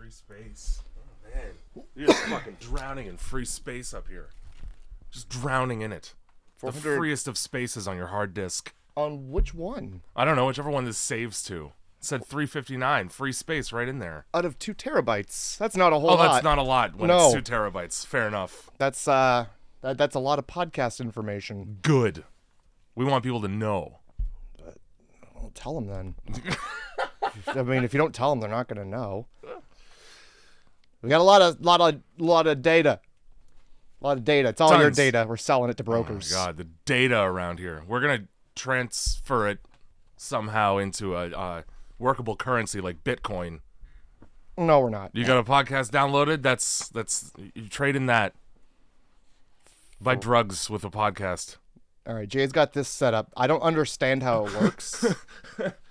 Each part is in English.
free space. Oh, man. You're just fucking drowning in free space up here. Just drowning in it. The freest of spaces on your hard disk. On which one? I don't know, whichever one this saves to. It said 359, free space right in there. Out of 2 terabytes. That's not a whole lot. Oh, that's not a lot when it's 2 terabytes. Fair enough. That's that's a lot of podcast information. Good. We want people to know. Well, tell them then. I mean, if you don't tell them, they're not going to know. We got a lot of data. A lot of data. It's all your data. We're selling it to brokers. Oh my God, the data around here. We're gonna transfer it somehow into a workable currency like Bitcoin. No, we're not. You got a podcast downloaded? That's you trade in that. Buy drugs with a podcast. All right, Jay's got this set up. I don't understand how it works.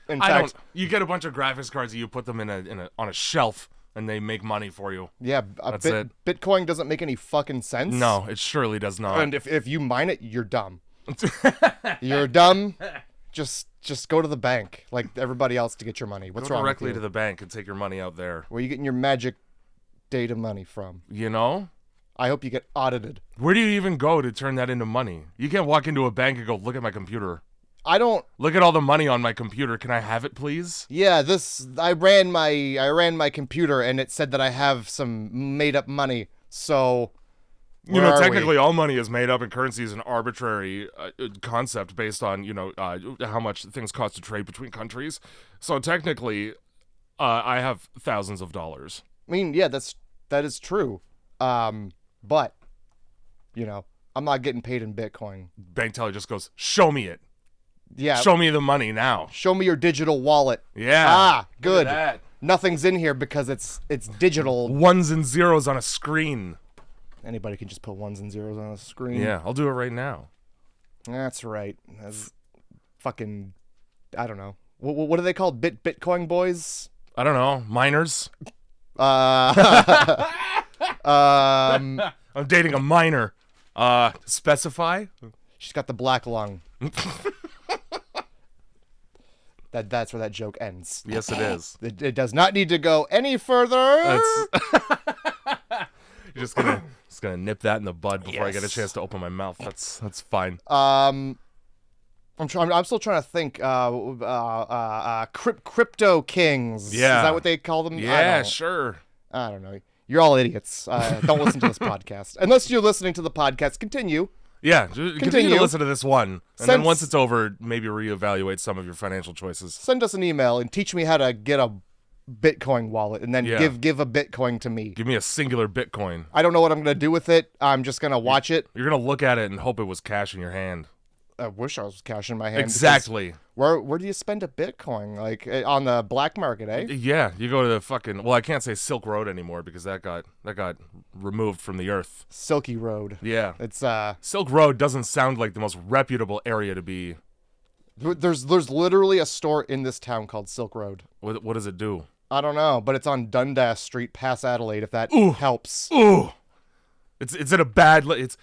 In fact, you get a bunch of graphics cards and you put them on a shelf and they make money for you. Yeah, that's it. Bitcoin doesn't make any fucking sense. No, it surely does not. And if you mine it, you're dumb. You're dumb. Just go to the bank like everybody else to get your money. What's wrong with you? Go directly to the bank and take your money out there. Where are you getting your magic data money from? You know? I hope you get audited. Where do you even go to turn that into money? You can't walk into a bank and go, look at my computer. I don't look at all the money on my computer. Can I have it, please? Yeah, I ran my computer and it said that I have some made up money. So technically all money is made up, and currency is an arbitrary concept based on how much things cost to trade between countries. So technically, I have thousands of dollars. I mean, yeah, that is true. But I'm not getting paid in Bitcoin. Bank teller just goes, "Show me it." Yeah. Show me the money now. Show me your digital wallet. Yeah. Ah, good. Nothing's in here because it's digital. Ones and zeros on a screen. Anybody can just put ones and zeros on a screen. Yeah, I'll do it right now. That's right. That's fucking, I don't know. What are they called? Bitcoin boys? I don't know. Minors? I'm dating a minor. Specify? She's got the black lung. That's where that joke ends. Yes, it is. It does not need to go any further. You're just gonna nip that in the bud before I get a chance to open my mouth. That's fine. I'm still trying to think. Crypto kings. Yeah. Is that what they call them? Yeah, sure. I don't know. You're all idiots. Don't listen to this podcast unless you're listening to the podcast. Continue. Yeah, continue to listen to this one, and then once it's over, maybe reevaluate some of your financial choices. Send us an email and teach me how to get a Bitcoin wallet, and then give a Bitcoin to me. Give me a singular Bitcoin. I don't know what I'm going to do with it. I'm just going to watch it. You're going to look at it and hope it was cash in your hand. I wish I was cash in my hand. Exactly. Where do you spend a Bitcoin? Like on the black market, eh? Yeah, you go to the fucking. Well, I can't say Silk Road anymore because that got removed from the earth. Silky Road. Yeah, it's Silk Road doesn't sound like the most reputable area to be. There's literally a store in this town called Silk Road. What does it do? I don't know, but it's on Dundas Street, past Adelaide. If that helps. Ooh, it's in a bad. It's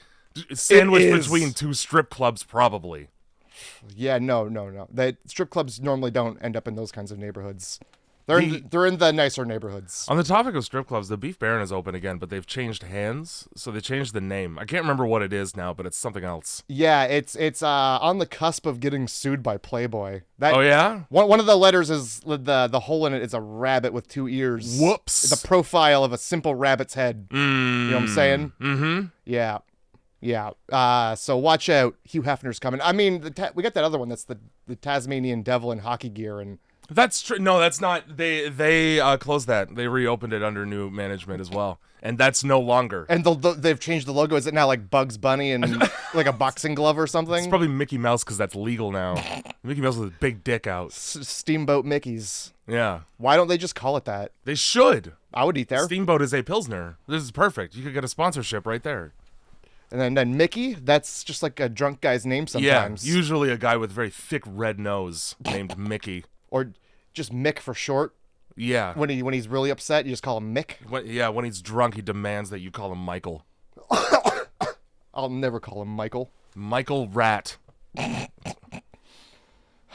sandwiched between 2 strip clubs, probably. Yeah, no. The strip clubs normally don't end up in those kinds of neighborhoods. They're in the nicer neighborhoods. On the topic of strip clubs, the Beef Baron is open again, but they've changed hands, so they changed the name. I can't remember what it is now, but it's something else. Yeah, it's on the cusp of getting sued by Playboy. Oh yeah? One of the letters is the hole in it is a rabbit with 2 ears. Whoops. The profile of a simple rabbit's head. You know what I'm saying? Mm-hmm. Yeah. So watch out. Hugh Hefner's coming. I mean, we got that other one that's the Tasmanian devil in hockey gear and. That's true. No, that's not. They closed that. They reopened it under new management as well, and that's no longer. And they've changed the logo. Is it now like Bugs Bunny and like a boxing glove or something? It's probably Mickey Mouse because that's legal now. Mickey Mouse with a big dick out. Steamboat Mickeys. Yeah. Why don't they just call it that? They should. I would eat there. Steamboat is a Pilsner. This is perfect. You could get a sponsorship right there. And then Mickey, that's just like a drunk guy's name sometimes. Yeah, usually a guy with a very thick red nose named Mickey. Or just Mick for short. Yeah. When he's really upset, you just call him Mick. When he's drunk, he demands that you call him Michael. I'll never call him Michael. Michael Rat.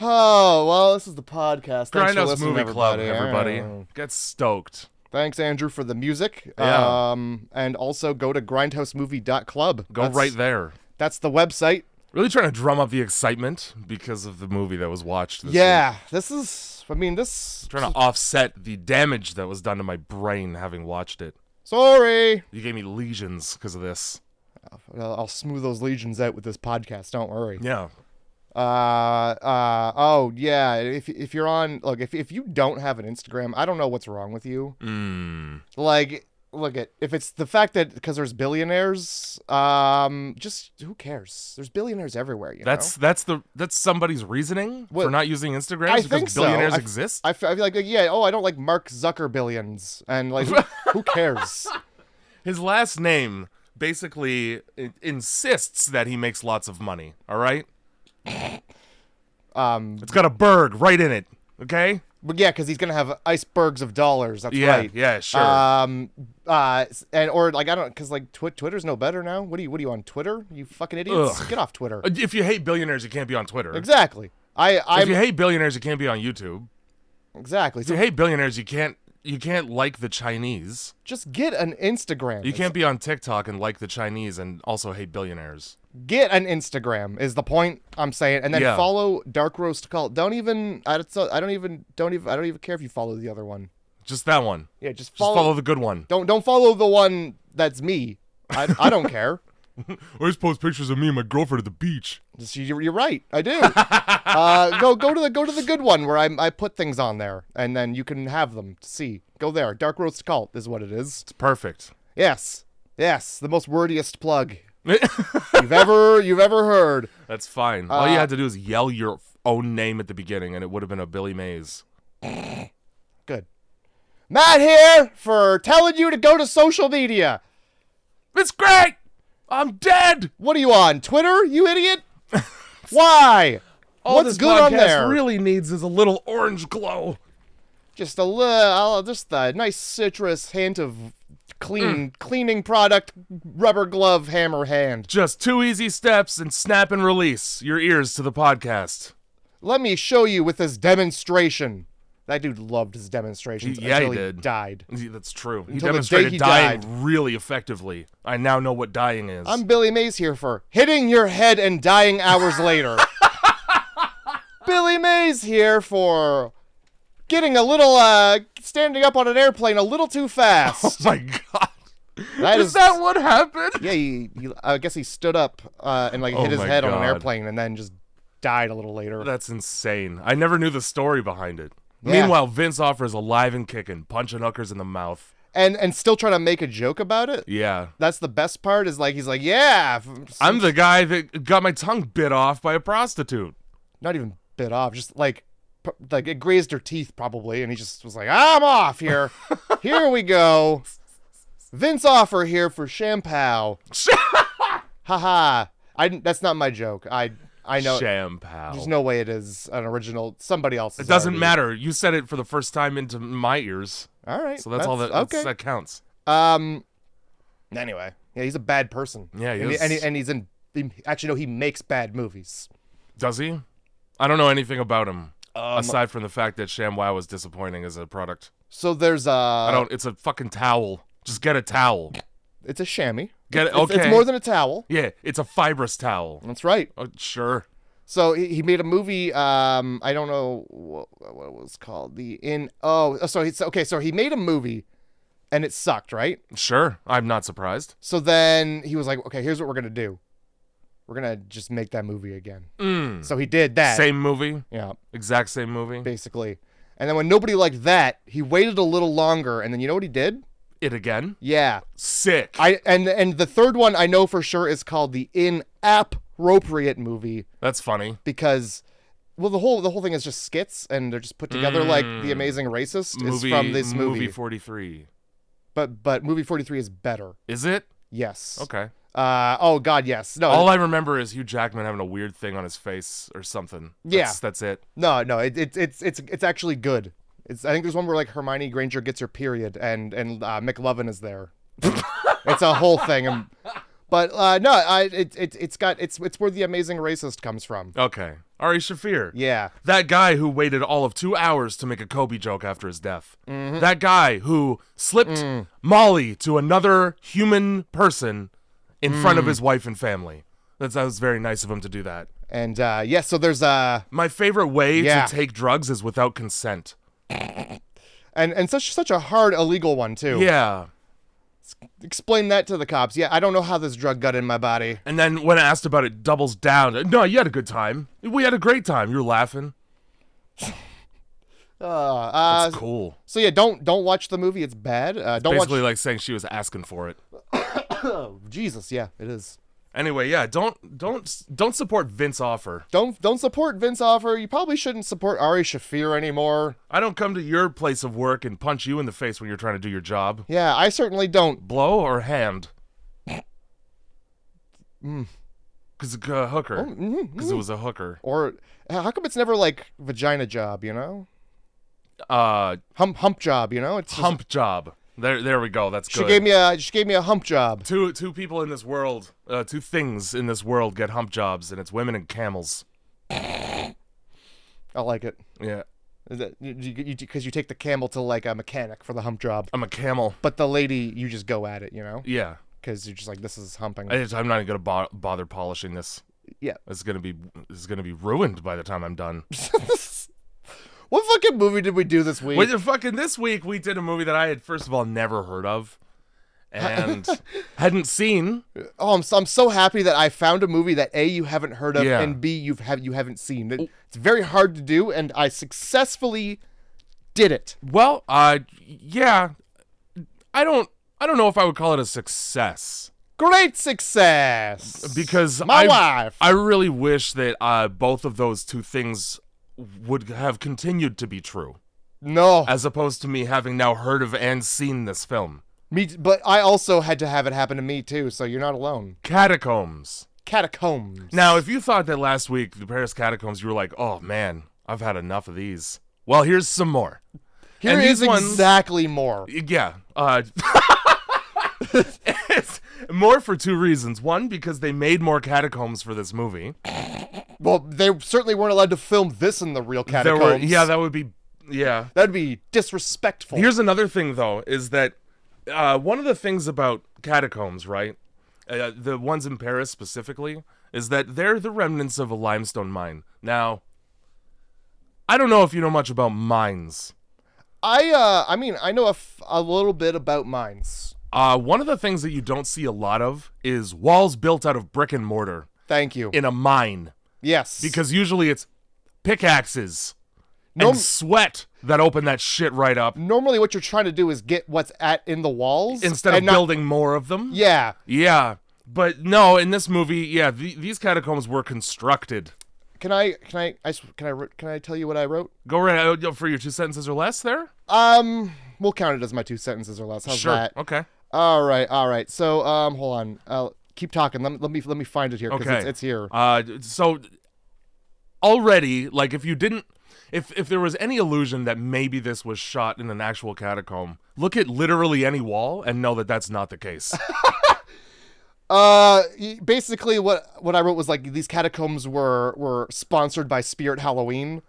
Oh, well, this is the podcast. Grindhouse Movie Club, everybody. Get stoked. Thanks, Andrew, for the music. Yeah. And also go to grindhousemovie.club. Go right there. That's the website. Really trying to drum up the excitement because of the movie that was watched this week. Trying to offset the damage that was done to my brain having watched it. Sorry. You gave me lesions because of this. I'll smooth those lesions out with this podcast. Don't worry. Yeah. Oh yeah. If you're on, look, if you don't have an Instagram, I don't know what's wrong with you. Like, look at if it's the fact that because there's billionaires, just who cares? There's billionaires everywhere. You know? That's somebody's reasoning for not using Instagram. I think so. Billionaires exist. I feel like yeah. Oh, I don't like Mark Zucker billions, and like who cares? His last name basically insists that he makes lots of money. All right. It's got a berg right in it. Okay. But yeah, because he's gonna have icebergs of dollars. That's right. Yeah, sure. And or like I don't, because like Twitter's no better now. What are you on Twitter? You fucking idiots! Ugh. Get off Twitter. If you hate billionaires, you can't be on Twitter. Exactly. If you hate billionaires, you can't be on YouTube. Exactly. If you hate billionaires, you can't like the Chinese. Just get an Instagram. You can't be on TikTok and like the Chinese and also hate billionaires. Get an Instagram is the point I'm saying, and then follow Dark Roast Cult. I don't even care if you follow the other one. Just that one. Yeah, just follow the good one. Don't follow the one that's me. I don't care. I just post pictures of me and my girlfriend at the beach. You're right. I do. Go to the good one where I put things on there, and then you can have them to see. Go there. Dark Roast Cult is what it is. It's perfect. Yes, the most wordiest plug you've ever heard. That's fine. All you had to do is yell your own name at the beginning, and it would have been a Billy Mays. Good. Matt here for telling you to go to social media. It's great. I'm dead. What are you on, Twitter, you idiot? Why? What's good on there? Really needs is a little orange glow. Just a nice citrus hint of cleaning product, rubber glove, hammer hand. Just 2 easy steps and snap and release your ears to the podcast. Let me show you with this demonstration. That dude loved his demonstrations until he died. That's true. He Until demonstrated dying really effectively. I now know what dying is. I'm Billy Mays here for hitting your head and dying hours later. Billy Mays here for getting a little, standing up on an airplane a little too fast. Oh my god. Is that what happened? Yeah, I guess he stood up and hit his head on an airplane and then just died a little later. That's insane. I never knew the story behind it. Yeah. Meanwhile, Vince offers alive and kicking, punching hookers in the mouth. And still trying to make a joke about it? Yeah. That's the best part is he's like, yeah. I'm the guy that got my tongue bit off by a prostitute. Not even bit off, just it grazed her teeth probably, and he just was like, I'm off here. Here we go. Vince offer here for shampoo. Haha. That's not my joke. I know. Shampoo. There's no way it is an original. Somebody else. It doesn't matter. You said it for the first time into my ears. All right. So that's all that counts. Anyway, yeah, he's a bad person. Yeah, he is. And he's in. Actually, no, he makes bad movies. Does he? I don't know anything about him aside from the fact that ShamWow was disappointing as a product. So there's It's a fucking towel. Just get a towel. It's a chamois. Okay. It's more than a towel. Yeah, it's a fibrous towel. That's right. Sure. So he made a movie. I don't know what it was called. So he made a movie, and it sucked, right? Sure. I'm not surprised. So then he was like, okay, here's what we're gonna do. We're gonna just make that movie again. So he did that. Same movie. Yeah. Exact same movie. Basically. And then when nobody liked that, he waited a little longer, and then you know what he did? It again? Yeah. Sick. And the third one I know for sure is called the Inappropriate Movie. That's funny. Because the whole thing is just skits and they're just put together like The Amazing Racist is from this movie. Movie 43. But movie 43 is better. Is it? Yes. Okay. Oh god, yes. No. All I remember is Hugh Jackman having a weird thing on his face or something. That's it. No, it's actually good. I think there's one where like Hermione Granger gets her period and McLovin is there. It's a whole thing. But no, it's where The Amazing Racist comes from. Okay. Ari Shaffir. Yeah. That guy who waited all of 2 hours to make a Kobe joke after his death. Mm-hmm. That guy who slipped Molly to another human person in front of his wife and family. That was very nice of him to do that. And, so there's... My favorite way to take drugs is without consent. And such a hard illegal one, too. Yeah. Explain that to the cops. Yeah, I don't know how this drug got in my body. And then when asked about it, doubles down. No, you had a good time. We had a great time. You were laughing. That's cool. So yeah, don't watch the movie. It's bad. Don't basically like saying she was asking for it. Oh, Jesus, yeah, it is. Anyway, yeah, don't support Vince Offer. Don't support Vince Offer. You probably shouldn't support Ari Shaffir anymore. I don't come to your place of work and punch you in the face when you're trying to do your job. Yeah, I certainly don't. Blow or hand? Because a hooker. Because it was a hooker. Or how come it's never like vagina job? You know. Hump job. You know. It's hump job. There we go. That's good. She gave me a hump job. Two people in this world, two things in this world get hump jobs, and it's women and camels. I like it. Yeah. Because you take the camel to like a mechanic for the hump job. I'm a camel. But the lady, you just go at it, you know? Yeah. Because you're just like, this is humping. I'm not even gonna bother polishing this. Yeah. It's gonna be ruined by the time I'm done. What fucking movie did we do this week? This week we did a movie that I had first of all never heard of, and hadn't seen. Oh, I'm so happy that I found a movie that A, you haven't heard of, and B, you haven't seen. It's very hard to do, and I successfully did it. Well, yeah, I don't know if I would call it a success. Great success, because my wife. I really wish that both of those two things would have continued to be true. No. As opposed to me having now heard of and seen this film. But I also had to have it happen to me too, so you're not alone. Catacombs. Now, if you thought that last week, the Paris Catacombs, you were like, oh man, I've had enough of these. Well, here's some more. Here is exactly more. Yeah. It's more for two reasons. One, because they made more catacombs for this movie. Well, they certainly weren't allowed to film this in the real catacombs. That would be, yeah. That'd be disrespectful. Here's another thing, though, is that one of the things about catacombs, right, the ones in Paris specifically, is that they're the remnants of a limestone mine. Now, I don't know if you know much about mines. I mean, I know a little bit about mines. One of the things that you don't see a lot of is walls built out of brick and mortar. Thank you. In a mine. Yes. Because usually it's pickaxes and sweat that open that shit right up. Normally what you're trying to do is get what's in the walls. Instead of building more of them. Yeah. Yeah. But no, in this movie, yeah, these catacombs were constructed. Can I tell you what I wrote? Go right for your 2 sentences or less there? We'll count it as my 2 sentences or less. How's sure. that? Okay. All right. So, hold on. Keep talking. Let me find it here because it's here. So already, like, if there was any illusion that maybe this was shot in an actual catacomb, look at literally any wall and know that that's not the case. Basically what I wrote was like these catacombs were sponsored by Spirit Halloween.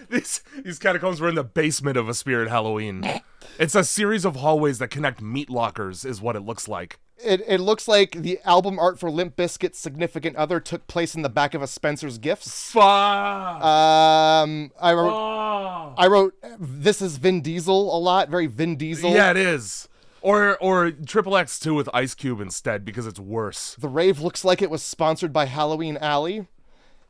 These catacombs were in the basement of a Spirit Halloween. It's a series of hallways that connect meat lockers is what it looks like. It looks like the album art for Limp Bizkit's Significant Other took place in the back of a Spencer's Gifts. Fuck. I wrote this is Vin Diesel a lot, very Vin Diesel. Yeah, it is. Or XXX2 with Ice Cube instead because it's worse. The rave looks like it was sponsored by Halloween Alley.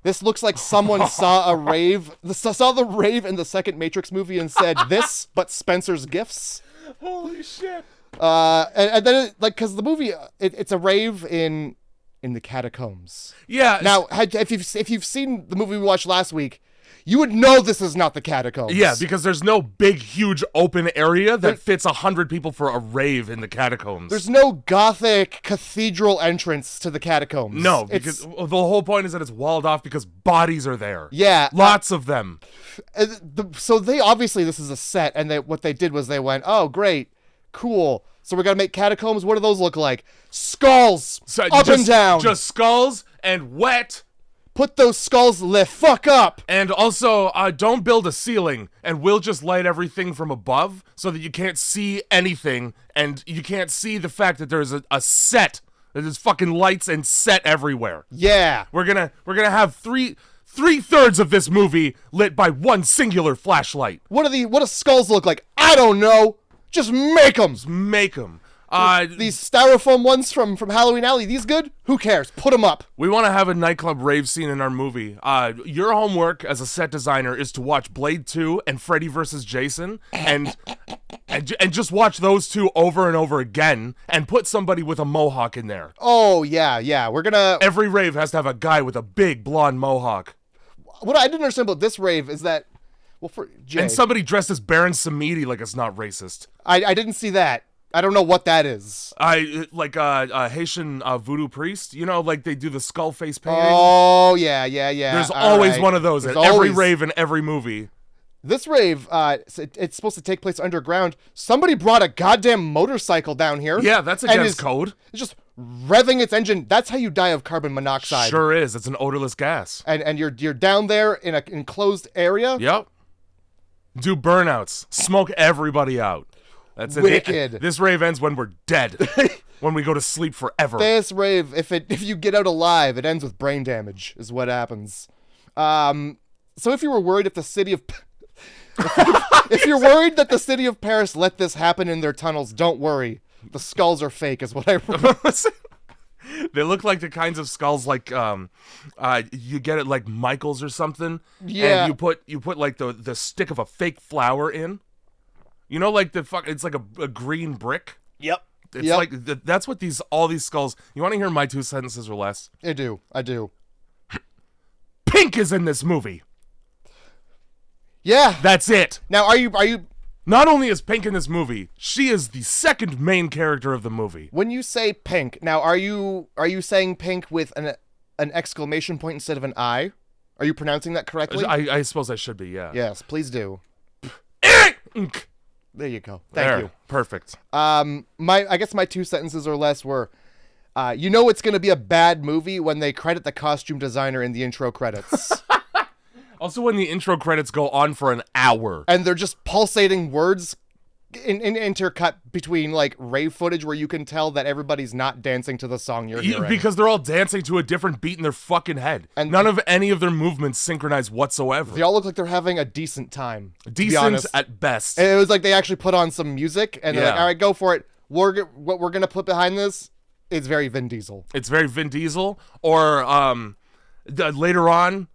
This looks like someone saw the rave in the second Matrix movie and said this, but Spencer's Gifts. Holy shit. And then because the movie it's a rave in the catacombs. Yeah. Now, if you've seen the movie we watched last week, you would know this is not the catacombs. Yeah, because there's no big, huge open area that fits 100 people for a rave in the catacombs. There's no gothic cathedral entrance to the catacombs. No, because the whole point is that it's walled off because bodies are there. Yeah. Lots of them. So they obviously, this is a set, and what they did was they went, oh, great, cool. So we're going to make catacombs. What do those look like? Skulls, and down. Just skulls and wet Put those skulls the fuck up. And also, don't build a ceiling, and we'll just light everything from above so that you can't see anything, and you can't see the fact that there's a set. There's fucking lights and set everywhere. Yeah. We're gonna have three-thirds of this movie lit by one singular flashlight. What do skulls look like? I don't know. Just make them. Make them. These styrofoam ones from Halloween Alley, these good? Who cares? Put them up. We want to have a nightclub rave scene in our movie. Your homework as a set designer is to watch Blade 2 and Freddy vs. Jason and just watch those two over and over again and put somebody with a mohawk in there. Oh, yeah. We're gonna... Every rave has to have a guy with a big blonde mohawk. What I didn't understand about this rave is that... Well, for Jay... And somebody dressed as Baron Samedi like it's not racist. I didn't see that. I don't know what that is. Like a Haitian voodoo priest, you know, like they do the skull face painting. Oh, yeah. There's always one of those at every rave in every movie. This rave, it's supposed to take place underground. Somebody brought a goddamn motorcycle down here. Yeah, that's against code. It's just revving its engine. That's how you die of carbon monoxide. Sure is. It's an odorless gas. And you're down there in an enclosed area. Yep. Do burnouts. Smoke everybody out. That's wicked. This rave ends when we're dead. When we go to sleep forever. This rave, if you get out alive, it ends with brain damage, is what happens. So if you were worried if the city of... if you're worried that the city of Paris let this happen in their tunnels, don't worry. The skulls are fake, is what I wrote. They look like the kinds of skulls like you get it like Michael's or something. Yeah. And you put like the stick of a fake flower in. You know, like it's like a green brick. Yep. It's like that's what all these skulls. You want to hear my 2 sentences or less? I do. Pink is in this movie. Yeah. That's it. Now, are you? Not only is Pink in this movie, she is the second main character of the movie. When you say Pink, now are you saying Pink with an exclamation point instead of an I? Are you pronouncing that correctly? I suppose I should be. Yeah. Yes, please do. There you go. Thank you. Perfect. I guess my 2 sentences or less were, you know it's going to be a bad movie when they credit the costume designer in the intro credits. Also, when the intro credits go on for an hour. And they're just pulsating words intercut between, like, rave footage where you can tell that everybody's not dancing to the song you're hearing. Because they're all dancing to a different beat in their fucking head. And none of any of their movements synchronize whatsoever. They all look like they're having a decent time. Decent at best. And it was like they actually put on some music, and they're like, all right, go for it. What we're going to put behind this is very Vin Diesel. It's very Vin Diesel. Or later on...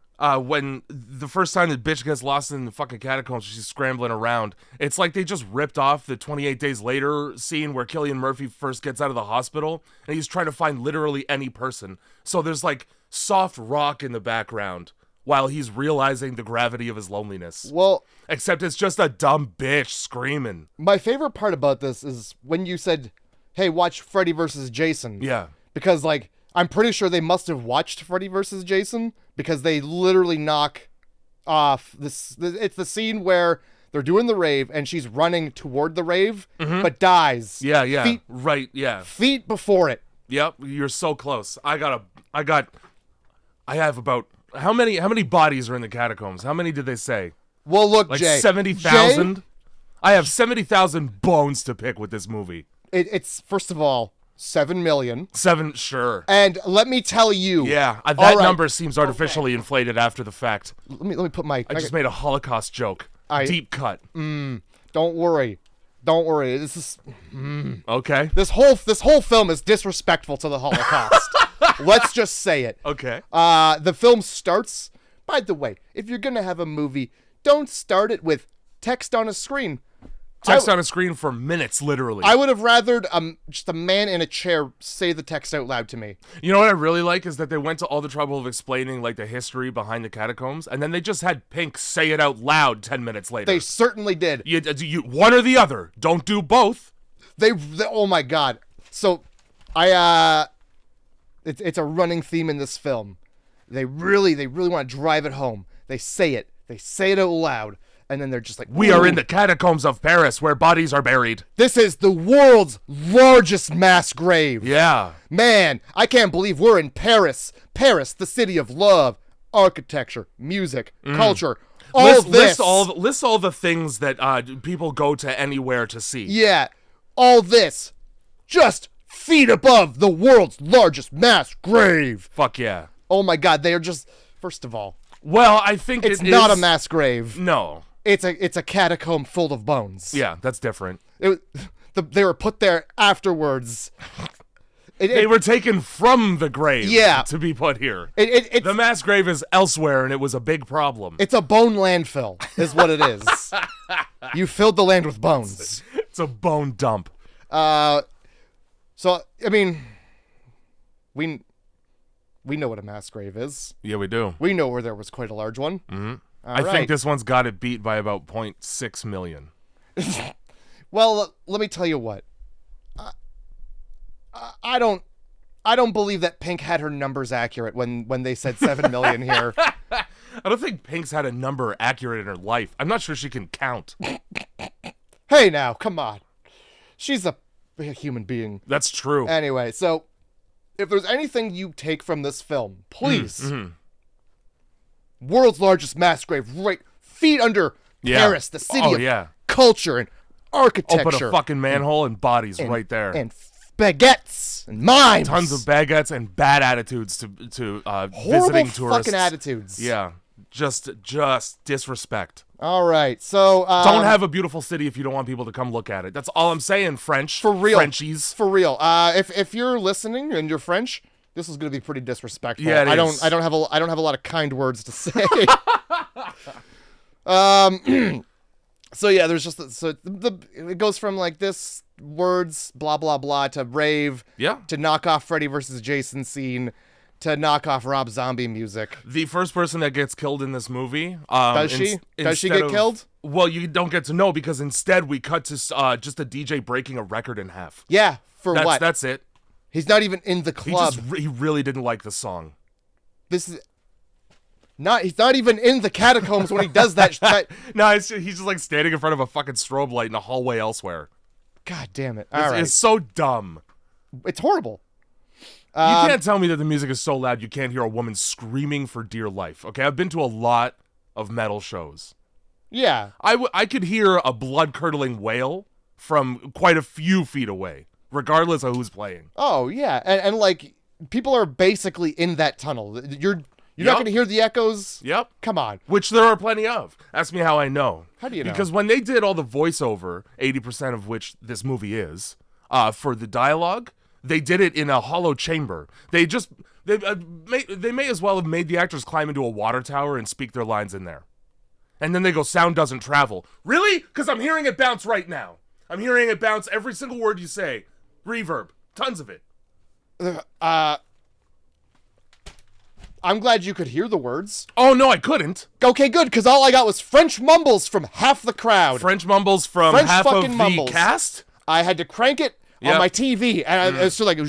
when the first time the bitch gets lost in the fucking catacombs, she's scrambling around. It's like they just ripped off the 28 Days Later scene where Cillian Murphy first gets out of the hospital and he's trying to find literally any person. So there's like soft rock in the background while he's realizing the gravity of his loneliness. Well, except it's just a dumb bitch screaming. My favorite part about this is when you said, "Hey, watch Freddy vs. Jason." Yeah, because like I'm pretty sure they must have watched Freddy vs. Jason. Because they literally knock off this. It's the scene where they're doing the rave and she's running toward the rave, but dies. Yeah. Feet before it. Yep, you're so close. I have about how many bodies are in the catacombs? How many did they say? Well, look, like Jay, 70,000. I have 70,000 bones to pick with this movie. It's first of all. 7 million. 7, sure. And let me tell you. Yeah, that number seems artificially inflated after the fact. Let me put my... I just made a Holocaust joke. Deep cut. Don't worry. This is... Okay. This whole film is disrespectful to the Holocaust. Let's just say it. Okay. The film starts... By the way, if you're going to have a movie, don't start it with text on a screen. Text on a screen for minutes, literally. I would have rathered just a man in a chair say the text out loud to me. You know what I really like is that they went to all the trouble of explaining like the history behind the catacombs, and then they just had Pink say it out loud 10 minutes later. They certainly did. You one or the other. Don't do both. They oh my god. So, it's a running theme in this film. They really want to drive it home. They say it out loud. And then they're just like, we are in the catacombs of Paris where bodies are buried. This is the world's largest mass grave. Yeah. Man, I can't believe we're in Paris. Paris, the city of love. architecture, music, culture, all this. List all the things that people go to anywhere to see. Yeah, all this. Just feet above the world's largest mass grave. Fuck yeah. Oh my God, they are just, first of all. Well, I think it's not a mass grave. No. It's a catacomb full of bones. Yeah, that's different. They were put there afterwards. They were taken from the grave to be put here. The mass grave is elsewhere, and it was a big problem. It's a bone landfill, is what it is. You filled the land with bones. It's a bone dump. So, I mean, we know what a mass grave is. Yeah, we do. We know where there was quite a large one. Mm-hmm. I think this one's got it beat by about 0.6 million. Well, let me tell you what. I don't believe that Pink had her numbers accurate when they said 7 million here. I don't think Pink's had a number accurate in her life. I'm not sure she can count. Hey now, come on. She's a human being. That's true. Anyway, so if there's anything you take from this film, please. World's largest mass grave, right feet under Paris, the city of culture and architecture. Open a fucking manhole and bodies right there. And baguettes and mimes. Tons of baguettes and bad attitudes to visiting tourists. Fucking attitudes. Yeah, just disrespect. All right, so don't have a beautiful city if you don't want people to come look at it. That's all I'm saying. For real, Frenchies. For real. If you're listening and you're French, this is going to be pretty disrespectful. Yeah, I don't have a lot of kind words to say. So yeah, there's just it goes from like this words blah blah blah to rave, to knock off Freddy versus Jason scene, to knock off Rob Zombie music. The first person that gets killed in this movie, does she get killed? Well, you don't get to know because instead we cut to just a DJ breaking a record in half. Yeah, what? That's it. He's not even in the club. He really didn't like the song. He's not even in the catacombs when he does that. No, he's just like standing in front of a fucking strobe light in a hallway elsewhere. God damn it. It's so dumb. It's horrible. You can't tell me that the music is so loud you can't hear a woman screaming for dear life. Okay, I've been to a lot of metal shows. Yeah. I could hear a blood-curdling wail from quite a few feet away, regardless of who's playing. Oh, yeah. And like, people are basically in that tunnel. You're not going to hear the echoes? Yep. Come on. Which there are plenty of. Ask me how I know. How do you know? Because when they did all the voiceover, 80% of which this movie is, for the dialogue, they did it in a hollow chamber. They may as well have made the actors climb into a water tower and speak their lines in there. And then they go, sound doesn't travel. Really? Because I'm hearing it bounce right now. I'm hearing it bounce every single word you say. Reverb. Tons of it. I'm glad you could hear the words. Oh, no, I couldn't. Okay, good, because all I got was French mumbles from half the crowd. French mumbles from half of the cast? I had to crank it on my TV, and it's still like...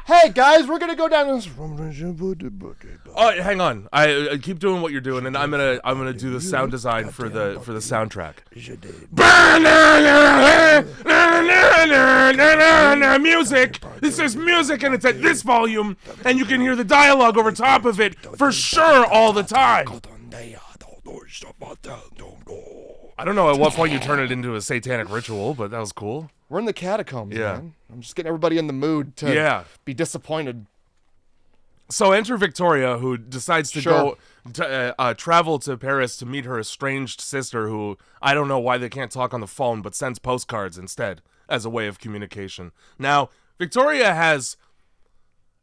Hey, guys, we're going to go down this... Oh, hang on. I keep doing what you're doing, and I'm gonna do the sound design for the soundtrack. Music. This is music, and it's at this volume, and you can hear the dialogue over top of it for sure all the time. I don't know at what point you turn it into a satanic ritual, but that was cool. We're in the catacombs, man. I'm just getting everybody in the mood to be disappointed. So enter Victoria, who decides to go travel to Paris to meet her estranged sister, who I don't know why they can't talk on the phone, but sends postcards instead as a way of communication. Now, Victoria has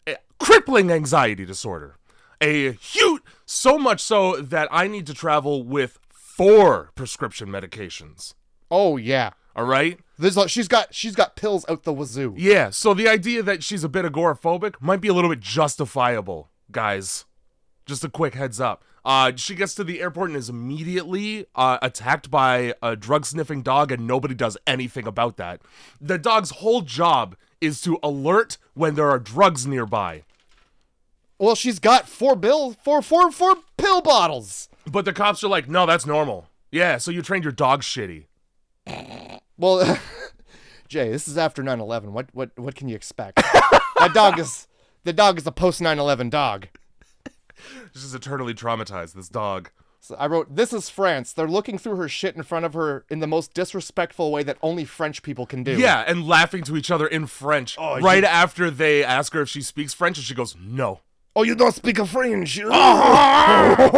a crippling anxiety disorder. So much so that I need to travel with 4 prescription medications. Oh, yeah. All right? She's got pills out the wazoo. Yeah, so the idea that she's a bit agoraphobic might be a little bit justifiable, guys. Just a quick heads up. She gets to the airport and is immediately attacked by a drug-sniffing dog, and nobody does anything about that. The dog's whole job is to alert when there are drugs nearby. Well, she's got 4 pill bottles. But the cops are like, no, that's normal. Yeah, so you trained your dog shitty. Well, Jay, this is after 9/11. What can you expect? The dog is a post 9/11 dog. She's eternally traumatized, this dog. So I wrote, "This is France. They're looking through her shit in front of her in the most disrespectful way that only French people can do." Yeah, and laughing to each other in French after they ask her if she speaks French, and she goes, "No." "Oh, you don't speak French." I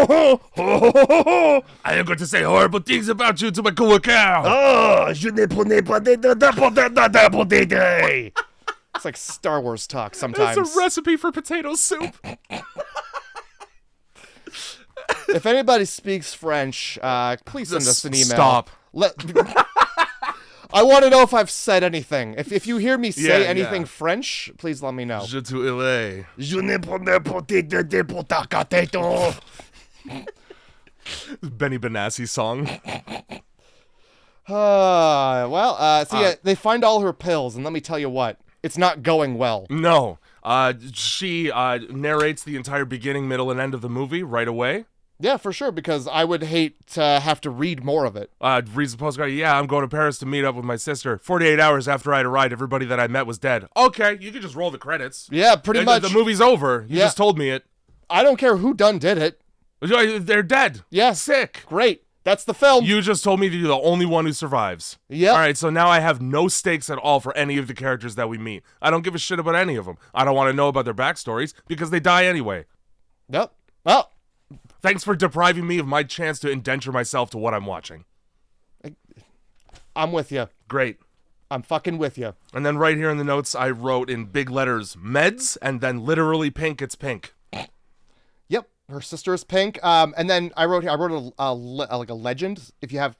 am going to say horrible things about you to my coworker. "Oh, je ne prenais pas de." It's like Star Wars talk sometimes. It's a recipe for potato soup. If anybody speaks French, please send us an email. Stop. I want to know if I've said anything. If you hear me say anything French, please let me know. Je tu illais. Je ne prenais pas de potato. Benny Benassi's song. They find all her pills, and let me tell you what, it's not going well. No. She narrates the entire beginning, middle, and end of the movie right away. Yeah, for sure, because I would hate to have to read more of it. Reads the postcard, "Yeah, I'm going to Paris to meet up with my sister. 48 hours after I'd arrived, everybody that I met was dead." Okay, you can just roll the credits. Yeah, pretty much. The movie's over. You just told me it. I don't care who done did it. They're dead. Yeah. Sick. Great. That's the film. You just told me that you're the only one who survives. Yeah. All right, so now I have no stakes at all for any of the characters that we meet. I don't give a shit about any of them. I don't want to know about their backstories because they die anyway. Yep. Well, thanks for depriving me of my chance to indenture myself to what I'm watching. I'm with you. Great. I'm fucking with you. And then right here in the notes, I wrote in big letters, meds, and then literally pink, it's pink. Yep. Her sister is pink. And then I wrote a legend. If you have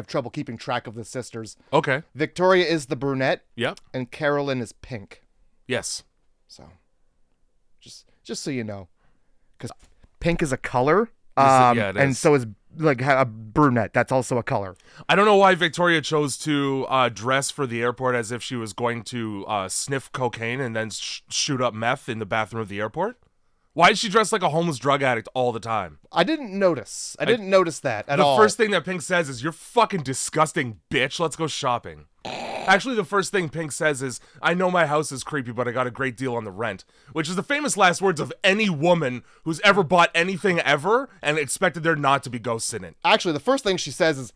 trouble keeping track of the sisters. Okay. Victoria is the brunette. Yep. And Carolyn is pink. Yes. So, just so you know, because pink is a color. It is. And so is like a brunette. That's also a color. I don't know why Victoria chose to dress for the airport as if she was going to sniff cocaine and then shoot up meth in the bathroom of the airport. Why is she dressed like a homeless drug addict all the time? I didn't notice. I didn't notice that at all. The first thing that Pink says is, "You're fucking disgusting, bitch. Let's go shopping." Actually, the first thing Pink says is, "I know my house is creepy, but I got a great deal on the rent," which is the famous last words of any woman who's ever bought anything ever and expected there not to be ghosts in it. Actually, the first thing she says is,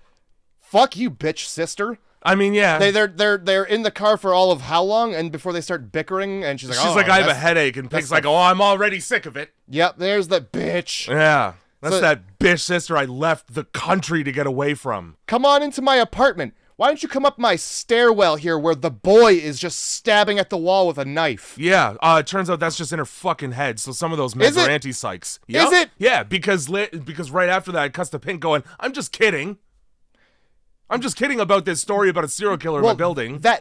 "Fuck you, bitch, sister." I mean, yeah. They're in the car for all of how long? And before they start bickering, and she's like, "I have a headache," and Pink's like, "Oh, I'm already sick of it." Yep, there's that bitch. Yeah, that's that bitch sister I left the country to get away from. Come on into my apartment. Why don't you come up my stairwell here where the boy is just stabbing at the wall with a knife? Yeah, it turns out that's just in her fucking head, so some of those meds are anti-psychs. Yep. Is it? Yeah, because right after that, it cuts to Pink going, "I'm just kidding. I'm just kidding about this story about a serial killer in my building." There's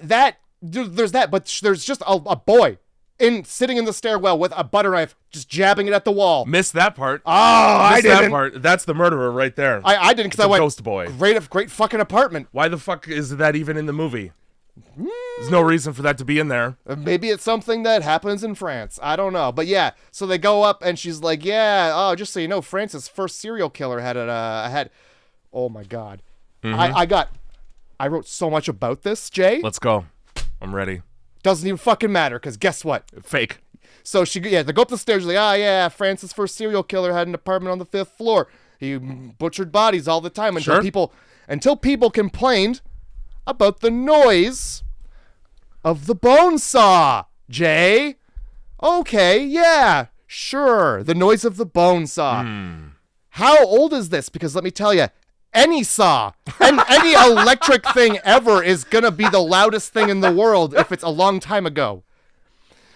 that, but there's just a boy sitting in the stairwell with a butter knife, just jabbing it at the wall. Missed that part. Oh, I didn't. That part. That's the murderer right there. I didn't, because I went, ghost boy. Great fucking apartment. Why the fuck is that even in the movie? There's no reason for that to be in there. Maybe it's something that happens in France. I don't know. But yeah, so they go up and she's like, "Yeah, oh, just so you know, France's first serial killer had oh my God. Mm-hmm. I wrote so much about this, Jay. Let's go. I'm ready. Doesn't even fucking matter, because guess what? Fake. So they go up the stairs, like, France's first serial killer had an apartment on the 5th floor. He butchered bodies all the time until people complained about the noise of the bone saw, Jay. Okay, yeah, sure, the noise of the bone saw. How old is this? Because let me tell you, any saw and any electric thing ever is gonna be the loudest thing in the world if it's a long time ago.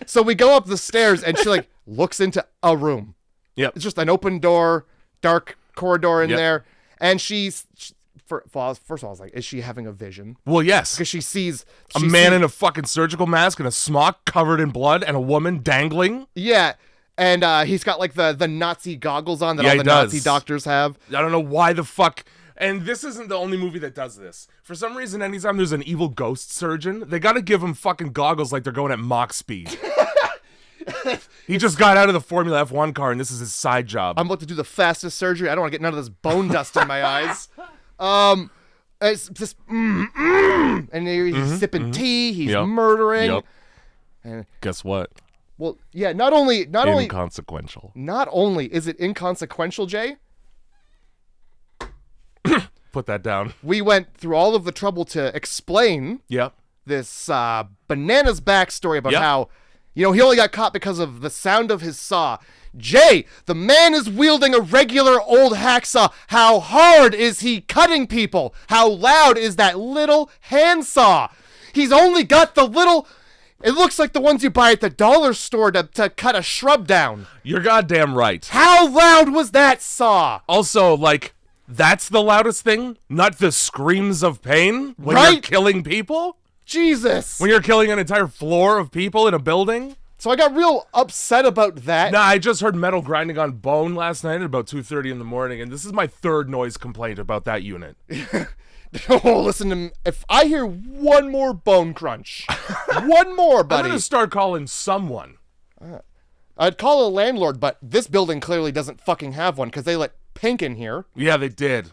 So we go up the stairs and she looks into a room. Yep. It's just an open door, dark corridor in there. And first of all, I was like, is she having a vision? Well, yes. Because she sees a man in a fucking surgical mask and a smock covered in blood and a woman dangling. Yeah. And he's got the Nazi goggles on that all the Nazi doctors have. I don't know why the fuck. And this isn't the only movie that does this. For some reason, anytime there's an evil ghost surgeon, they gotta give him fucking goggles like they're going at Mach speed. He just got out of the Formula F1 car, and this is his side job. I'm about to do the fastest surgery. I don't want to get none of this bone dust in my eyes. It's just, and he's sipping tea. He's murdering. Yep. And guess what? Well, yeah, not only inconsequential. Not only is it inconsequential, Jay. Put that down. We went through all of the trouble to explain this bananas backstory about how, he only got caught because of the sound of his saw. Jay, the man is wielding a regular old hacksaw. How hard is he cutting people? How loud is that little handsaw? He's only got the little... It looks like the ones you buy at the dollar store to cut a shrub down. You're goddamn right. How loud was that saw? Also, that's the loudest thing? Not the screams of pain when you're killing people? Jesus. When you're killing an entire floor of people in a building? So I got real upset about that. Nah, I just heard metal grinding on bone last night at about 2:30 in the morning, and this is my third noise complaint about that unit. Oh, listen to me. If I hear one more bone crunch, one more, buddy. I'm going to start calling someone. I'd call a landlord, but this building clearly doesn't fucking have one because they let Pink in here. Yeah, they did.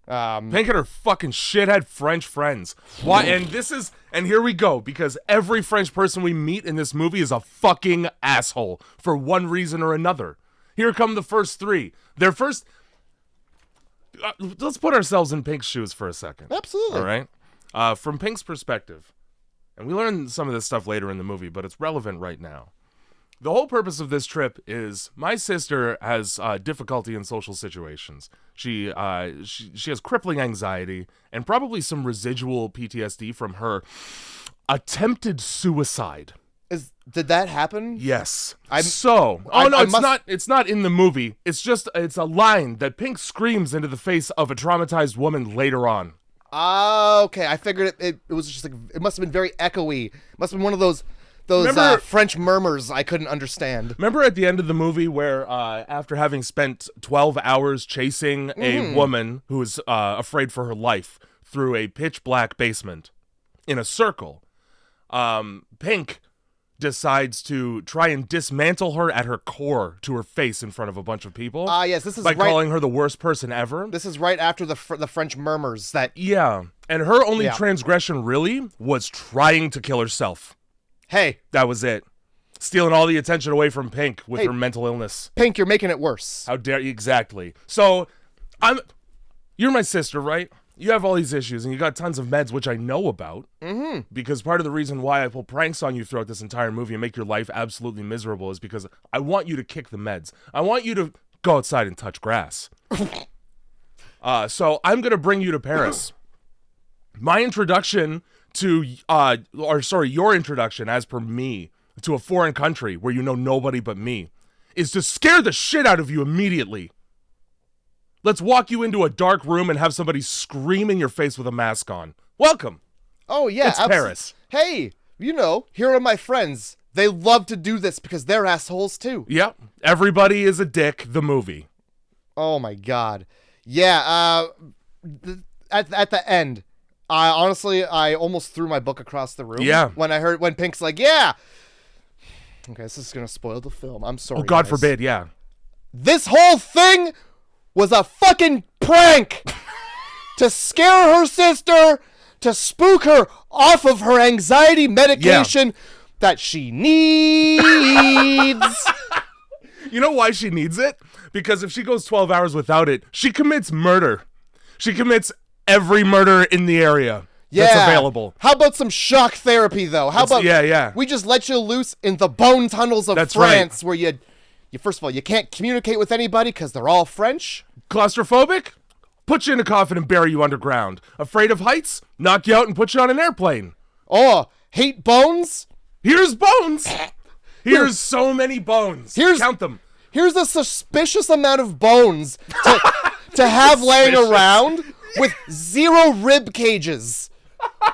Pink and her fucking shithead French friends. Why? And here we go, because every French person we meet in this movie is a fucking asshole for one reason or another. Here come the first three. Their first... let's put ourselves in Pink's shoes for a second. Absolutely. All right? From Pink's perspective, and we learn some of this stuff later in the movie, but it's relevant right now. The whole purpose of this trip is my sister has difficulty in social situations. She has crippling anxiety and probably some residual PTSD from her attempted suicide. Did that happen? Yes. It's not in the movie. It's a line that Pink screams into the face of a traumatized woman later on. Okay. I figured it was just it must have been very echoey. It must have been one of those French murmurs I couldn't understand. Remember at the end of the movie where after having spent 12 hours chasing a woman who is afraid for her life through a pitch black basement in a circle, Pink decides to try and dismantle her at her core to her face in front of a bunch of people. Yes, this is by calling her the worst person ever. This is right after the French murmurs that... Yeah, and her only transgression really was trying to kill herself. Hey. That was it. Stealing all the attention away from Pink with her mental illness. Pink, you're making it worse. How dare you? Exactly. So, you're my sister, right? You have all these issues, and you got tons of meds, which I know about. Mm-hmm. Because part of the reason why I pull pranks on you throughout this entire movie and make your life absolutely miserable is because I want you to kick the meds. I want you to go outside and touch grass. So I'm going to bring you to Paris. My introduction your introduction, as per me, to a foreign country where you know nobody but me, is to scare the shit out of you immediately. Let's walk you into a dark room and have somebody scream in your face with a mask on. Welcome. Oh, yeah. It's Paris. Hey, here are my friends. They love to do this because they're assholes, too. Yep. Everybody is a dick, the movie. Oh, my God. Yeah, at the end, I almost threw my book across the room. Yeah. When Pink's like, yeah. Okay, this is going to spoil the film. I'm sorry. Oh, God guys. forbid, yeah. This whole thing was a fucking prank to scare her sister, to spook her off of her anxiety medication that she needs. You know why she needs it? Because if she goes 12 hours without it, she commits murder. She commits every murder in the area that's available. How about some shock therapy, though? How about we just let you loose in the bone tunnels of France where you first of all, you can't communicate with anybody because they're all French. Claustrophobic? Put you in a coffin and bury you underground. Afraid of heights? Knock you out and put you on an airplane. Oh, hate bones? Here's bones. Here's so many bones. Count them. Here's a suspicious amount of bones to have laying around with 0 rib cages.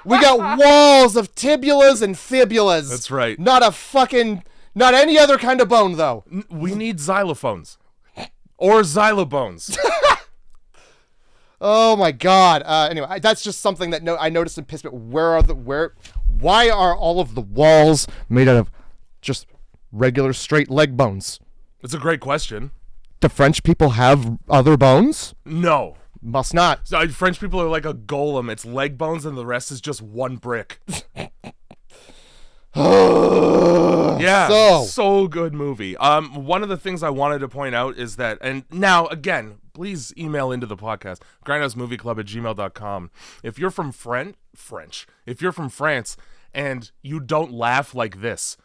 We got walls of tibulas and fibulas. That's right. Not any other kind of bone, though. We need xylophones. Or xylobones. Oh, my God. Anyway, that's just something that I noticed and pissed me. Why are all of the walls made out of just regular straight leg bones? That's a great question. Do French people have other bones? No. Must not. So, French people are like a golem. It's leg bones and the rest is just one brick. Yeah, so good movie. One of the things I wanted to point out is that, and now again, please email into the podcast, grindhousemovieclub@gmail.com. If you're from if you're from France and you don't laugh like this,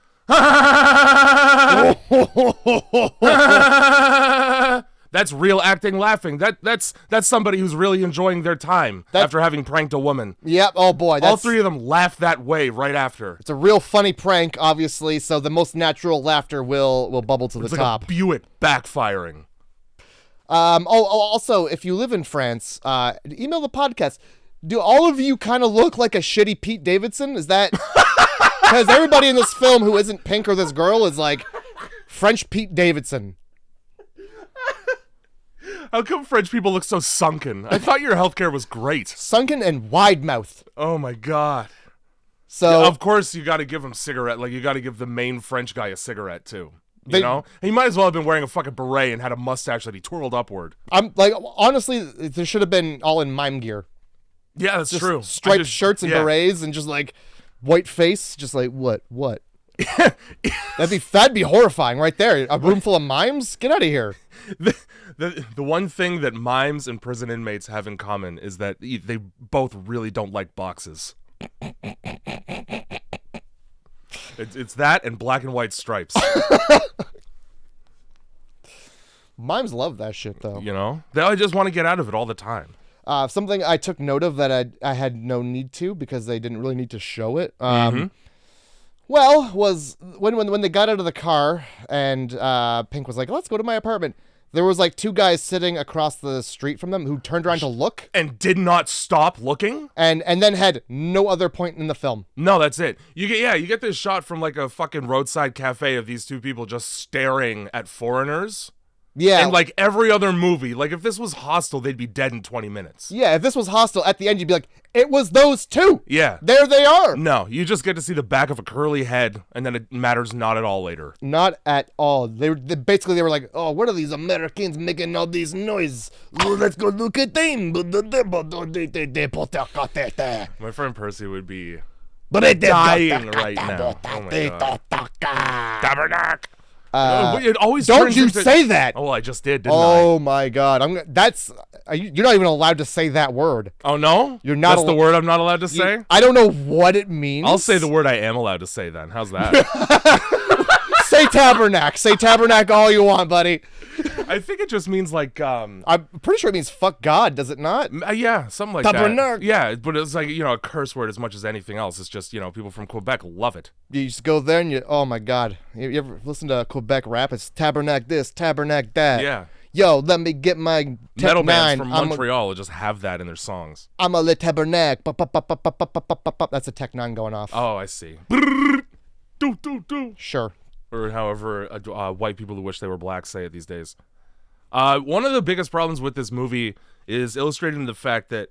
that's real acting laughing. That's somebody who's really enjoying their time after having pranked a woman. Yep. Oh boy. All three of them laugh that way right after. It's a real funny prank, obviously. So the most natural laughter will bubble to the top. Like a Buick backfiring. Also, if you live in France, email the podcast. Do all of you kind of look like a shitty Pete Davidson? Is that because everybody in this film who isn't Pink or this girl is like French Pete Davidson? How come French people look so sunken? I thought your healthcare was great. Sunken and wide mouth. Oh my god. So yeah, of course you got to give him cigarette. Like you got to give the main French guy a cigarette too. You know, he might as well have been wearing a fucking beret and had a mustache that he twirled upward. I'm like, honestly, there should have been all in mime gear. Yeah, that's just true. Striped shirts and berets and just like white face, just like what? That'd be horrifying right there. A room full of mimes? Get out of here. The one thing that mimes and prison inmates have in common is that they both really don't like boxes. It's that and black and white stripes. Mimes love that shit, though. You know? They just want to get out of it all the time. Something I took note of that I had no need to because they didn't really need to show it. Well, was when they got out of the car and Pink was like, let's go to my apartment. There was like two guys sitting across the street from them who turned around to look. And did not stop looking? And then had no other point in the film. No, that's it. You get this shot from like a fucking roadside cafe of these two people just staring at foreigners. Yeah. And like every other movie, like if this was Hostel, they'd be dead in 20 minutes. Yeah, if this was Hostel, at the end you'd be like, it was those two. Yeah. There they are. No, you just get to see the back of a curly head, and then it matters not at all later. Not at all. They were like, oh, what are these Americans making all these noise? Oh, let's go look at them. My friend Percy would be dying right now. Oh my god. Tabernacle. It always don't you say that? Oh, I just did, didn't I? Oh my god! You're not even allowed to say that word. Oh no, you're not. That's the word I'm not allowed to say. I don't know what it means. I'll say the word I am allowed to say then. How's that? Say tabernacle. Say tabernacle all you want, buddy. I think it just means like I'm pretty sure it means fuck God, does it not? Yeah, something like that. Yeah, but it's like, a curse word as much as anything else. It's just, people from Quebec love it. You just go there and oh my god. You ever listen to Quebec rap? It's tabernacle this, tabernacle that. Yeah. Yo, let me get my metal bands from Montreal will just have that in their songs. I'm a le tabernacle. That's a Tech 9 going off. Oh, I see. Sure. Or however white people who wish they were black say it these days. One of the biggest problems with this movie is illustrated in the fact that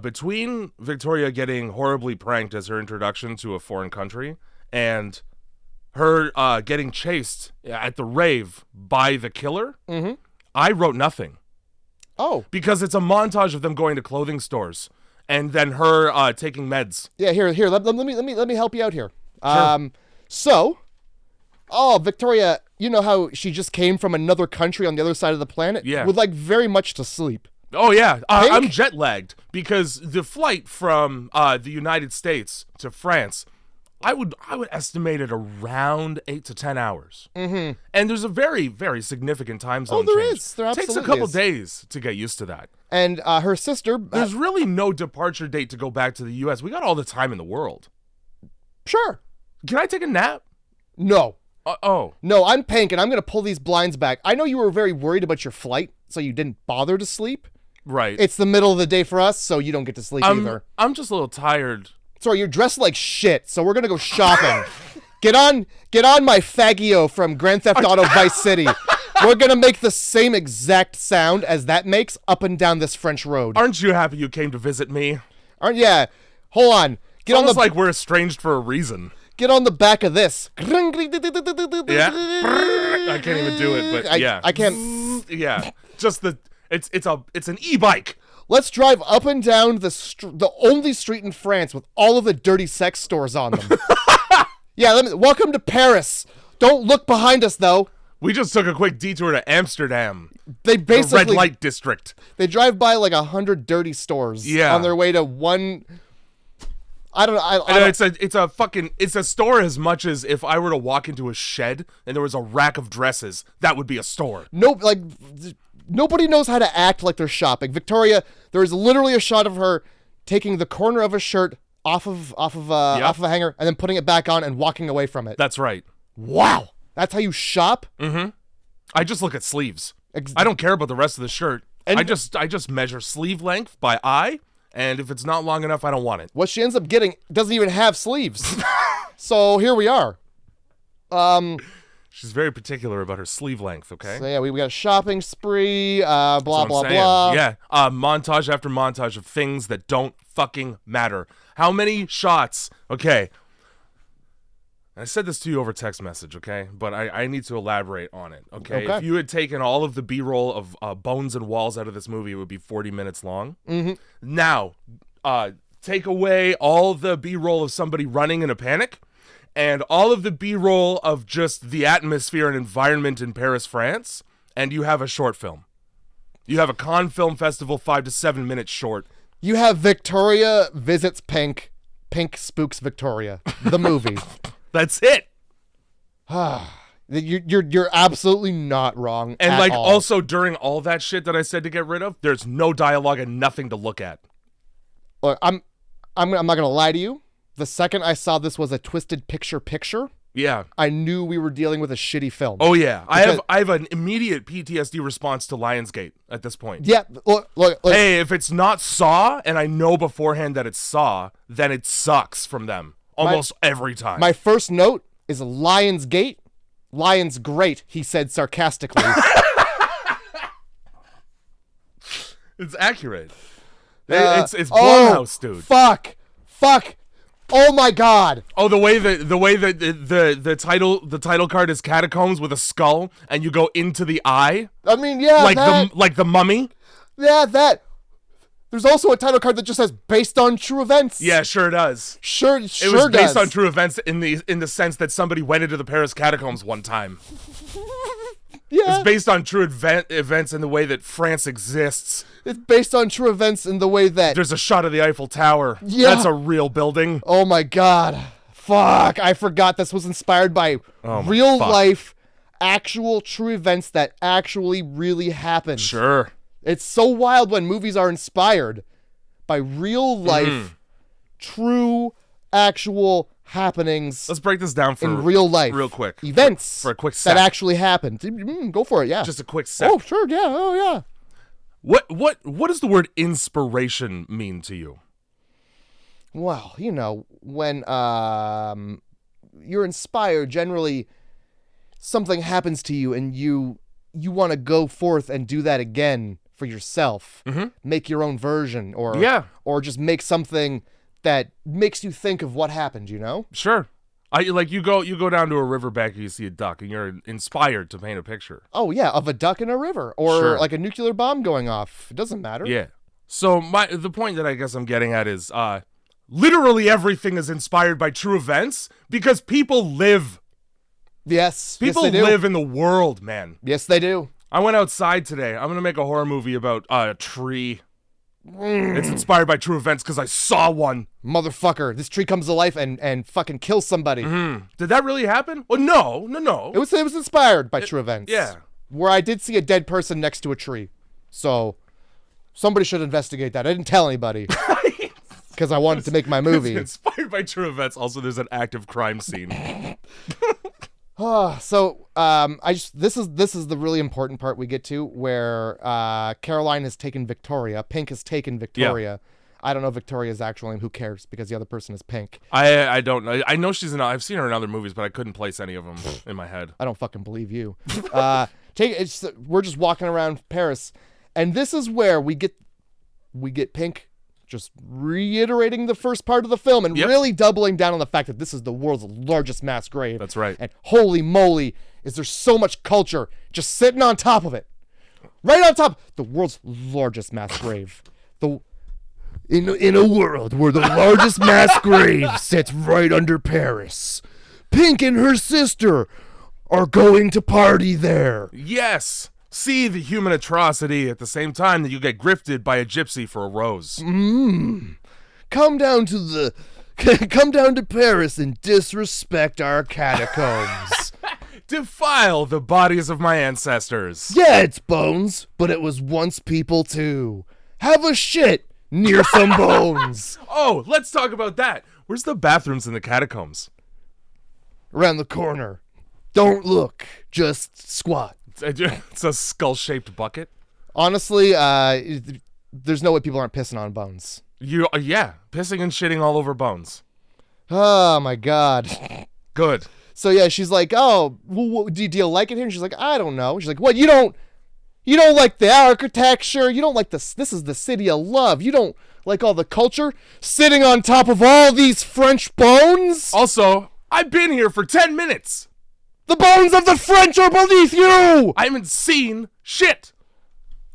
between Victoria getting horribly pranked as her introduction to a foreign country and her getting chased at the rave by the killer, I wrote nothing. Oh. Because it's a montage of them going to clothing stores and then her taking meds. Yeah, here. Let me help you out here. Sure. Victoria, you know how she just came from another country on the other side of the planet? Yeah. With like very much to sleep. Oh yeah, I'm jet lagged because the flight from the United States to France, I would estimate it around 8 to 10 hours. And there's a very, very significant time zone there change. is. There absolutely takes a couple is. days to get used to that. And her sister. There's really no departure date to go back to the U.S. We got all the time in the world. Sure. Can I take a nap? No. No, I'm Pink, and I'm going to pull these blinds back. I know you were very worried about your flight, so you didn't bother to sleep. Right. It's the middle of the day for us, so you don't get to sleep either. I'm just a little tired. Sorry, you're dressed like shit, so we're going to go shopping. Get on my Faggio from Grand Theft Auto Vice City. We're going to make the same exact sound as that makes up and down this French road. Aren't you happy you came to visit me? Yeah. Hold on. It's almost like we're estranged for a reason. Get on the back of this. Yeah. I can't even do it, but yeah. I can't. Yeah. Just it's an e-bike. Let's drive up and down the only street in France with all of the dirty sex stores on them. Yeah, welcome to Paris. Don't look behind us, though. We just took a quick detour to Amsterdam. They basically the red light district. They drive by like 100 dirty stores on their way to one. I don't know. It's a store as much as if I were to walk into a shed and there was a rack of dresses. That would be a store. Nobody knows how to act like they're shopping. Victoria, there is literally a shot of her taking the corner of a shirt off of a hanger and then putting it back on and walking away from it. That's right. Wow. That's how you shop? Mm-hmm. I just look at sleeves. I don't care about the rest of the shirt. And I just measure sleeve length by eye, and if it's not long enough, I don't want it. What she ends up getting doesn't even have sleeves. So here we are. She's very particular about her sleeve length, okay? So yeah, we got a shopping spree, blah, blah, blah. Yeah, montage after montage of things that don't fucking matter. How many shots? Okay. I said this to you over text message, okay? But I need to elaborate on it, okay? If you had taken all of the B-roll of bones and walls out of this movie, it would be 40 minutes long. Mm-hmm. Now, take away all the B-roll of somebody running in a panic, and all of the B-roll of just the atmosphere and environment in Paris, France, and you have a short film. You have a Cannes Film Festival 5 to 7 minute short. You have Victoria visits Pink. Pink spooks Victoria. The movie. That's it. You're absolutely not wrong. And at all. Also during all that shit that I said to get rid of, there's no dialogue and nothing to look at. Look, I'm not gonna lie to you. The second I saw this was a twisted picture, yeah, I knew we were dealing with a shitty film. Oh yeah, I have an immediate PTSD response to Lionsgate at this point. Yeah, look. Hey, if it's not Saw, and I know beforehand that it's Saw, then it sucks from them almost every time. My first note is Lionsgate. Lions great, he said sarcastically. It's accurate. It's Blumhouse, dude. Fuck. Oh my god. Oh, the way that the title card is Catacombs with a skull, and you go into the eye. I mean, yeah, like the Mummy. Yeah, that. There's also a title card that just says based on true events. Yeah, sure does. Sure it was based does. on true events in the sense that somebody went into the Paris catacombs one time. Yeah. It's based on true events in the way that France exists. It's based on true events in the way that there's a shot of the Eiffel Tower. Yeah. That's a real building. Oh my god. Fuck. I forgot this was inspired by real life, actual true events that actually really happened. Sure. It's so wild when movies are inspired by real life, true, actual happenings. Let's break this down in real life, real quick. Events for a quick sec. that actually happened. Go for it, yeah. Just a quick sec. Oh, sure, yeah. Oh, yeah. What does the word inspiration mean to you? Well, when you're inspired, generally something happens to you and you want to go forth and do that again for yourself. Mm-hmm. Make your own version or just make something that makes you think of what happened, Sure. You go down to a riverbank and you see a duck and you're inspired to paint a picture. Oh yeah, of a duck in a river or like a nuclear bomb going off. It doesn't matter. Yeah. So the point that I guess I'm getting at is literally everything is inspired by true events because people live. Yes. People live in the world, man. Yes, they do. I went outside today. I'm going to make a horror movie about a tree. It's inspired by true events because I saw one. Motherfucker, this tree comes to life and fucking kills somebody. Mm-hmm. Did that really happen? Well, no. It was inspired by true events. Yeah. Where I did see a dead person next to a tree. So somebody should investigate that. I didn't tell anybody. Because I wanted to make my movie. It's inspired by true events. Also, there's an active crime scene. So this is the really important part we get to where Caroline has taken Victoria. Pink has taken Victoria. Yeah. I don't know Victoria's actual name. Who cares? Because the other person is Pink. I don't know. I know she's in. I've seen her in other movies, but I couldn't place any of them in my head. I don't fucking believe you. We're just walking around Paris, and this is where we get Pink just reiterating the first part of the film and really doubling down on the fact that this is the world's largest mass grave. That's right. And holy moly, is there so much culture just sitting on top of it. Right on top. The world's largest mass grave. In a world where the largest mass grave sits right under Paris. Pink and her sister are going to party there. Yes. See the human atrocity at the same time that you get grifted by a gypsy for a rose. Come down to Paris and disrespect our catacombs. Defile the bodies of my ancestors. Yeah, it's bones, but it was once people too. Have a shit near some bones. Oh, let's talk about that. Where's the bathrooms in the catacombs? Around the corner. Don't look, just squat. It's a skull-shaped bucket. Honestly, there's no way people aren't pissing on bones. Yeah, pissing and shitting all over bones. Oh my god. Good. So yeah, she's like, "Oh, do you like it here?" And she's like, "I don't know." She's like, "What? You don't like the architecture? You don't like this? This is the city of love. You don't like all the culture sitting on top of all these French bones?" Also, I've been here for 10 minutes. The bones of the French are beneath you. I haven't seen shit.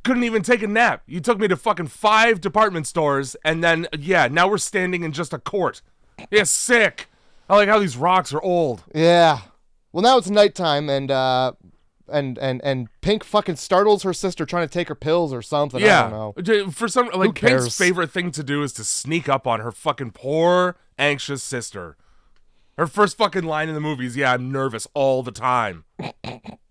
Couldn't even take a nap. You took me to fucking 5 department stores, and then now we're standing in just a court. Yeah, sick. I like how these rocks are old. Yeah. Well, now it's nighttime, and Pink fucking startles her sister trying to take her pills or something. Yeah. I don't know. For some, like, Pink's favorite thing to do is to sneak up on her fucking poor, anxious sister. Her first fucking line in the movie is, "Yeah, I'm nervous all the time."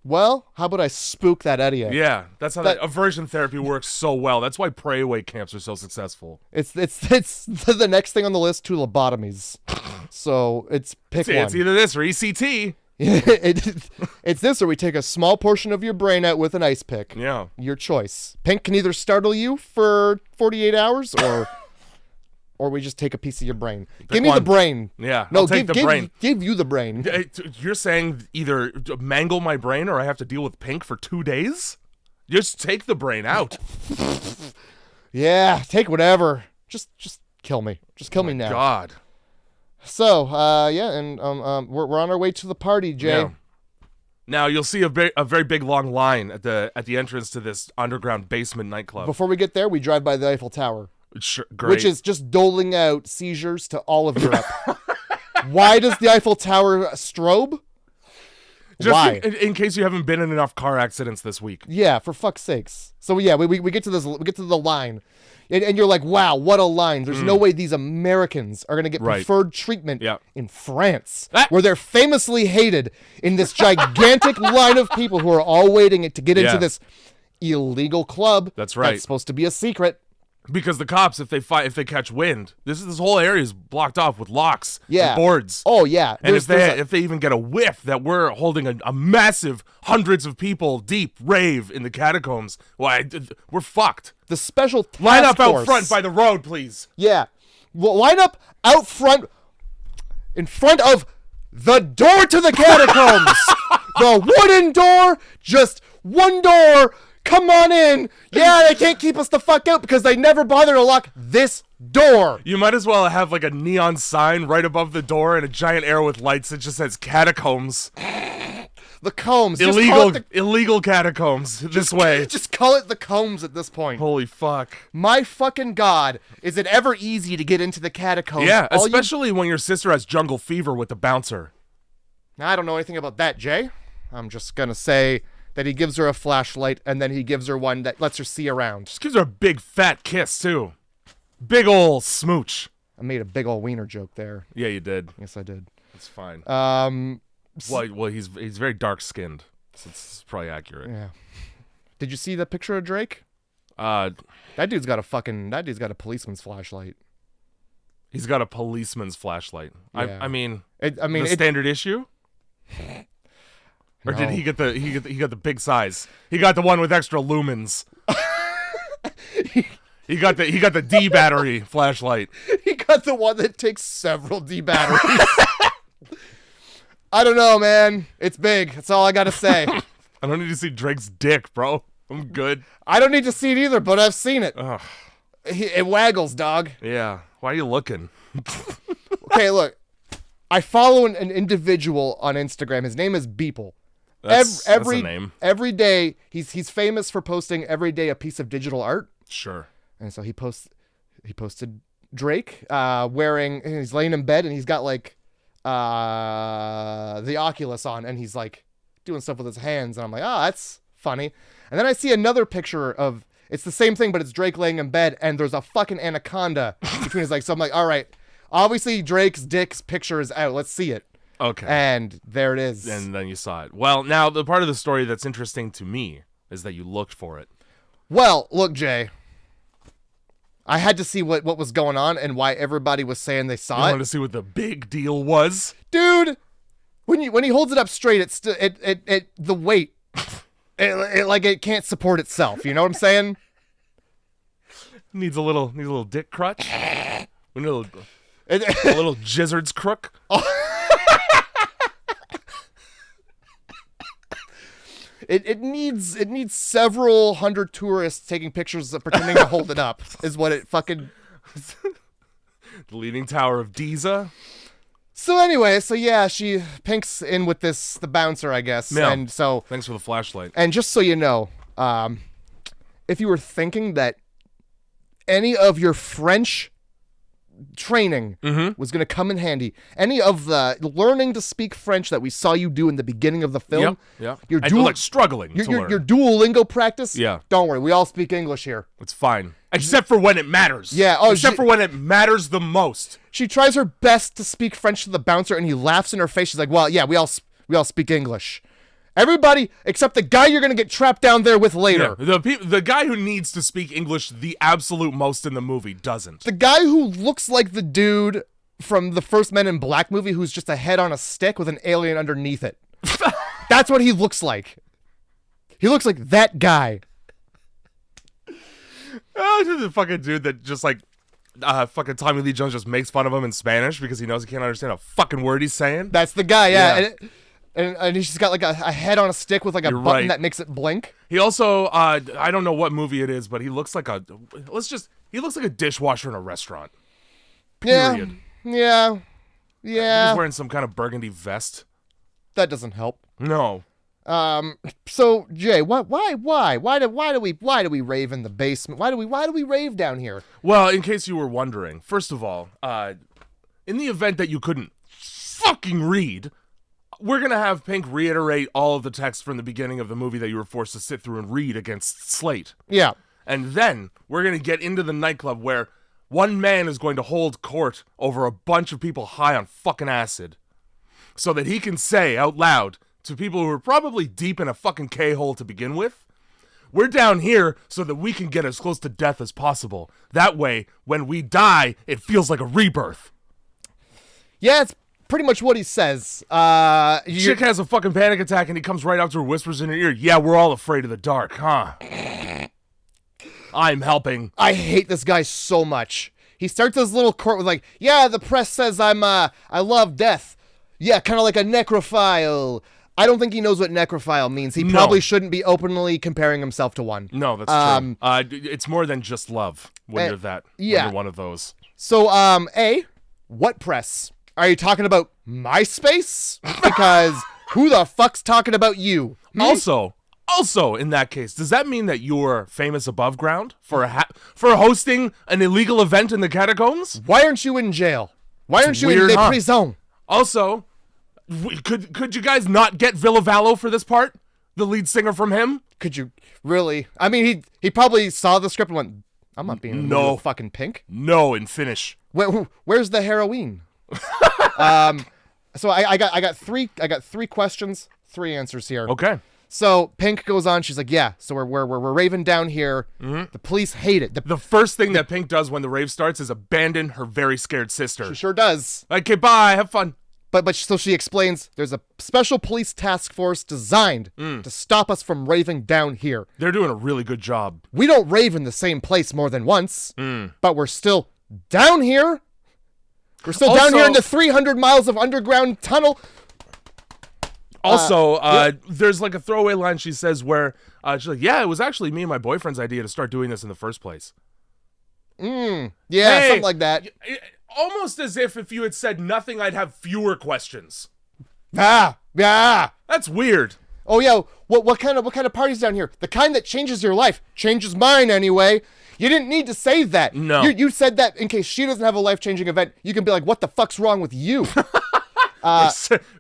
Well, how about I spook that out of you? Yeah, that's how that aversion therapy works so well. That's why pray away camps are so successful. It's the next thing on the list, 2 lobotomies. So it's pick one. It's either this or ECT. It's this, or we take a small portion of your brain out with an ice pick. Yeah. Your choice. Pink can either startle you for 48 hours or we just take a piece of your brain. Give me the brain. Yeah, no, I'll take the brain. Give you the brain. You're saying either mangle my brain or I have to deal with Pink for 2 days? Just take the brain out. Yeah, take whatever. Just kill me. Just kill me now. God. So, and we're on our way to the party, Jay. Yeah. Now you'll see a very big long line at the entrance to this underground basement nightclub. Before we get there, we drive by the Eiffel Tower. Sure, great. Which is just doling out seizures to all of Europe. Why does the Eiffel Tower strobe? Just Why? In case you haven't been in enough car accidents this week. Yeah, for fuck's sakes. So yeah, we get to this. We get to the line, and you're like, wow, what a line. There's no way these Americans are gonna get preferred treatment in France, where they're famously hated in this gigantic line of people who are all waiting to get into this illegal club. That's right. That's supposed to be a secret. Because the cops, if they catch wind, this whole area is blocked off with locks and boards. Oh yeah, and if they even get a whiff that we're holding a massive hundreds of people deep rave in the catacombs, we're fucked. The special task line up force. out front by the road, please. Yeah, well, line up out front, in front of the door to the catacombs. The wooden door, just one door. Come on in. Yeah, they can't keep us the fuck out because they never bother to lock this door. You might as well have like a neon sign right above the door and a giant arrow with lights that just says Catacombs. The Combs. Illegal catacombs this way. Just call it the Combs at this point. Holy fuck. My fucking God. Is it ever easy to get into the catacombs? Yeah, especially when your sister has jungle fever with the bouncer. I don't know anything about that, Jay. I'm just going to say that he gives her a flashlight, and then he gives her one that lets her see around. Just gives her a big fat kiss, too. Big ol' smooch. I made a big ol' wiener joke there. Yeah, you did. Yes, I did. That's fine. Well, he's very dark-skinned, so it's probably accurate. Yeah. Did you see the picture of Drake? That dude's got a policeman's flashlight. He's got a policeman's flashlight. Yeah. I mean, the standard issue? Or did he get the big size? He got the one with extra lumens. he got the D battery flashlight. He got the one that takes several D batteries. I don't know, man. It's big. That's all I gotta say. I don't need to see Drake's dick, bro. I'm good. I don't need to see it either, but I've seen it. Ugh. It waggles, dog. Yeah. Why are you looking? Okay, look. I follow an individual on Instagram. His name is Beeple. That's a name. Every day, he's famous for posting every day a piece of digital art. Sure. And so he posted Drake he's laying in bed and he's got like the Oculus on, and he's like doing stuff with his hands, and I'm like, oh, that's funny. And then I see another picture of, it's the same thing, but it's Drake laying in bed, and there's a fucking anaconda between his legs. So I'm like, all right, obviously Drake's dick's picture is out. Let's see it. Okay. And there it is. And then you saw it. Well, now the part of the story that's interesting to me is that you looked for it. Well, look, Jay. I had to see what was going on and why everybody was saying they saw it. You wanted to see what the big deal was? Dude, when he holds it up straight, it's the weight, it can't support itself. You know what I'm saying? Needs a little dick crutch. A little gizzard's crook. It needs several hundred tourists taking pictures of pretending to hold it up is what it fucking. The Leaning Tower of Giza. So anyway, yeah, Pink's in with the bouncer, I guess. Yeah. And so thanks for the flashlight. And just so you know, if you were thinking that any of your French training was going to come in handy, any of the learning to speak French that we saw you do in the beginning of the film, you're struggling to learn. Your Duolingo practice, yeah, don't worry, we all speak English here. It's fine, except for when it matters. Yeah, except for when it matters the most. She tries her best to speak French to the bouncer, and he laughs in her face. She's like, "Well, yeah, we all speak English." Everybody except the guy you're going to get trapped down there with later. Yeah, the guy who needs to speak English the absolute most in the movie doesn't. The guy who looks like the dude from the first Men in Black movie who's just a head on a stick with an alien underneath it. That's what he looks like. He looks like that guy. The fucking dude that just like fucking Tommy Lee Jones just makes fun of him in Spanish because he knows he can't understand a fucking word he's saying. That's the guy, yeah. And he's got like a head on a stick with like a button that makes it blink. He also, I don't know what movie it is, but he looks like a dishwasher in a restaurant. Period. Yeah. He's wearing some kind of burgundy vest. That doesn't help. No. So Jay, why do we rave in the basement? Why do we rave down here? Well, in case you were wondering, first of all, in the event that you couldn't fucking read, we're going to have Pink reiterate all of the text from the beginning of the movie that you were forced to sit through and read against Slate. Yeah. And then we're going to get into the nightclub where one man is going to hold court over a bunch of people high on fucking acid so that he can say out loud to people who are probably deep in a fucking K-hole to begin with, we're down here so that we can get as close to death as possible. That way, when we die, it feels like a rebirth. Yeah, it's pretty much what he says. Chick has a fucking panic attack and he comes right up to her, whispers in her ear, yeah, we're all afraid of the dark, huh? I'm helping. I hate this guy so much. He starts his little court with like, yeah, the press says I love death. Yeah, kind of like a necrophile. I don't think he knows what necrophile means. He probably shouldn't be openly comparing himself to one. No, that's true. It's more than just love when you're that. Yeah. When you're one of those. So, what press? Are you talking about MySpace? Because who the fuck's talking about you? Also, in that case, does that mean that you're famous above ground for hosting an illegal event in the catacombs? Why aren't you in jail? Why aren't you in the prison? Also, could you guys not get Villavallo for this part? The lead singer from him? Could you really? I mean, he probably saw the script and went, I'm not being no fucking Pink. No, in Finnish. Where's the heroine? So I got three questions, 3 answers here. Okay. So Pink goes on. She's like, yeah. So we're raving down here. Mm-hmm. The police hate it. The first thing that Pink does when the rave starts is abandon her very scared sister. She sure does. Okay, bye. Have fun. But so she explains there's a special police task force designed to stop us from raving down here. They're doing a really good job. We don't rave in the same place more than once, but we're still down here. We're still down here in the 300 miles of underground tunnel. Also, there's like a throwaway line she says where she's like, yeah, it was actually me and my boyfriend's idea to start doing this in the first place. Yeah, hey, something like that. Almost as if you had said nothing, I'd have fewer questions. Yeah. That's weird. Oh yeah, what kind of party's down here? The kind that changes your life. Changes mine anyway. You didn't need to say that. No. You said that in case she doesn't have a life-changing event. You can be like, what the fuck's wrong with you?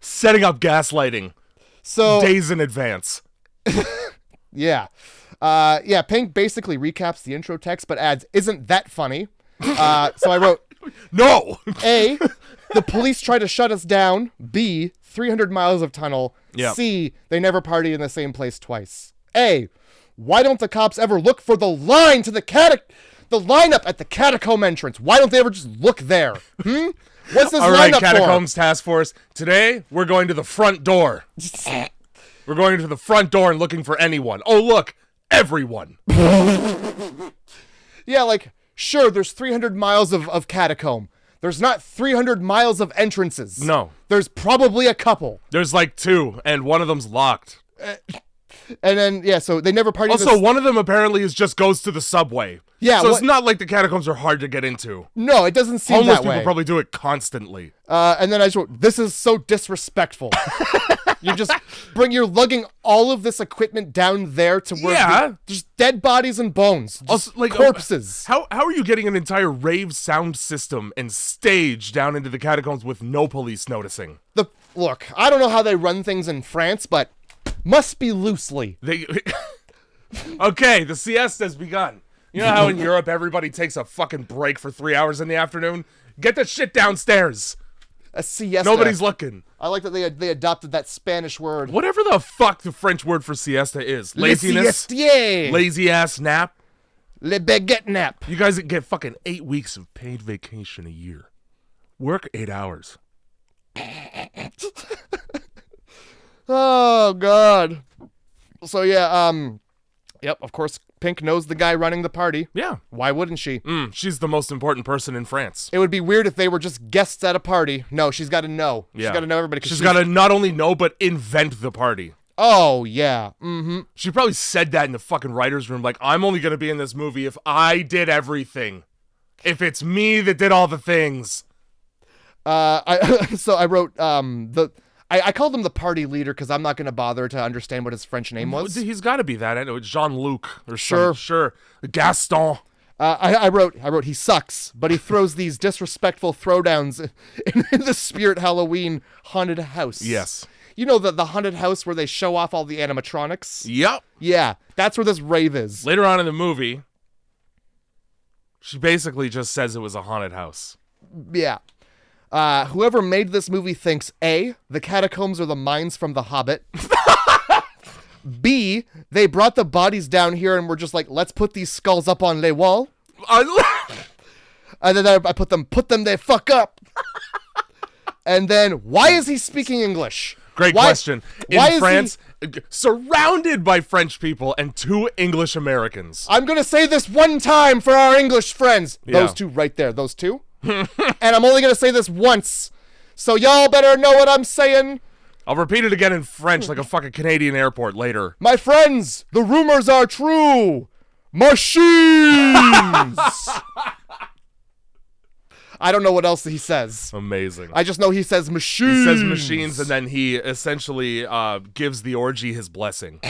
Setting up gaslighting So days in advance. yeah. Pink basically recaps the intro text, but adds, "Isn't that funny?" So I wrote, No! A, the police try to shut us down. B, 300 miles of tunnel. Yep. C, they never party in the same place twice. A, why don't the cops ever look for the line to the lineup at the catacomb entrance? Why don't they ever just look there? What's this All right, lineup Catacombs Task Force. Today, we're going to the front door. We're going to the front door and looking for anyone. Oh, look, everyone. Yeah, like, sure, there's 300 miles of catacomb. There's not 300 miles of entrances. No. There's probably a couple. There's like 2, and one of them's locked. And then, yeah, so they never party. Also, one of them apparently just goes to the subway. Yeah, so it's not like the catacombs are hard to get into. No, it doesn't seem Homeless that way. people probably do it constantly. And then I just wrote, this is so disrespectful. You're lugging all of this equipment down there to where there's dead bodies and bones. Also, like corpses. How are you getting an entire rave sound system and stage down into the catacombs with no police noticing? Look, I don't know how they run things in France, but must be loosely. Okay, the siesta's begun. You know how in Europe everybody takes a fucking break for 3 hours in the afternoon? Get the shit downstairs. A siesta. Nobody's looking. I like that they adopted that Spanish word. Whatever the fuck the French word for siesta is. Laziness. Lazy ass nap. Le baguette nap. You guys get fucking 8 weeks of paid vacation a year. Work 8 hours. Oh, God. So, yeah, yep, of course, Pink knows the guy running the party. Yeah. Why wouldn't she? She's the most important person in France. It would be weird if they were just guests at a party. No, she's got to know. Yeah. She's got to know everybody. She's got to not only know, but invent the party. Oh, yeah. Mm-hmm. She probably said that in the fucking writer's room, like, I'm only going to be in this movie if I did everything. If it's me that did all the things. So I wrote, I called him the party leader because I'm not going to bother to understand what his French name was. He's got to be that. I know it's Jean-Luc or Sure. Gaston. I wrote he sucks, but he throws these disrespectful throwdowns in the Spirit Halloween haunted house. Yes. You know the haunted house where they show off all the animatronics? Yep. Yeah, that's where this rave is. Later on in the movie, she basically just says it was a haunted house. Yeah. Whoever made this movie thinks A, the catacombs are the mines from The Hobbit. B, they brought the bodies down here and were just like, let's put these skulls up on les walls. And then I put them the fuck up. And then, why is he speaking English? Great question. In France, surrounded by French people and 2 English Americans. I'm going to say this one time for our English friends. Yeah. Those 2 right there, those 2. And I'm only going to say this once. So y'all better know what I'm saying. I'll repeat it again in French like a fucking Canadian airport later. My friends, the rumors are true. Machines! I don't know what else he says. Amazing. I just know he says machines. He says machines, and then he essentially gives the orgy his blessing.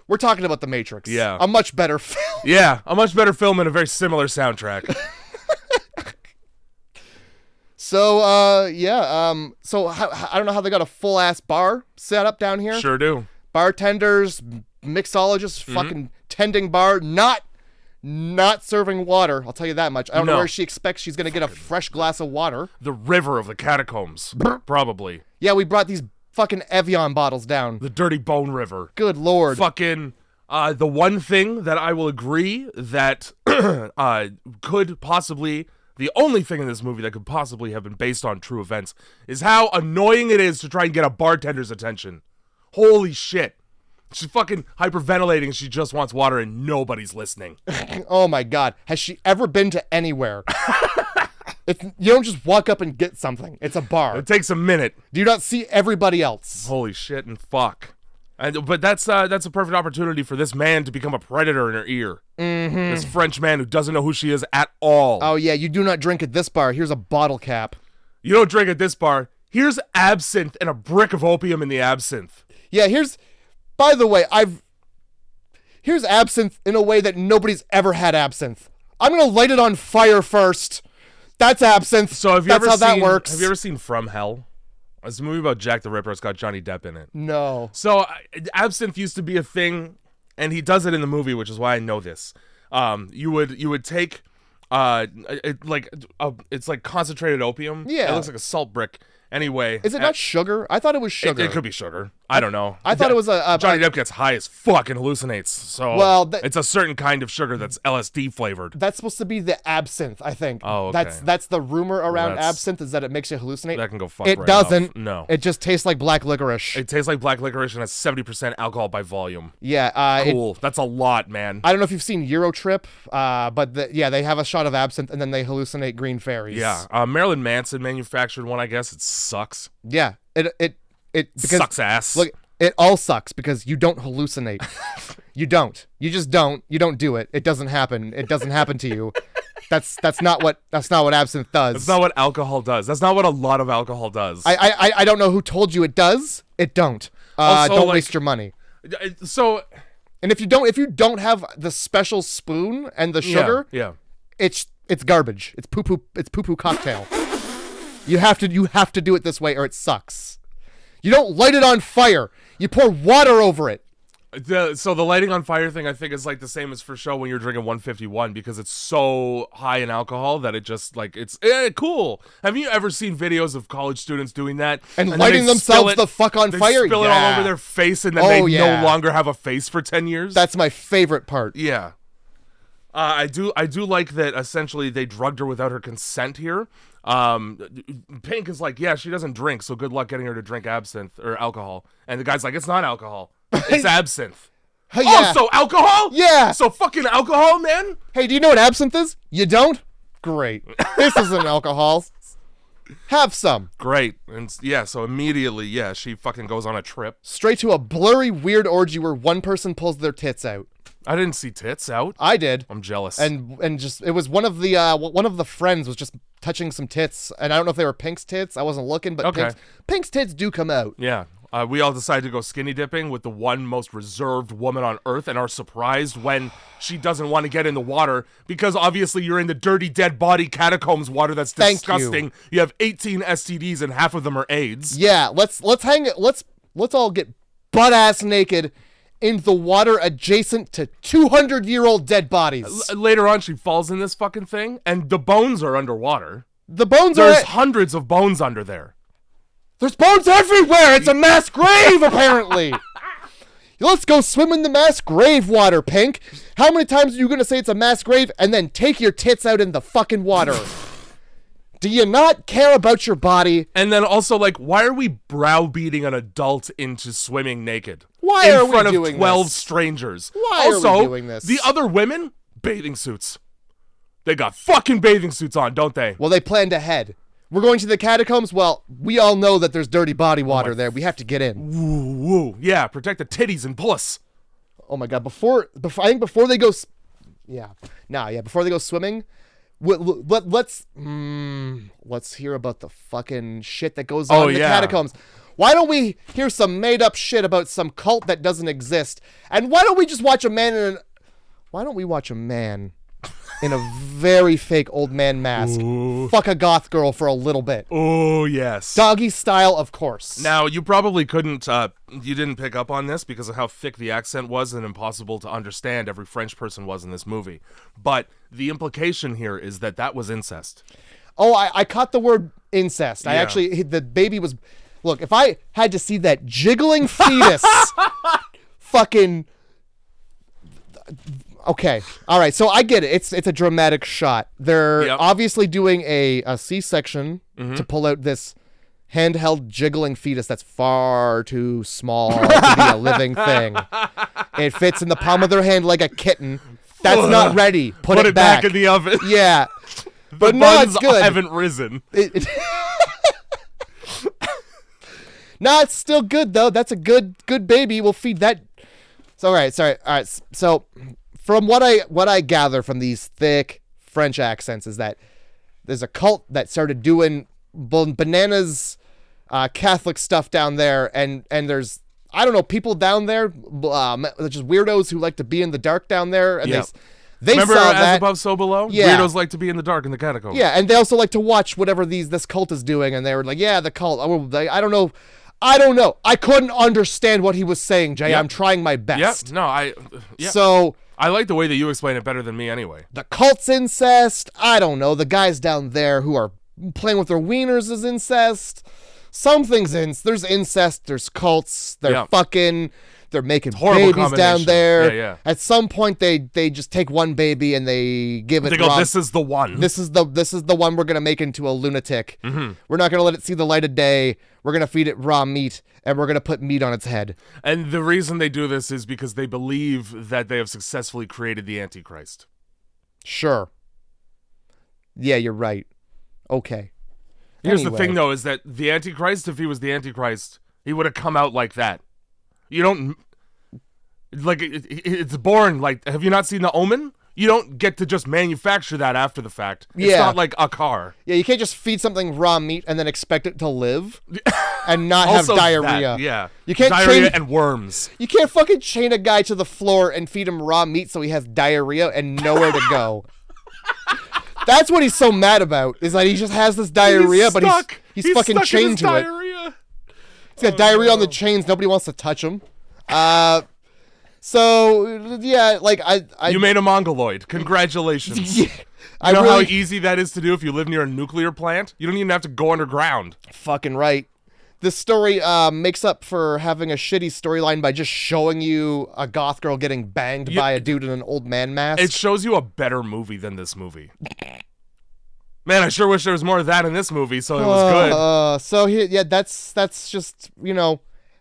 We're talking about The Matrix. Yeah. A much better film. Yeah, a much better film and a very similar soundtrack. So, so I don't know how they got a full-ass bar set up down here. Sure do. Bartenders, mixologists, fucking tending bar, not serving water. I'll tell you that much. I don't know where she expects she's going to get a fresh glass of water. The river of the catacombs. Probably. Yeah, we brought these fucking Evian bottles down. The dirty bone river. Good Lord. Fucking, the one thing that I will agree that could possibly... The only thing in this movie that could possibly have been based on true events is how annoying it is to try and get a bartender's attention. Holy shit. She's fucking hyperventilating. She just wants water and nobody's listening. Oh my God. Has she ever been to anywhere? You don't just walk up and get something. It's a bar. It takes a minute. Do you not see everybody else? Holy shit and fuck. But that's a perfect opportunity for this man to become a predator in her ear. Mm-hmm. This French man who doesn't know who she is at all. Oh yeah, you do not drink at this bar. Here's a bottle cap. You don't drink at this bar. Here's absinthe and a brick of opium in the absinthe. Yeah, by the way, here's absinthe in a way that nobody's ever had absinthe. I'm gonna light it on fire first. That's absinthe. So That's how that works. Have you ever seen From Hell? It's a movie about Jack the Ripper. It's got Johnny Depp in it. No. So absinthe used to be a thing, and he does it in the movie, which is why I know this. You would take it's like concentrated opium. Yeah. It looks like a salt brick. Anyway, is it not sugar? I thought it was sugar. It could be sugar. I don't know. I thought it was Johnny Depp gets high as fuck and hallucinates. So it's a certain kind of sugar that's LSD flavored. That's supposed to be the absinthe, I think. Oh, okay. That's the rumor around absinthe, is that it makes you hallucinate. That can go fuck. It right doesn't. Off. No. It just tastes like black licorice. It tastes like black licorice and has 70% alcohol by volume. Yeah. Cool. That's a lot, man. I don't know if you've seen Eurotrip, but they have a shot of absinthe and then they hallucinate green fairies. Yeah. Marilyn Manson manufactured one. I guess it sucks. Yeah. It because, sucks ass. Look, it all sucks because you don't hallucinate. You don't. You just don't. You don't do it. It doesn't happen. It doesn't happen to you. That's not what absinthe does. That's not what alcohol does. That's not what a lot of alcohol does. I don't know who told you it does. It don't. Don't waste your money. So, and if you don't have the special spoon and the sugar, it's garbage. It's poo poo cocktail. You have to do it this way or it sucks. You don't light it on fire. You pour water over it. So the lighting on fire thing, I think, is like the same as for show when you're drinking 151 because it's so high in alcohol that it just like it's cool. Have you ever seen videos of college students doing that and lighting themselves the fuck on fire? Spill it all over their face, and then they no longer have a face for 10 years. That's my favorite part. Yeah. I do like that. Essentially, they drugged her without her consent here. Pink is like, yeah, she doesn't drink, so good luck getting her to drink absinthe or alcohol. And the guy's like, it's not alcohol, it's absinthe. Yeah. Oh, so alcohol? Yeah. So fucking alcohol, man? Hey, do you know what absinthe is? You don't? Great. This isn't alcohol. Have some. Great. And so immediately, she fucking goes on a trip. Straight to a blurry, weird orgy where one person pulls their tits out. I didn't see tits out. I did. I'm jealous. And just it was one of the friends was just touching some tits, and I don't know if they were Pink's tits. I wasn't looking, but Pink's tits do come out. Yeah. We all decided to go skinny dipping with the one most reserved woman on earth and are surprised when she doesn't want to get in the water because obviously you're in the dirty dead body catacombs water that's disgusting. You have 18 STDs and half of them are AIDS. Yeah, let's all get butt ass naked in the water adjacent to 200-year-old dead bodies. Later on, she falls in this fucking thing, and the bones are underwater. There's hundreds of bones under there. There's bones everywhere! It's a mass grave, apparently! Let's go swim in the mass grave water, Pink. How many times are you going to say it's a mass grave and then take your tits out in the fucking water? Do you not care about your body? And then also, like, why are we browbeating an adult into swimming naked? Why are we doing this? In front of 12 strangers. Why are we doing this? The other women, bathing suits. They got fucking bathing suits on, don't they? Well, they planned ahead. We're going to the catacombs? Well, we all know that there's dirty body water there. We have to get in. Woo. Yeah, protect the titties and puss. Oh my god, before they go... before they go swimming... Let's hear about the fucking shit that goes on in the catacombs. Why don't we hear some made up shit about some cult that doesn't exist? And why don't we just watch a man in a very fake old man mask fuck a goth girl for a little bit? Oh, yes. Doggy style, of course. Now, you probably you didn't pick up on this because of how thick the accent was and impossible to understand every French person was in this movie. But the implication here is that was incest. Oh, I caught the word incest. Yeah. The baby was... Look, if I had to see that jiggling fetus fucking... Okay. All right. So I get it. It's a dramatic shot. They're obviously doing a C-section to pull out this handheld jiggling fetus that's far too small to be a living thing. It fits in the palm of their hand like a kitten. That's not ready. Put it back in the oven. Yeah. But no, it's good. Haven't risen. No, it's still good though. That's a good baby. We'll feed that. So all right. So from what I gather from these thick French accents is that there's a cult that started doing bananas Catholic stuff down there, and there's, I don't know, people down there, just weirdos who like to be in the dark down there, and They Remember saw As that. Above, So Below? Yeah. Weirdos like to be in the dark in the catacombs. Yeah, and they also like to watch whatever this cult is doing, and they were like, yeah, the cult. I don't know. I couldn't understand what he was saying, Jay. Yep. I'm trying my best. Yep. No, So I like the way that you explain it better than me anyway. the cult's incest. I don't know. The guys down there who are playing with their wieners is incest. Something's there's incest. There's cults. They're fucking. They're making babies down there. Yeah. At some point, they just take one baby and they give it. They go, this is the one. This is the one we're gonna make into a lunatic. Mm-hmm. We're not gonna let it see the light of day. We're gonna feed it raw meat, and we're gonna put meat on its head. And the reason they do this is because they believe that they have successfully created the Antichrist. Sure. Yeah, you're right. Okay. Here's the thing, though, is that the Antichrist, if he was the Antichrist, he would have come out like that. You don't, like, it's born, like, have you not seen The Omen? You don't get to just manufacture that after the fact. It's not like a car. Yeah, you can't just feed something raw meat and then expect it to live and not have diarrhea. Yeah. You can't diarrhea and worms. You can't fucking chain a guy to the floor and feed him raw meat so he has diarrhea and nowhere to go. That's what he's so mad about, is that he just has this diarrhea, but he's fucking chained to it. He's got diarrhea on the chains. Nobody wants to touch him. So, yeah, like, You made a mongoloid. Congratulations. Yeah, you know how easy that is to do if you live near a nuclear plant? You don't even have to go underground. Fucking right. This story makes up for having a shitty storyline by just showing you a goth girl getting banged by a dude in an old man mask. It shows you a better movie than this movie. Man, I sure wish there was more of that in this movie, so it was good. That's just,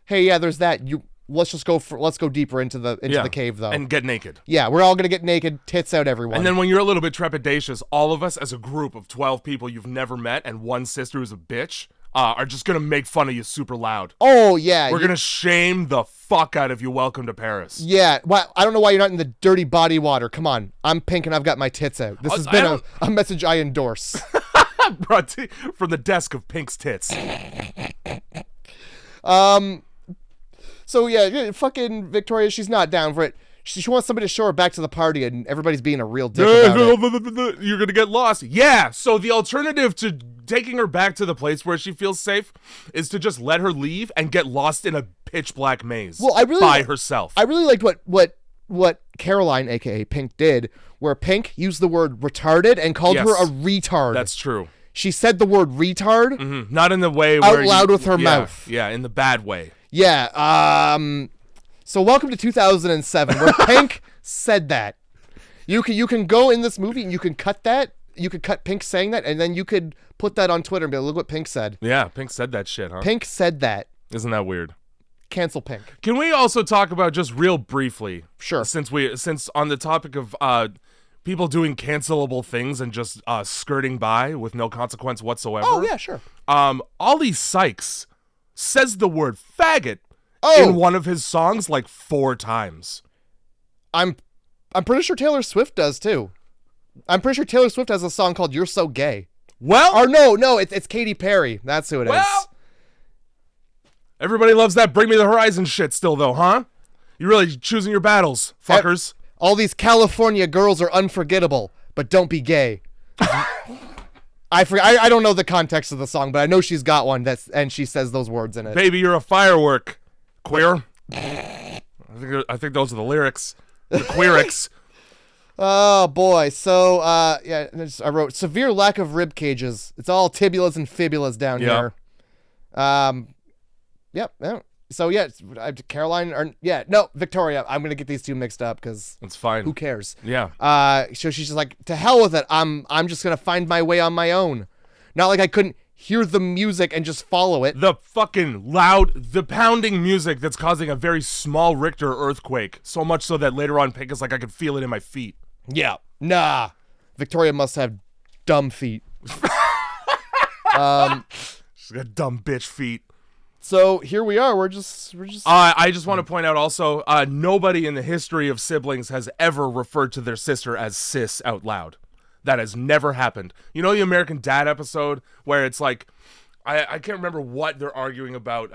hey, yeah, there's that. Let's go deeper into the cave though. And get naked. Yeah, we're all gonna get naked, tits out everyone. And then when you're a little bit trepidatious, all of us as a group of 12 people you've never met and one sister who's a bitch are just gonna make fun of you super loud. Oh yeah. We're gonna shame the fuck out of you. Welcome to Paris. Yeah. Well, I don't know why you're not in the dirty body water. Come on. I'm pink and I've got my tits out. This has been a message I endorse. Brought from the desk of Pink's Tits. So yeah, fucking Victoria, she's not down for it. She wants somebody to show her back to the party, and everybody's being a real dick about it. You're gonna get lost. Yeah. So the alternative to taking her back to the place where she feels safe is to just let her leave and get lost in a pitch black maze. Well, by herself. I really liked what Caroline, aka Pink, did, where Pink used the word retarded and called her a retard. That's true. She said the word retard, not in the way out loud with her mouth. Yeah, in the bad way. Yeah. So welcome to 2007, where Pink said that. You can go in this movie and you can cut that. You could cut Pink saying that, and then you could put that on Twitter and be like, look what Pink said. Yeah, Pink said that shit, huh? Pink said that. Isn't that weird? Cancel Pink. Can we also talk about, just real briefly? Sure. Since on the topic of people doing cancelable things and just skirting by with no consequence whatsoever. Oh yeah, sure. Ollie Sykes says the word faggot in one of his songs like 4 times. I'm pretty sure Taylor Swift does too. I'm pretty sure Taylor Swift has a song called "You're So Gay." Well, or no, it's Katy Perry. That's who it is. Everybody loves that "Bring Me the Horizon" shit still, though, huh? You're really choosing your battles, fuckers. All these California girls are unforgettable, but don't be gay. I don't know the context of the song, but I know she's got one and she says those words in it. Baby, you're a firework, queer. I think those are the lyrics. The queerics. Oh boy. So I wrote severe lack of rib cages. It's all tibulas and fibulas down here. Yep. So yeah, Caroline Victoria. I'm gonna get these two mixed up because it's fine. Who cares? Yeah. So she's just like, to hell with it. I'm just gonna find my way on my own. Not like I couldn't hear the music and just follow it. The fucking loud, the pounding music that's causing a very small Richter earthquake. So much so that later on, Pink is like, I could feel it in my feet. Yeah. Nah. Victoria must have dumb feet. She's got dumb bitch feet. So here we are. We're just. I just want to point out also, nobody in the history of siblings has ever referred to their sister as sis out loud. That has never happened. You know the American Dad episode where it's like, I can't remember what they're arguing about.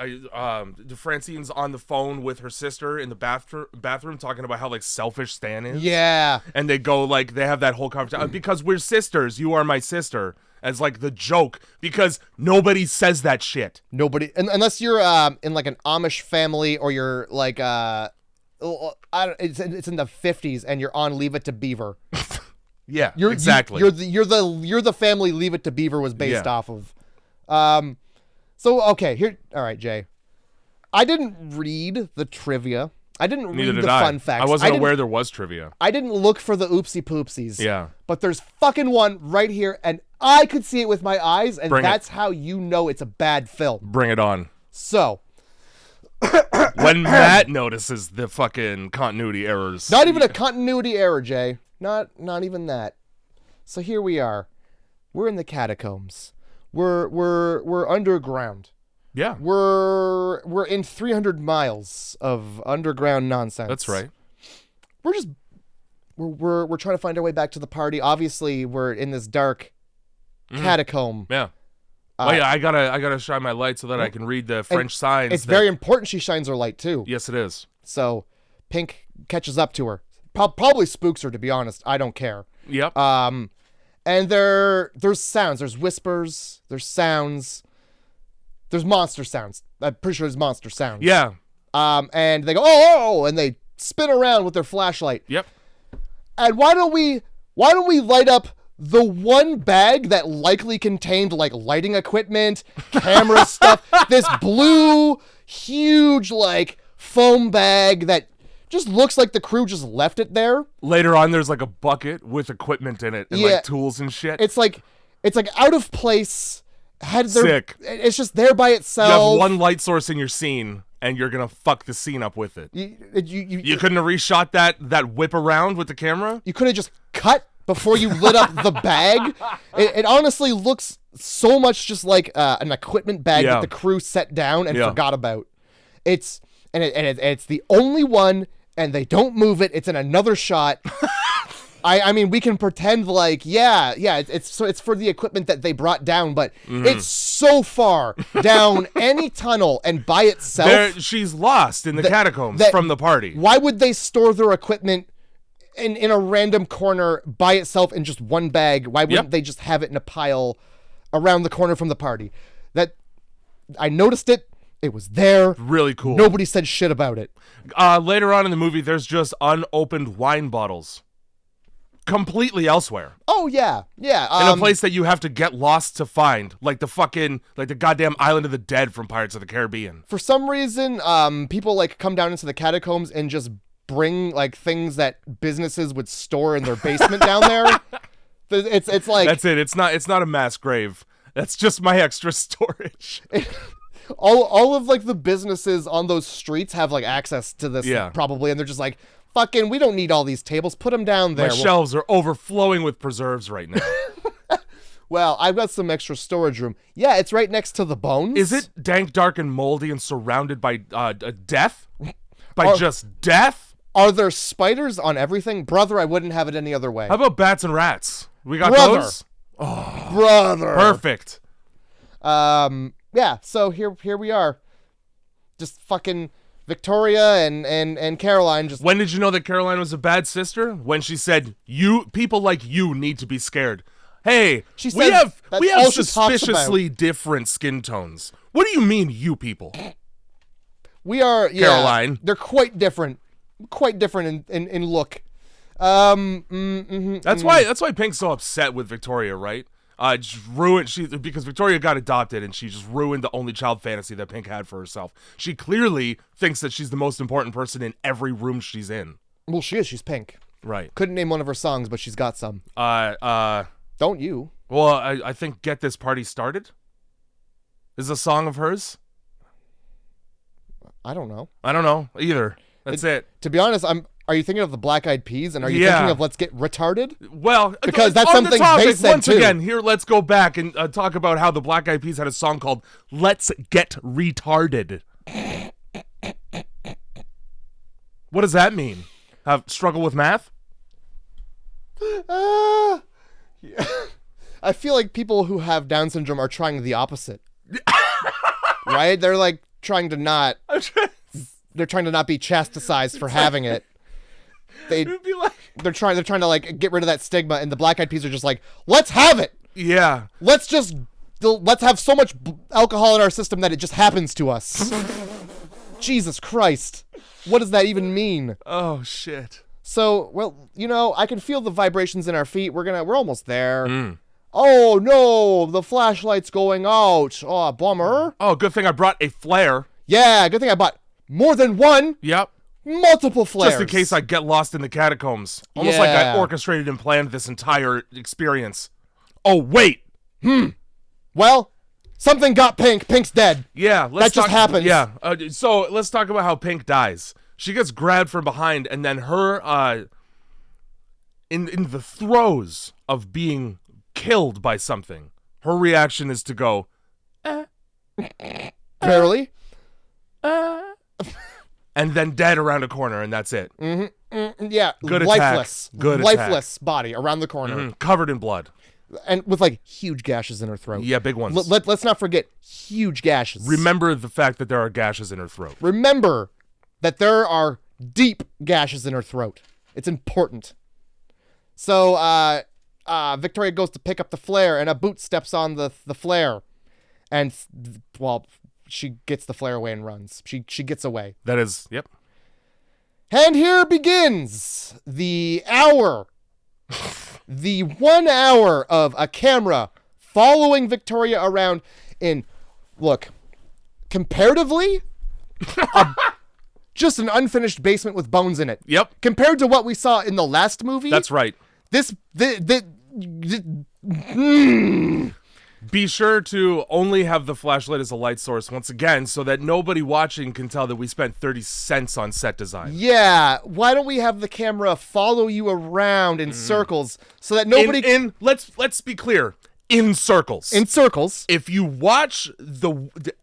Francine's on the phone with her sister in the bathroom talking about how like selfish Stan is. Yeah. And they go like they have that whole conversation because we're sisters. You are my sister. As like the joke, because nobody says that shit. Nobody, unless you're in like an Amish family or you're like it's in the 50s and you're on Leave It to Beaver. Yeah, exactly. You're the family Leave It to Beaver was based off of. So okay, here. All right, Jay. I didn't read the trivia. I didn't read the fun facts. I wasn't aware there was trivia. I didn't look for the oopsie poopsies. Yeah. But there's fucking one right here, and I could see it with my eyes, and that's how you know it's a bad film. Bring it on. So. When Matt notices the fucking continuity errors. Not even a continuity error, Jay. Not even that. So here we are. We're in the catacombs. We're underground. Yeah. We're in 300 miles of underground nonsense. That's right. We're trying to find our way back to the party. Obviously, we're in this dark catacomb. Yeah. I gotta shine my light so that I can read the French signs. It's very important she shines her light too. Yes, it is. So Pink catches up to her. Probably spooks her, to be honest. I don't care. Yep. And there's sounds. There's whispers. There's sounds. There's monster sounds. I'm pretty sure there's monster sounds. Yeah. And they go, oh, and they spin around with their flashlight. Yep. And why don't we light up the one bag that likely contained like lighting equipment, camera stuff, this blue, huge like foam bag that just looks like the crew just left it there. Later on, there's like a bucket with equipment in it and like tools and shit. It's like out of place. Sick. It's just there by itself. You have one light source in your scene, and you're gonna fuck the scene up with it. You couldn't have reshot that whip around with the camera? You could have just cut before you lit up the bag. It honestly looks so much just like an equipment bag that the crew set down and forgot about. It's the only one, and they don't move it. It's in another shot. I mean, we can pretend like, it's for the equipment that they brought down, but it's so far down any tunnel and by itself. She's lost in the catacombs from the party. Why would they store their equipment in a random corner by itself in just one bag? Why wouldn't they just have it in a pile around the corner from the party? That I noticed it. It was there. Really cool. Nobody said shit about it. Later on in the movie, there's just unopened wine bottles. Completely elsewhere. Oh yeah. In a place that you have to get lost to find, like the goddamn Island of the Dead from Pirates of the Caribbean. For some reason, people like come down into the catacombs and just bring like things that businesses would store in their basement down there. It's like that's it. It's not a mass grave. That's just my extra storage. All of like the businesses on those streets have like access to this probably, and they're just like, fucking, we don't need all these tables. Put them down there. My shelves are overflowing with preserves right now. Well, I've got some extra storage room. Yeah, it's right next to the bones. Is it dank, dark, and moldy and surrounded by death? Just death? Are there spiders on everything? Brother, I wouldn't have it any other way. How about bats and rats? We got those? Oh, brother. Perfect. Yeah, so here we are. Just fucking Victoria and Caroline just... When did you know that Caroline was a bad sister? When she said, people like you need to be scared. Hey, we have suspiciously different skin tones. What do you mean, you people? We are, Caroline. They're quite different. Quite different in look. That's why Pink's so upset with Victoria, right? Just ruined because Victoria got adopted and she just ruined the only child fantasy that Pink had for herself. She clearly thinks that she's the most important person in every room she's in. Well, she is. She's Pink. Right. Couldn't name one of her songs, but she's got some. Don't you? Well, I think Get This Party Started is a song of hers. I don't know. I don't know either. That's it. To be honest, are you thinking of the Black Eyed Peas, and are you thinking of Let's Get Retarded? Well, because that's something they said once again. Here, let's go back and talk about how the Black Eyed Peas had a song called "Let's Get Retarded." What does that mean? Struggle with math? Yeah. I feel like people who have Down syndrome are trying the opposite. right? They're like trying to not. They're trying to not be chastised for having it. They're trying to like get rid of that stigma, and the Black Eyed Peas are just like, let's have it. Yeah. Let's have so much alcohol in our system that it just happens to us. Jesus Christ. What does that even mean? Oh shit. So, well, I can feel the vibrations in our feet. We're almost there. Oh no, the flashlight's going out. Oh, bummer. Oh, good thing I brought a flare. Yeah, good thing I bought more than one. Yep. Multiple flares. Just in case I get lost in the catacombs. Almost like I orchestrated and planned this entire experience. Oh, wait. Well, something got Pink. Pink's dead. Yeah. That just happens. Yeah. So let's talk about how Pink dies. She gets grabbed from behind, and then her, in the throes of being killed by something, her reaction is to go, Barely. and then dead around a corner, and that's it. Yeah. Good lifeless. attack. Good lifeless body around the corner. Covered in blood. And with like huge gashes in her throat. Yeah, big ones. Let's not forget huge gashes. Remember the fact that there are gashes in her throat. Remember that there are deep gashes in her throat. It's important. So Victoria goes to pick up the flare, and a boot steps on the flare. And, well, she gets the flare away and runs. She gets away. That is, yep. And here begins the hour. The 1 hour of a camera following Victoria around in, look, comparatively, just an unfinished basement with bones in it. Yep. Compared to what we saw in the last movie. That's right. Be sure to only have the flashlight as a light source once again so that nobody watching can tell that we spent 30 cents on set design. Yeah, why don't we have the camera follow you around in circles so that nobody let's be clear, in circles. In circles. If you watch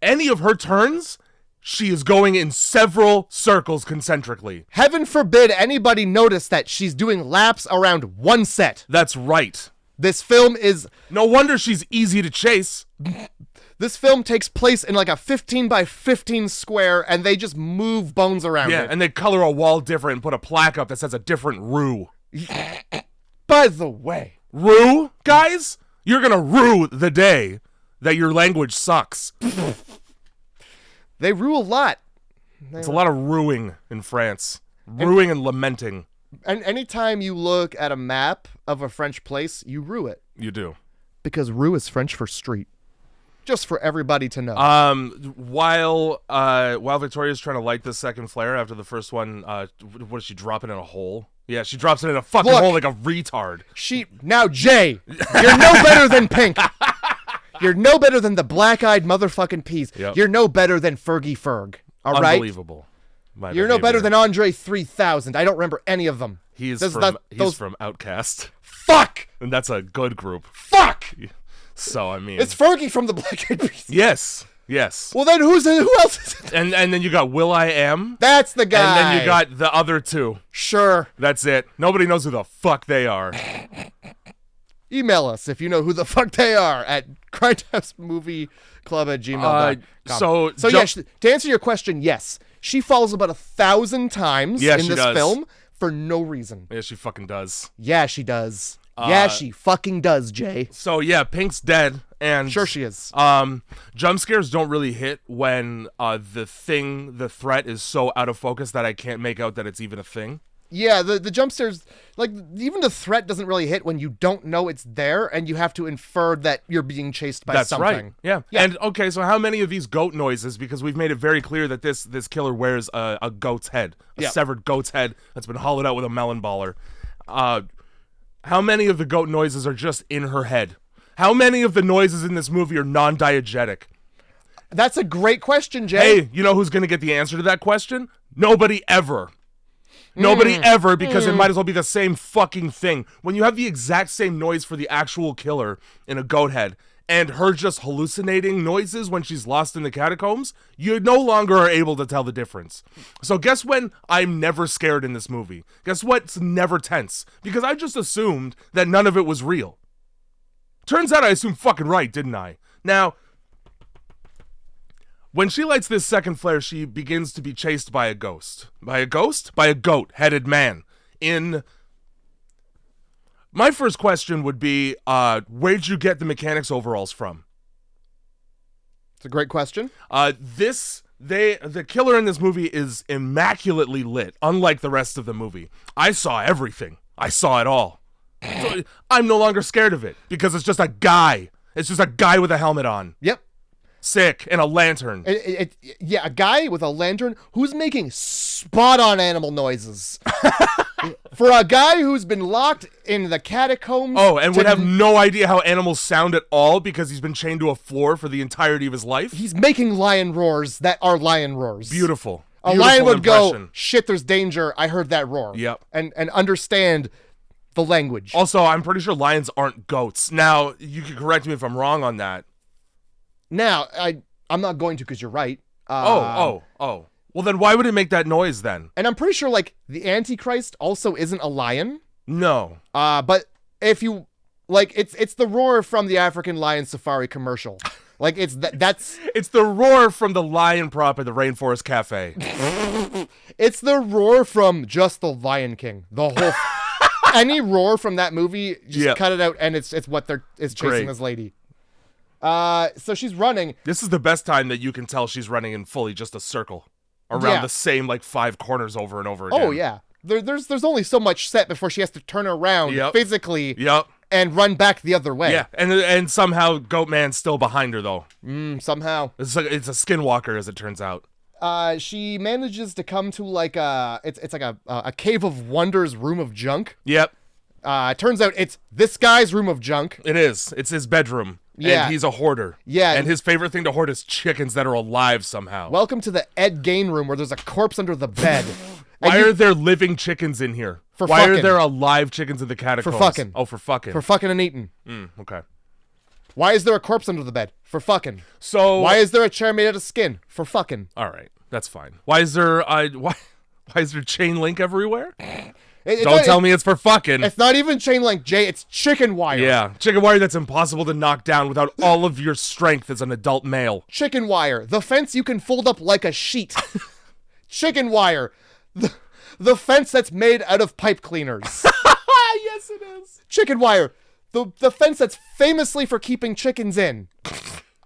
any of her turns, she is going in several circles concentrically. Heaven forbid anybody notice that she's doing laps around one set. That's right. This film is... No wonder she's easy to chase. This film takes place in like a 15 by 15 square, and they just move bones around it. Yeah, and they color a wall different and put a plaque up that says a different rue. By the way... Rue, guys? You're gonna rue the day that your language sucks. They rue a lot. It's a lot of rueing in France. Rueing and lamenting. And anytime you look at a map of a French place, you rue it. You do. Because rue is French for street. Just for everybody to know. While Victoria's trying to light the second flare after the first one, what is she dropping in a hole? Yeah, she drops it in a fucking hole like a retard. Now, Jay, you're no better than Pink. You're no better than the black-eyed motherfucking Peas. Yep. You're no better than Fergie Ferg. All right? Unbelievable. You're no better than Andre 3000. I don't remember any of them. He's from Outcast. Fuck! And that's a good group. Fuck! So, I mean... It's Fergie from the Black Eyed Peas. Yes. Well, then who else is it? And then you got Will.i.am. That's the guy. And then you got the other two. Sure. That's it. Nobody knows who the fuck they are. Email us if you know who the fuck they are at grindhousemovieclub@gmail.com. So yeah, to answer your question, yes. She falls about 1,000 times in this film for no reason. Yeah, she fucking does. Yeah, she does. Yeah, she fucking does, Jay. So yeah, Pink's dead, and sure she is. Jump scares don't really hit when the threat is so out of focus that I can't make out that it's even a thing. Yeah, the jump scares, like, even the threat doesn't really hit when you don't know it's there and you have to infer that you're being chased by something. That's right. Yeah. And, okay, so how many of these goat noises, because we've made it very clear that this killer wears a goat's head, a severed goat's head that's been hollowed out with a melon baller. How many of the goat noises are just in her head? How many of the noises in this movie are non-diegetic? That's a great question, Jay. Hey, you know who's going to get the answer to that question? Nobody ever. Nobody ever, because it might as well be the same fucking thing. When you have the exact same noise for the actual killer in a goat head, and her just hallucinating noises when she's lost in the catacombs, you no longer are able to tell the difference. So guess when I'm never scared in this movie? Guess what's never tense? Because I just assumed that none of it was real. Turns out I assumed fucking right, didn't I? Now, When she lights this second flare, she begins to be chased by a ghost. By a ghost? By a goat-headed man. My first question would be, where'd you get the mechanics overalls from? It's a great question. The killer in this movie is immaculately lit, unlike the rest of the movie. I saw everything. I saw it all. So I'm no longer scared of it because it's just a guy. It's just a guy with a helmet on. Yep. Sick, and a lantern. Yeah, a guy with a lantern who's making spot-on animal noises. For a guy who's been locked in the catacombs. Oh, and would have no idea how animals sound at all because he's been chained to a floor for the entirety of his life. He's making lion roars that are lion roars. Beautiful. A lion would go, shit, there's danger. I heard that roar. Yep. And understand the language. Also, I'm pretty sure lions aren't goats. Now, you can correct me if I'm wrong on that. Now, I'm not going to because you're right. Oh. Well, then why would it make that noise then? And I'm pretty sure, like, the Antichrist also isn't a lion. No. But if you, like, it's the roar from the African Lion Safari commercial. Like, that's... It's the roar from the lion prop at the Rainforest Cafe. It's the roar from just the Lion King. The whole... Any roar from that movie, just cut it out, and it's chasing this lady. So she's running. This is the best time that you can tell she's running in fully just a circle around the same like 5 corners over and over again. Oh yeah, there's only so much set before she has to turn around physically. And run back the other way. Yeah, and somehow Goatman's still behind her though. Somehow it's a skinwalker as it turns out. She manages to come to like it's like a cave of wonders room of junk. Yep. Turns out it's this guy's room of junk. It is. It's his bedroom. Yeah. And he's a hoarder. Yeah. And his favorite thing to hoard is chickens that are alive somehow. Welcome to the Ed Gain room where there's a corpse under the bed. Why are there living chickens in here? Why are there alive chickens in the catacombs? For fucking. Oh, for fucking. For fucking and eating. Okay. Why is there a corpse under the bed? For fucking. So why is there a chair made out of skin? For fucking. All right. That's fine. Why is there why is there chain link everywhere? Don't tell me it's for fucking. It's not even chain link, Jay. It's chicken wire. Yeah, chicken wire that's impossible to knock down without all of your strength as an adult male. Chicken wire. The fence you can fold up like a sheet. Chicken wire. The fence that's made out of pipe cleaners. Yes, it is. Chicken wire. The fence that's famously for keeping chickens in.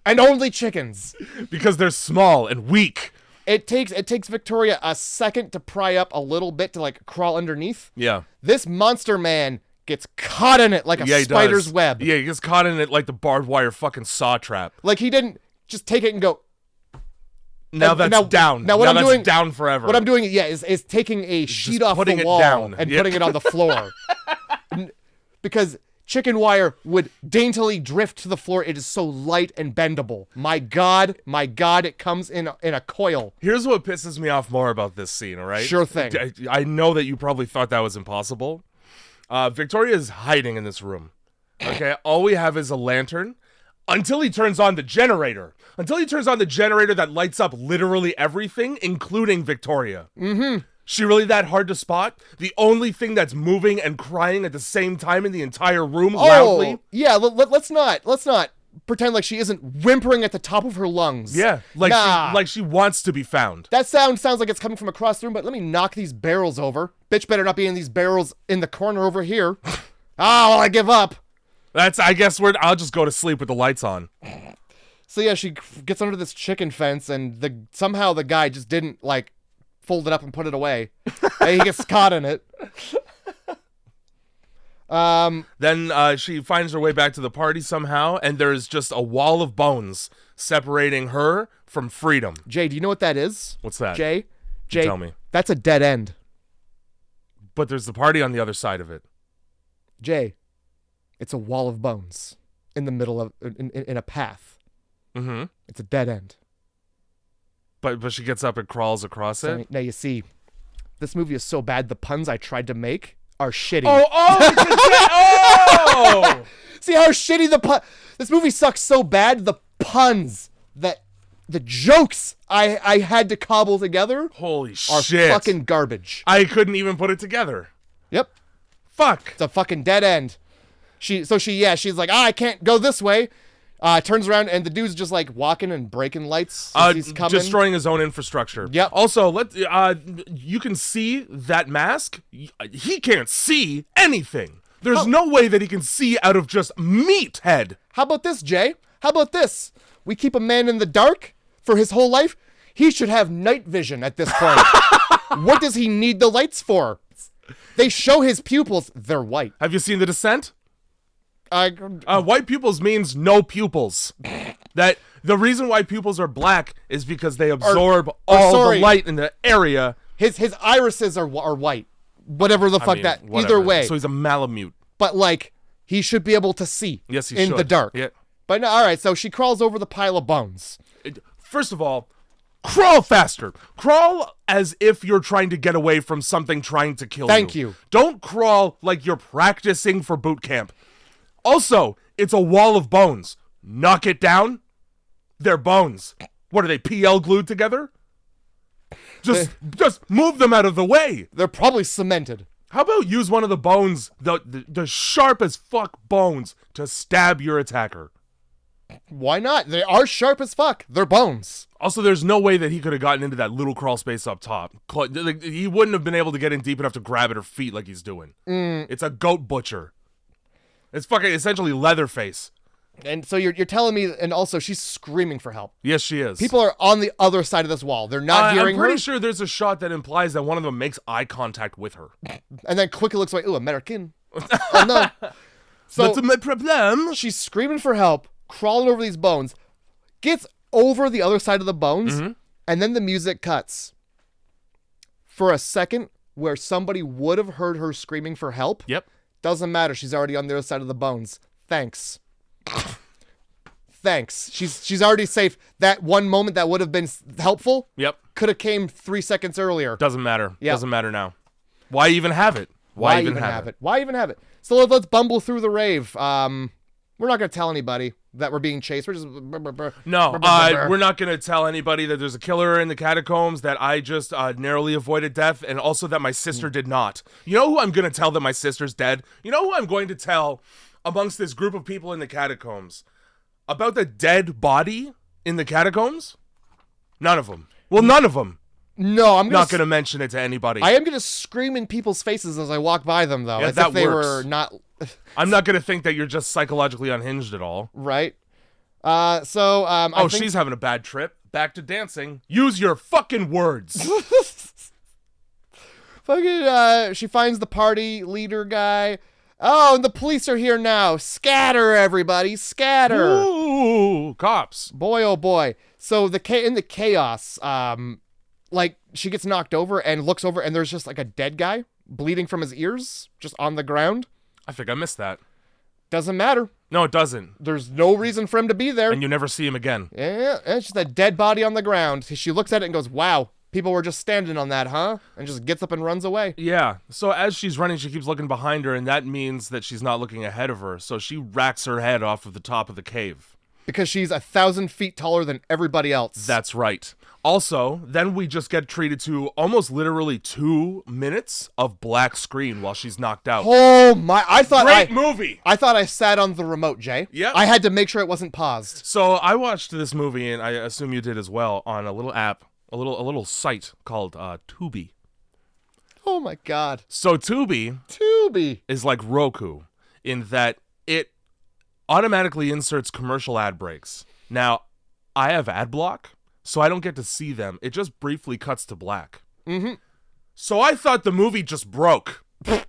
And only chickens. Because they're small and weak. It takes Victoria a second to pry up a little bit to like crawl underneath. Yeah. This monster man gets caught in it like a spider's web. Yeah, he gets caught in it like the barbed wire fucking saw trap. Like he didn't just take it and go. Now that's down. Now what I'm doing down forever. What I'm doing, is taking a sheet off the wall and putting it on the floor. Because chicken wire would daintily drift to the floor. It is so light and bendable. My God, it comes in a coil. Here's what pisses me off more about this scene, all right? Sure thing. I know that you probably thought that was impossible. Victoria is hiding in this room. Okay, all we have is a lantern until he turns on the generator. Until he turns on the generator that lights up literally everything, including Victoria. She really that hard to spot? The only thing that's moving and crying at the same time in the entire room loudly? Yeah, let's not pretend like she isn't whimpering at the top of her lungs. Yeah, like she wants to be found. That sounds like it's coming from across the room, but let me knock these barrels over. Bitch better not be in these barrels in the corner over here. Well, I give up. I guess I'll just go to sleep with the lights on. So yeah, she gets under this chicken fence and somehow the guy just didn't like fold it up and put it away. And he gets caught in it. Then she finds her way back to the party somehow, and there's just a wall of bones separating her from freedom. Jay, do you know what that is? What's that? Jay, tell me. That's a dead end. But there's the party on the other side of it. Jay, it's a wall of bones in the middle of in a path. It's a dead end. But she gets up and crawls across it. Now you see, this movie is so bad. The puns I tried to make are shitty. Oh! See how shitty this movie sucks so bad. The puns the jokes I had to cobble together. Holy are shit! Fucking garbage. I couldn't even put it together. Yep. Fuck. It's a fucking dead end. She's like, I can't go this way. Turns around and the dude's just like walking and breaking lights as he's coming. Destroying his own infrastructure. Yep. Also, you can see that mask. He can't see anything. There's no way that he can see out of just meathead. How about this, Jay? How about this? We keep a man in the dark for his whole life. He should have night vision at this point. What does he need the lights for? They show his pupils. They're white. Have you seen The Descent? White pupils means no pupils. That the reason why pupils are black is because they absorb all the light in the area. His irises are white. Whatever the fuck that. Whatever. Either way. So he's a Malamute. But like, he should be able to see. Yes, he in should. the dark. Yeah. But no, all right. So she crawls over the pile of bones. First of all, crawl faster. Crawl as if you're trying to get away from something trying to kill you. Thank you. Don't crawl like you're practicing for boot camp. Also, it's a wall of bones. Knock it down. They're bones. What are they, PL glued together? Just move them out of the way. They're probably cemented. How about use one of the bones, the sharp as fuck bones, to stab your attacker? Why not? They are sharp as fuck. They're bones. Also, there's no way that he could have gotten into that little crawl space up top. He wouldn't have been able to get in deep enough to grab at her feet like he's doing. It's a goat butcher. It's fucking essentially Leatherface. And so you're telling me, and also she's screaming for help. Yes, she is. People are on the other side of this wall. They're not hearing her. I'm pretty sure there's a shot that implies that one of them makes eye contact with her. And then quickly looks away. Ooh, American. Oh, no. So that's my problem. She's screaming for help, crawling over these bones, gets over the other side of the bones, and then the music cuts. For a second, where somebody would have heard her screaming for help. Yep. Doesn't matter. She's already on the other side of the bones. Thanks. Thanks. She's already safe. That one moment that would have been helpful. Yep. Could have came 3 seconds earlier. Doesn't matter. Yep. Doesn't matter now. Why even have it? Why even have it? Why even have it? So let's bumble through the rave. We're not gonna tell anybody that we're being chased. We're just no. We're not gonna tell anybody that there's a killer in the catacombs. That I just narrowly avoided death, and also that my sister did not. You know who I'm gonna tell that my sister's dead? You know who I'm going to tell amongst this group of people in the catacombs about the dead body in the catacombs? None of them. Well, none of them. No, I'm not gonna mention it to anybody. I am gonna scream in people's faces as I walk by them, though, as if they were not. I'm not gonna think that you're just psychologically unhinged at all. Right. She's having a bad trip. Back to dancing. Use your fucking words. She finds the party leader guy. Oh, and the police are here now. Scatter, everybody. Scatter. Ooh, cops. Boy, oh boy. So in the chaos, like she gets knocked over and looks over and there's just like a dead guy bleeding from his ears just on the ground. I think I missed that. Doesn't matter. No, it doesn't. There's no reason for him to be there. And you never see him again. Yeah, it's just a dead body on the ground. She looks at it and goes, wow, people were just standing on that, huh? And just gets up and runs away. Yeah. So as she's running, she keeps looking behind her, and that means that she's not looking ahead of her. So she racks her head off of the top of the cave. Because she's 1,000 feet taller than everybody else. That's right. Also, then we just get treated to almost literally 2 minutes of black screen while she's knocked out. Oh my, Great movie. I thought I sat on the remote, Jay. Yeah. I had to make sure it wasn't paused. So I watched this movie, and I assume you did as well, on a little app, a little site called Tubi. Oh my God. So Tubi is like Roku in that it automatically inserts commercial ad breaks. Now, I have ad block, so I don't get to see them. It just briefly cuts to black. Mm-hmm. So I thought the movie just broke. I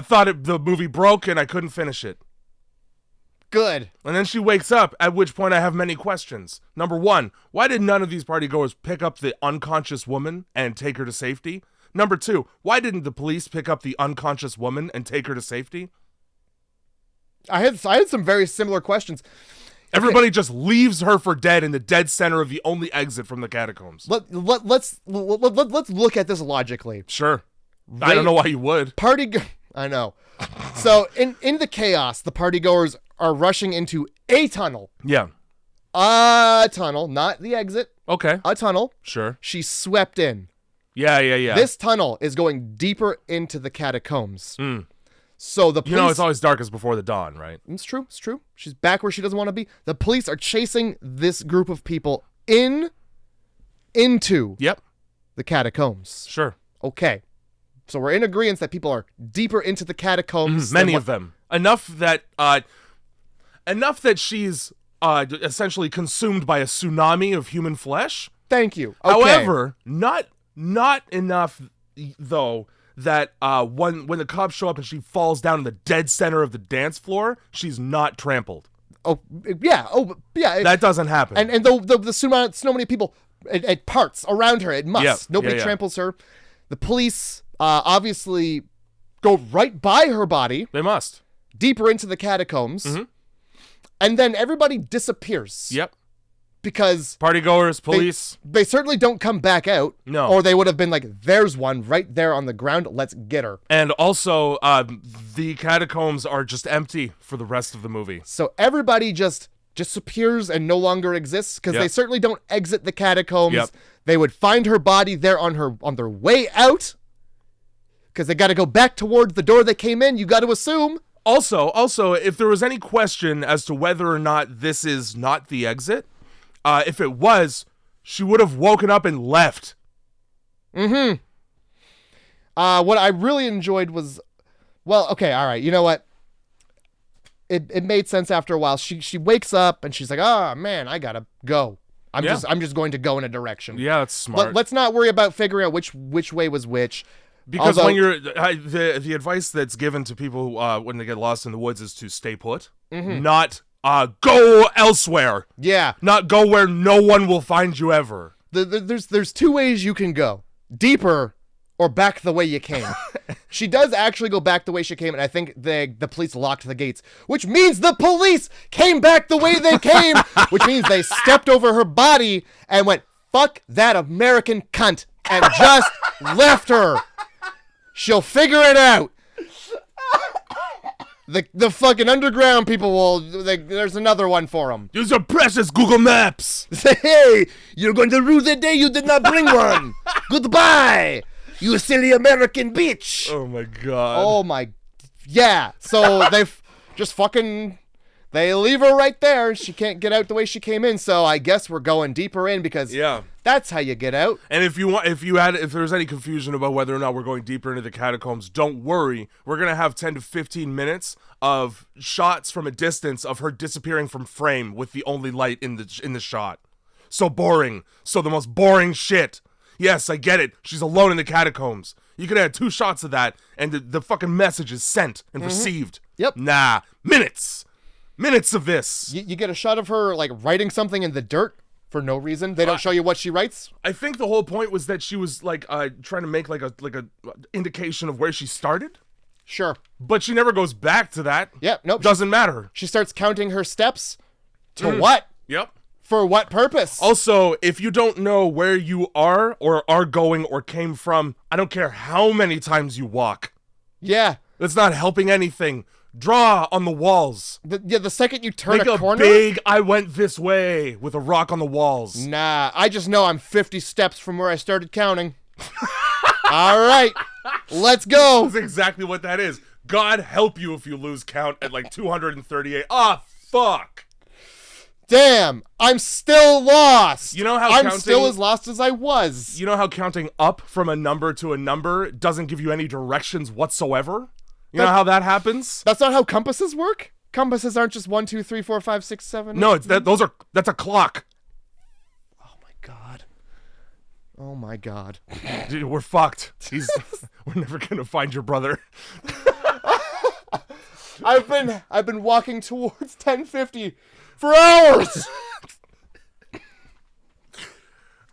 thought the movie broke and I couldn't finish it. Good. And then she wakes up, at which point I have many questions. Number one, why did none of these partygoers pick up the unconscious woman and take her to safety? Number two, why didn't the police pick up the unconscious woman and take her to safety? I had some very similar questions. Everybody just leaves her for dead in the dead center of the only exit from the catacombs. Let's look at this logically. Sure. I don't know why you would. I know. So in the chaos, the partygoers are rushing into a tunnel. Yeah. A tunnel, not the exit. Okay. A tunnel. Sure. She's swept in. Yeah. This tunnel is going deeper into the catacombs. So the police... it's always darkest before the dawn, right? It's true. It's true. She's back where she doesn't want to be. The police are chasing this group of people into the catacombs. Sure. Okay. So we're in agreement that people are deeper into the catacombs. Many of them. Enough that she's essentially consumed by a tsunami of human flesh. Thank you. Okay. However, not enough though that when the cops show up and she falls down in the dead center of the dance floor, she's not trampled. Oh yeah. That doesn't happen. And the so many people, it parts around her. It must. Yeah. Nobody tramples her. The police obviously go right by her body. They must. Deeper into the catacombs. Mm-hmm. And then everybody disappears. Yep. Because partygoers, police. They certainly don't come back out. No. Or they would have been like, there's one right there on the ground. Let's get her. And also, the catacombs are just empty for the rest of the movie. So everybody just disappears and no longer exists because they certainly don't exit the catacombs. Yep. They would find her body there on their way out because they got to go back towards the door they came in. You got to assume. Also, if there was any question as to whether or not this is not the exit, if it was, she would have woken up and left. Mm-hmm. What I really enjoyed was, well, okay, all right, you know what? It made sense after a while. She wakes up and she's like, oh man, I gotta go. I'm just going to go in a direction. Yeah, that's smart. Let's not worry about figuring out which way was which. Because when you're the advice that's given to people when they get lost in the woods is to stay put, not go elsewhere. Yeah, not go where no one will find you ever. There's two ways you can go: deeper or back the way you came. She does actually go back the way she came, and I think the police locked the gates, which means the police came back the way they came, which means they stepped over her body and went, "Fuck that American cunt," and just left her. She'll figure it out. The fucking underground people will... there's another one for them. Use your precious Google Maps. Say, hey, you're going to rue the day you did not bring one. Goodbye, you silly American bitch. Oh, my God. Oh, my... Yeah, so they've just fucking... They leave her right there. She can't get out the way she came in, so I guess we're going deeper in because that's how you get out. And if there's any confusion about whether or not we're going deeper into the catacombs, don't worry. We're gonna have 10 to 15 minutes of shots from a distance of her disappearing from frame with the only light in the shot. So boring. So the most boring shit. Yes, I get it. She's alone in the catacombs. You could add 2 shots of that, and the fucking message is sent and received. Yep. Nah, Minutes of this. You get a shot of her like writing something in the dirt for no reason. They don't show you what she writes. I think the whole point was that she was like trying to make like a indication of where she started. Sure. But she never goes back to that. Yep. Nope. Doesn't matter. She starts counting her steps. To what? Yep. For what purpose? Also, if you don't know where you are going or came from, I don't care how many times you walk. Yeah. That's not helping anything. Draw on the walls. The second you turn Make a corner. Big, I went this way with a rock on the walls. Nah, I just know I'm 50 steps from where I started counting. All right, let's go. That's exactly what that is. God help you if you lose count at like 238. Ah, fuck. Damn, I'm still lost. You know how I'm still as lost as I was. You know how counting up from a number to a number doesn't give you any directions whatsoever? You know how that happens? That's not how compasses work? Compasses aren't just 1, 2, 3, 4, 5, 6, 7. No, it's that's a clock. Oh my God. Oh my God. Dude, we're fucked. We're never gonna find your brother. I've been walking towards 1050 for hours.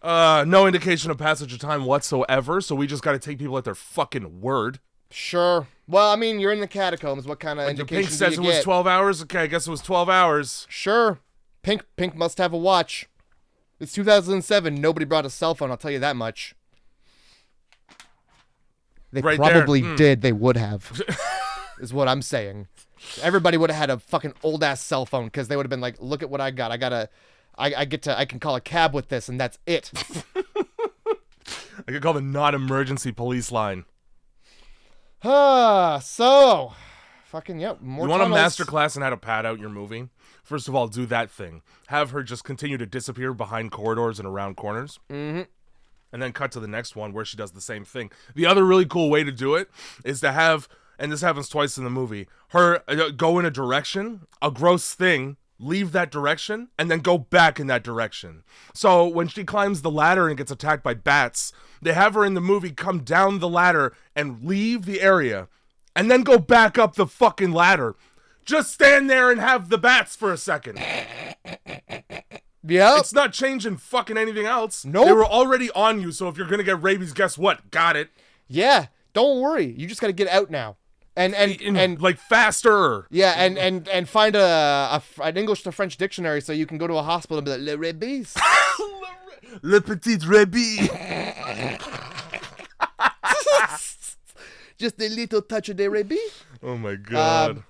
No indication of passage of time whatsoever, so we just gotta take people at their fucking word. Sure. Well, I mean, you're in the catacombs. What kind of indication Pink says do you get? It was 12 hours? Okay, I guess it was 12 hours. Sure. Pink must have a watch. It's 2007. Nobody brought a cell phone, I'll tell you that much. They right probably did. They would have. Is what I'm saying. Everybody would have had a fucking old-ass cell phone because they would have been like, look at what I got. I can call a cab with this, and that's it. I could call the non-emergency police line. So Fucking, yep. More You want tunnels. a master class in how to pad out your movie? First of all, do that thing. Have her just continue to disappear behind corridors and around corners. Mm-hmm. And then cut to the next one where she does the same thing. The other really cool way to do it is to have, and this happens twice in the movie, her go in a direction, a gross thing, leave that direction, and then go back in that direction. So when she climbs the ladder and gets attacked by bats, they have her in the movie come down the ladder and leave the area, and then go back up the fucking ladder. Just stand there and have the bats for a second. Yep. It's not changing fucking anything else. Nope. They were already on you, so if you're gonna get rabies, guess what? Got it. Yeah. Don't worry. You just got to get out now. And like faster. Yeah, and find an English to French dictionary so you can go to a hospital and be like, le rabies. Le petit rabies. Just a little touch of the rabies. Oh my god.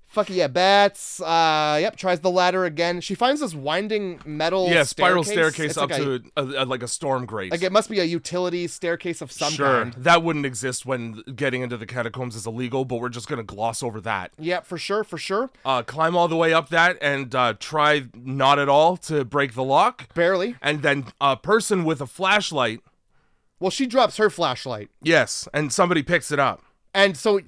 Fucking yeah, bats. Yep, tries the ladder again. She finds this winding metal spiral staircase it's up like to like a storm grate. Like it must be a utility staircase of some kind. That wouldn't exist when getting into the catacombs is illegal, but we're just gonna gloss over that. Yeah, for sure. Climb all the way up that and try not at all to break the lock. Barely. And then a person with a flashlight. Well, she drops her flashlight. Yes, and somebody picks it up. And so...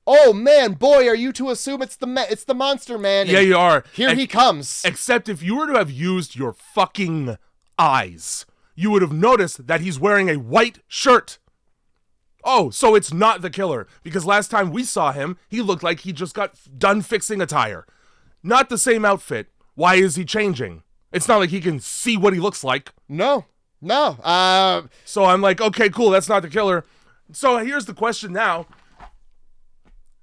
Oh man, boy, are you to assume it's the monster man? Yeah, you are. Here he comes. Except if you were to have used your fucking eyes, you would have noticed that he's wearing a white shirt. Oh, so it's not the killer. Because last time we saw him, he looked like he just got done fixing a tire. Not the same outfit. Why is he changing? It's not like he can see what he looks like. No. So I'm like, okay, cool, that's not the killer. So here's the question now.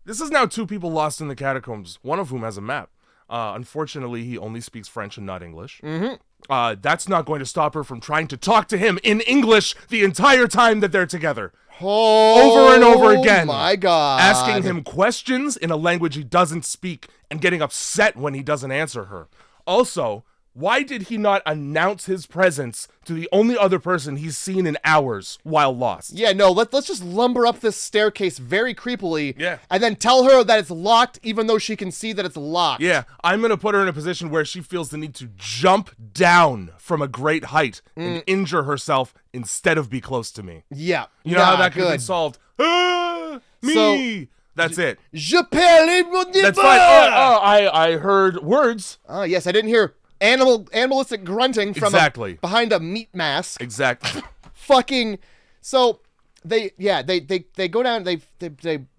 This is now 2 people lost in the catacombs, one of whom has a map. Unfortunately, he only speaks French and not English. Mm-hmm. That's not going to stop her from trying to talk to him in English the entire time that they're together. Over and over again. Oh my god. Asking him questions in a language he doesn't speak and getting upset when he doesn't answer her. Also, why did he not announce his presence to the only other person he's seen in hours while lost? Yeah, no, let's just lumber up this staircase very creepily. Yeah. And then tell her that it's locked even though she can see that it's locked. Yeah, I'm going to put her in a position where she feels the need to jump down from a great height and injure herself instead of be close to me. Yeah. You know how that could have been solved? Me! So, that's it. Je parle mon That's fine. I heard words. Oh, yes, I didn't hear animalistic grunting from behind a meat mask. Exactly. Fucking. So they go down. They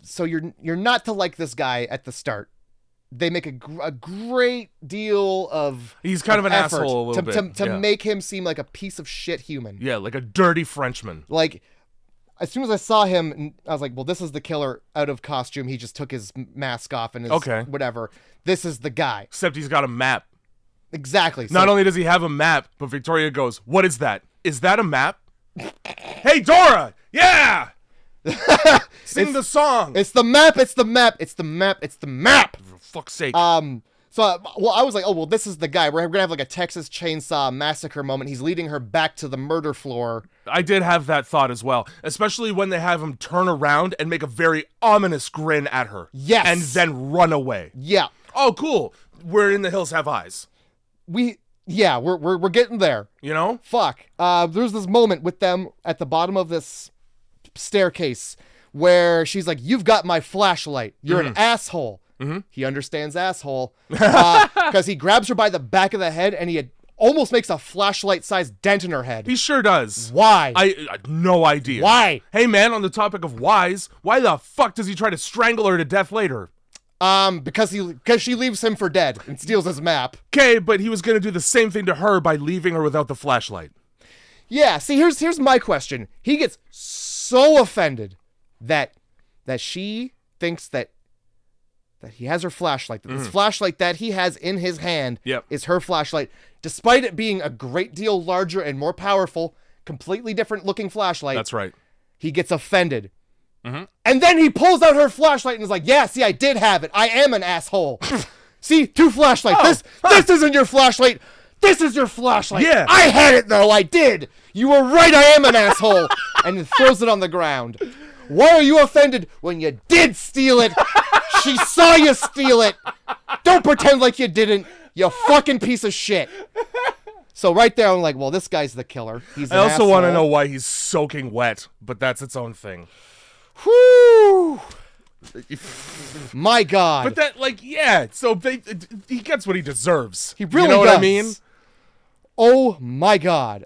so you're not to like this guy at the start. They make a great deal of he's kind of an asshole a little bit to make him seem like a piece of shit human. Yeah, like a dirty Frenchman. Like as soon as I saw him, I was like, well, this is the killer out of costume. He just took his mask off and his whatever. This is the guy. Except he's got a map. Exactly. Not only does he have a map, but Victoria goes, "What is that? Is that a map?" Hey, Dora! Yeah! Sing the song! It's the map, it's the map, it's the map, it's the map! For fuck's sake. So, I was like, oh, well, this is the guy. We're gonna have like a Texas Chainsaw Massacre moment. He's leading her back to the murder floor. I did have that thought as well, especially when they have him turn around and make a very ominous grin at her. Yes! And then run away. Yeah. Oh, cool. We're in the hills have eyes. We're getting there. You know? Fuck. There's this moment with them at the bottom of this staircase where she's like, "You've got my flashlight. You're an asshole." Mm-hmm. He understands asshole because he grabs her by the back of the head and he almost makes a flashlight-sized dent in her head. He sure does. Why? I no idea. Why? Hey, man, on the topic of whys, why the fuck does he try to strangle her to death later? Because she leaves him for dead and steals his map. Okay, but he was gonna do the same thing to her by leaving her without the flashlight. Yeah, see, here's my question. He gets so offended that she thinks that he has her flashlight. That this flashlight that he has in his hand is her flashlight, despite it being a great deal larger and more powerful, completely different looking flashlight. That's right. He gets offended. Mm-hmm. And then he pulls out her flashlight and is like, yeah, see, I did have it. I am an asshole. See, 2 flashlights. This isn't your flashlight. This is your flashlight. Yeah. I had it, though. I did. You were right. I am an asshole. And he throws it on the ground. Why are you offended when you did steal it? She saw you steal it. Don't pretend like you didn't, you fucking piece of shit. So right there, I'm like, well, this guy's the killer. I also want to know why he's soaking wet, but that's its own thing. Whew. My God. But that, like, yeah, so he gets what he deserves. He really does. You know does. what I mean? Oh, my God.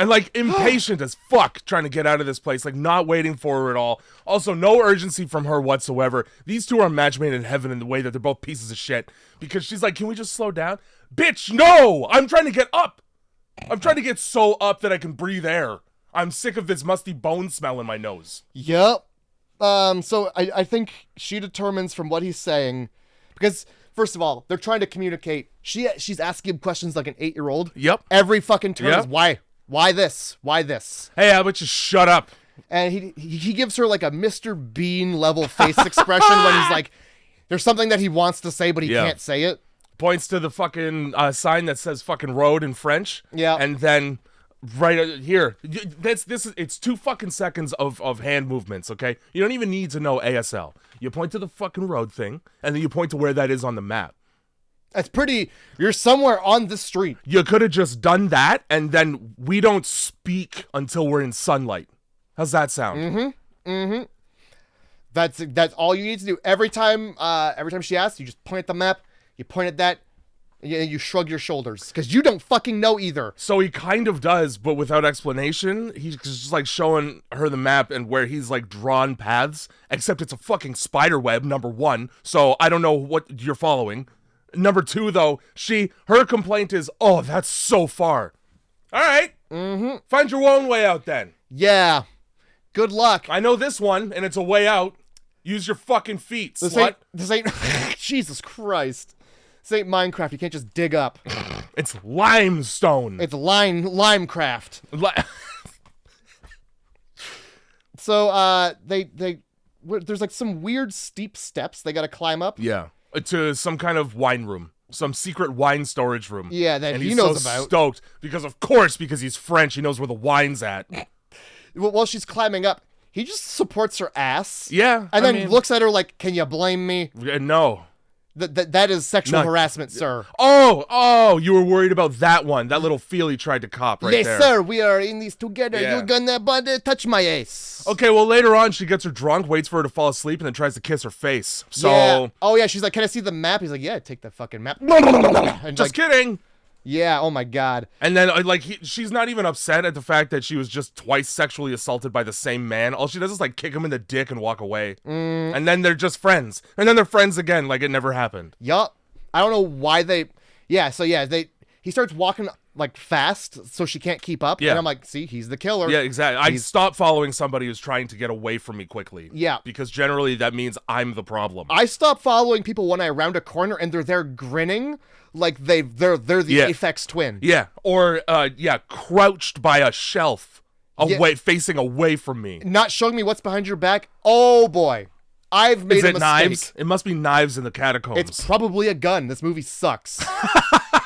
And, like, impatient as fuck trying to get out of this place, like, not waiting for her at all. Also, no urgency from her whatsoever. These two are match made in heaven in the way that they're both pieces of shit. Because she's like, can we just slow down? Bitch, no! I'm trying to get up! I'm trying to get so up that I can breathe air. I'm sick of this musty bone smell in my nose. Yep. So I think she determines from what he's saying, because first of all, they're trying to communicate. She's asking him questions like an 8-year-old. Yep. Every fucking turn Yep. is why? Why this? Why this? Hey, how about you shut up? And he gives her like a Mr. Bean level face expression when he's like, there's something that he wants to say, but he can't say it. Points to the fucking sign that says fucking road in French. Yeah. And then right here, it's 2 fucking seconds of hand movements, okay? You don't even need to know ASL. You point to the fucking road thing, and then you point to where that is on the map. That's pretty, you're somewhere on the street. You could have just done that, and then we don't speak until we're in sunlight. How's that sound? That's all you need to do. Every time she asks, you just point at the map, you point at that, and you shrug your shoulders, because you don't fucking know either. So he kind of does, but without explanation. He's just like showing her the map and where he's like drawn paths, except it's a fucking spider web, number 1, so I don't know what you're following. Number 2, though, her complaint is, oh, that's so far. All right. Find your own way out then. Yeah. Good luck. I know this one, and it's a way out. Use your fucking feet, slut. This ain't Jesus Christ. This ain't Minecraft. You can't just dig up. It's limestone. It's Limecraft. So there's like some weird steep steps they gotta climb up. Yeah. To some kind of wine room. Some secret wine storage room. Yeah, that and he he's knows so about. Stoked because he's French, he knows where the wine's at. While she's climbing up, he just supports her ass. Yeah. And then looks at her like, can you blame me? No. That is sexual harassment, sir. Oh, you were worried about that one. That little feel he tried to cop right there. Yes, sir, we are in this together. Yeah. You're gonna touch my ass. Okay, well, later on, she gets her drunk, waits for her to fall asleep, and then tries to kiss her face. So... Yeah. Oh, yeah, she's like, can I see the map? He's like, yeah, take the fucking map. And just kidding. Yeah, oh my God. And then, she's not even upset at the fact that she was just twice sexually assaulted by the same man. All she does is, kick him in the dick and walk away. And then they're just friends. And then they're friends again, like it never happened. Yup. I don't know why they... Yeah, so yeah, he starts walking, fast, so she can't keep up. Yeah. And I'm like, see, he's the killer. Yeah, exactly. I stop following somebody who's trying to get away from me quickly. Yeah. Because generally that means I'm the problem. I stop following people when I round a corner and they're there grinning like they're the Aphex Twin. Yeah. Or, crouched by a shelf, facing away from me. Not showing me what's behind your back. Oh, boy. I've made a mistake. Knives? It must be knives in the catacombs. It's probably a gun. This movie sucks.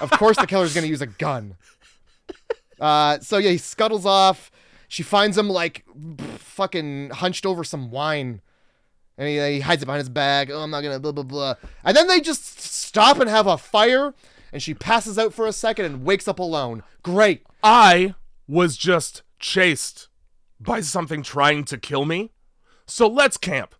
Of course the killer's going to use a gun. So, yeah, he scuttles off. She finds him, fucking hunched over some wine. And he hides it behind his bag. Oh, I'm not going to blah, blah, blah. And then they just stop and have a fire. And she passes out for a second and wakes up alone. Great. I was just chased by something trying to kill me. So let's camp.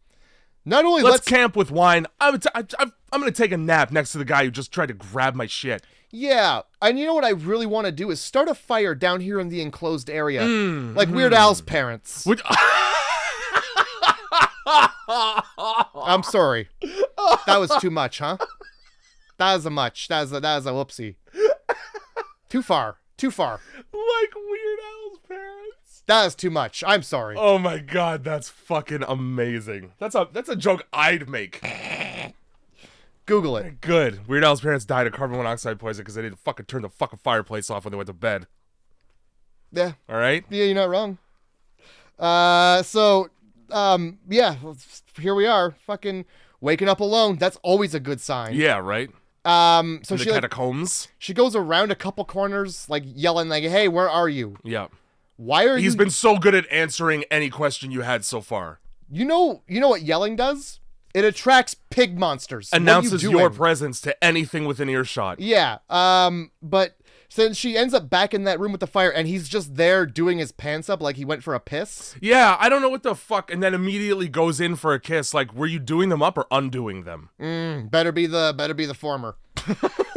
Not only let's camp with wine. I'm going to take a nap next to the guy who just tried to grab my shit. Yeah, and you know what I really want to do is start a fire down here in the enclosed area. Like Weird Al's parents. I'm sorry. That was too much, huh? That was a much. That was a whoopsie. Too far. Like Weird Al's parents. That is too much. I'm sorry. Oh my God, that's fucking amazing. That's a joke I'd make. Google it. Good. Weird Al's parents died of carbon monoxide poisoning because they didn't fucking turn the fucking fireplace off when they went to bed. Yeah. All right? Yeah, you're not wrong. Yeah, here we are, fucking waking up alone. That's always a good sign. Yeah, right? So the catacombs. She goes around a couple corners, yelling, hey, where are you? Yeah. Why are you... He's been so good at answering any question you had so far. You know what yelling does? It attracts pig monsters. Announces your presence to anything within earshot. Yeah. But since she ends up back in that room with the fire, and he's just there doing his pants up like he went for a piss. Yeah, I don't know what the fuck, and then immediately goes in for a kiss. Like, were you doing them up or undoing them? Better be the former.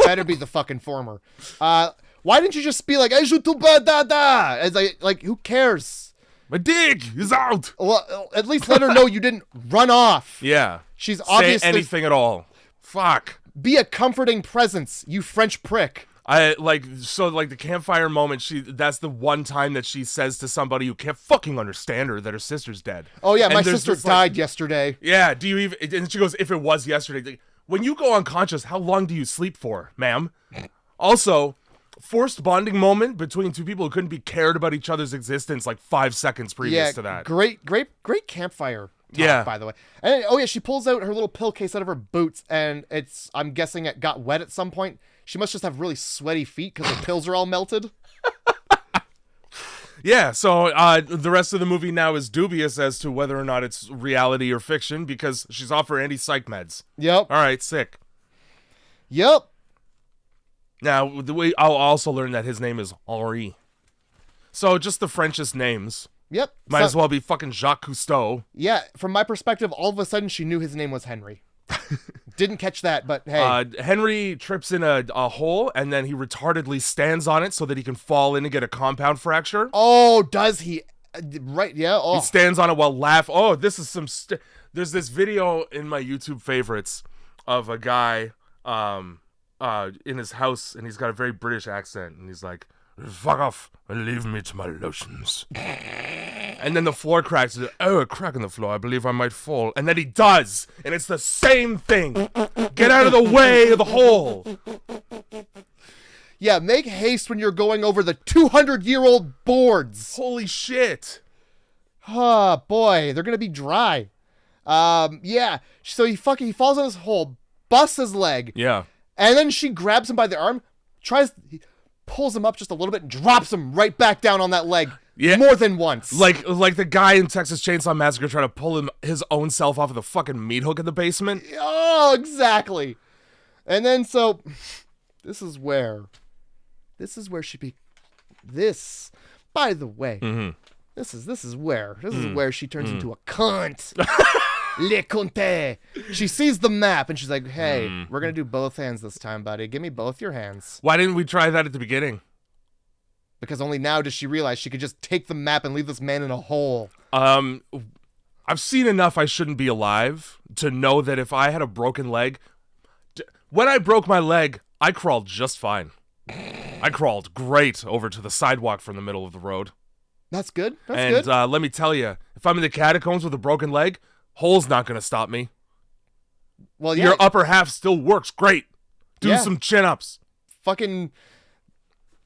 Better be the fucking former. Why didn't you just be like, "I shoot too bad, da da"? It's like, who cares? My dick is out. Well, at least let her know you didn't run off. Yeah. She's obviously say anything at all. Fuck. Be a comforting presence, you French prick. The campfire moment, that's the one time that she says to somebody who can't fucking understand her that her sister's dead. Oh yeah, my sister died yesterday. Yeah, do you even, and she goes, if it was yesterday. When you go unconscious, how long do you sleep for, ma'am? Also, forced bonding moment between two people who couldn't be cared about each other's existence like 5 seconds previous to that. Great campfire talk, by the way. And she pulls out her little pill case out of her boots, and I'm guessing it got wet at some point. She must just have really sweaty feet because her pills are all melted. Yeah, so the rest of the movie now is dubious as to whether or not it's reality or fiction because she's off her anti-psych meds. Yep. All right, sick. Yep. Now, I'll also learn that his name is Henri. So, just the Frenchest names. Yep. Might as well be fucking Jacques Cousteau. Yeah, from my perspective, all of a sudden she knew his name was Henry. Didn't catch that, but hey. Henry trips in a hole, and then he retardedly stands on it so that he can fall in and get a compound fracture. Oh, does he? Right, yeah. Oh. He stands on it while laughing. Oh, this is some... There's this video in my YouTube favorites of a guy... in his house, and he's got a very British accent, and he's like, "Fuck off and leave me to my lotions." And then the floor cracks. Oh, a crack in the floor. I believe I might fall. And then he does, and it's the same thing. Get out of the way of the hole. Yeah, make haste when you're going over the 200-year-old boards. Holy shit. Oh, boy, they're gonna be dry. Yeah. So he falls in this hole, busts his leg. Yeah. And then she grabs him by the arm, pulls him up just a little bit, and drops him right back down on that leg. Yeah. More than once. Like the guy in Texas Chainsaw Massacre trying to pull his own self off of the fucking meat hook in the basement. Oh, exactly. And then so, this is where this, by the way, this is where she turns into a cunt. Le Conte. She sees the map and she's like, "Hey, we're gonna do both hands this time, buddy. Give me both your hands." Why didn't we try that at the beginning? Because only now does she realize she could just take the map and leave this man in a hole. I've seen enough I shouldn't be alive to know that if I had a broken leg, when I broke my leg, I crawled just fine. I crawled great over to the sidewalk from the middle of the road. That's good. That's good. And let me tell you, if I'm in the catacombs with a broken leg, hole's not going to stop me. Well, yeah. Your upper half still works great. Do some chin-ups. Fucking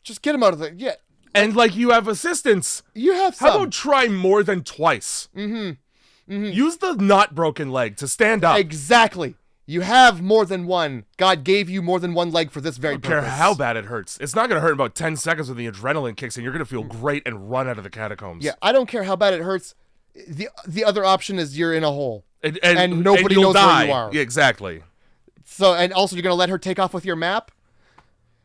just get him out of there. Yeah. And you have assistance. You have some. How about try more than twice? Use the not broken leg to stand up. Exactly. You have more than one. God gave you more than one leg for this very purpose. I don't care how bad it hurts. It's not going to hurt in about 10 seconds when the adrenaline kicks in. You're going to feel great and run out of the catacombs. Yeah, I don't care how bad it hurts. The other option is you're in a hole. And nobody knows where you are. Yeah, exactly. So, and also you're going to let her take off with your map?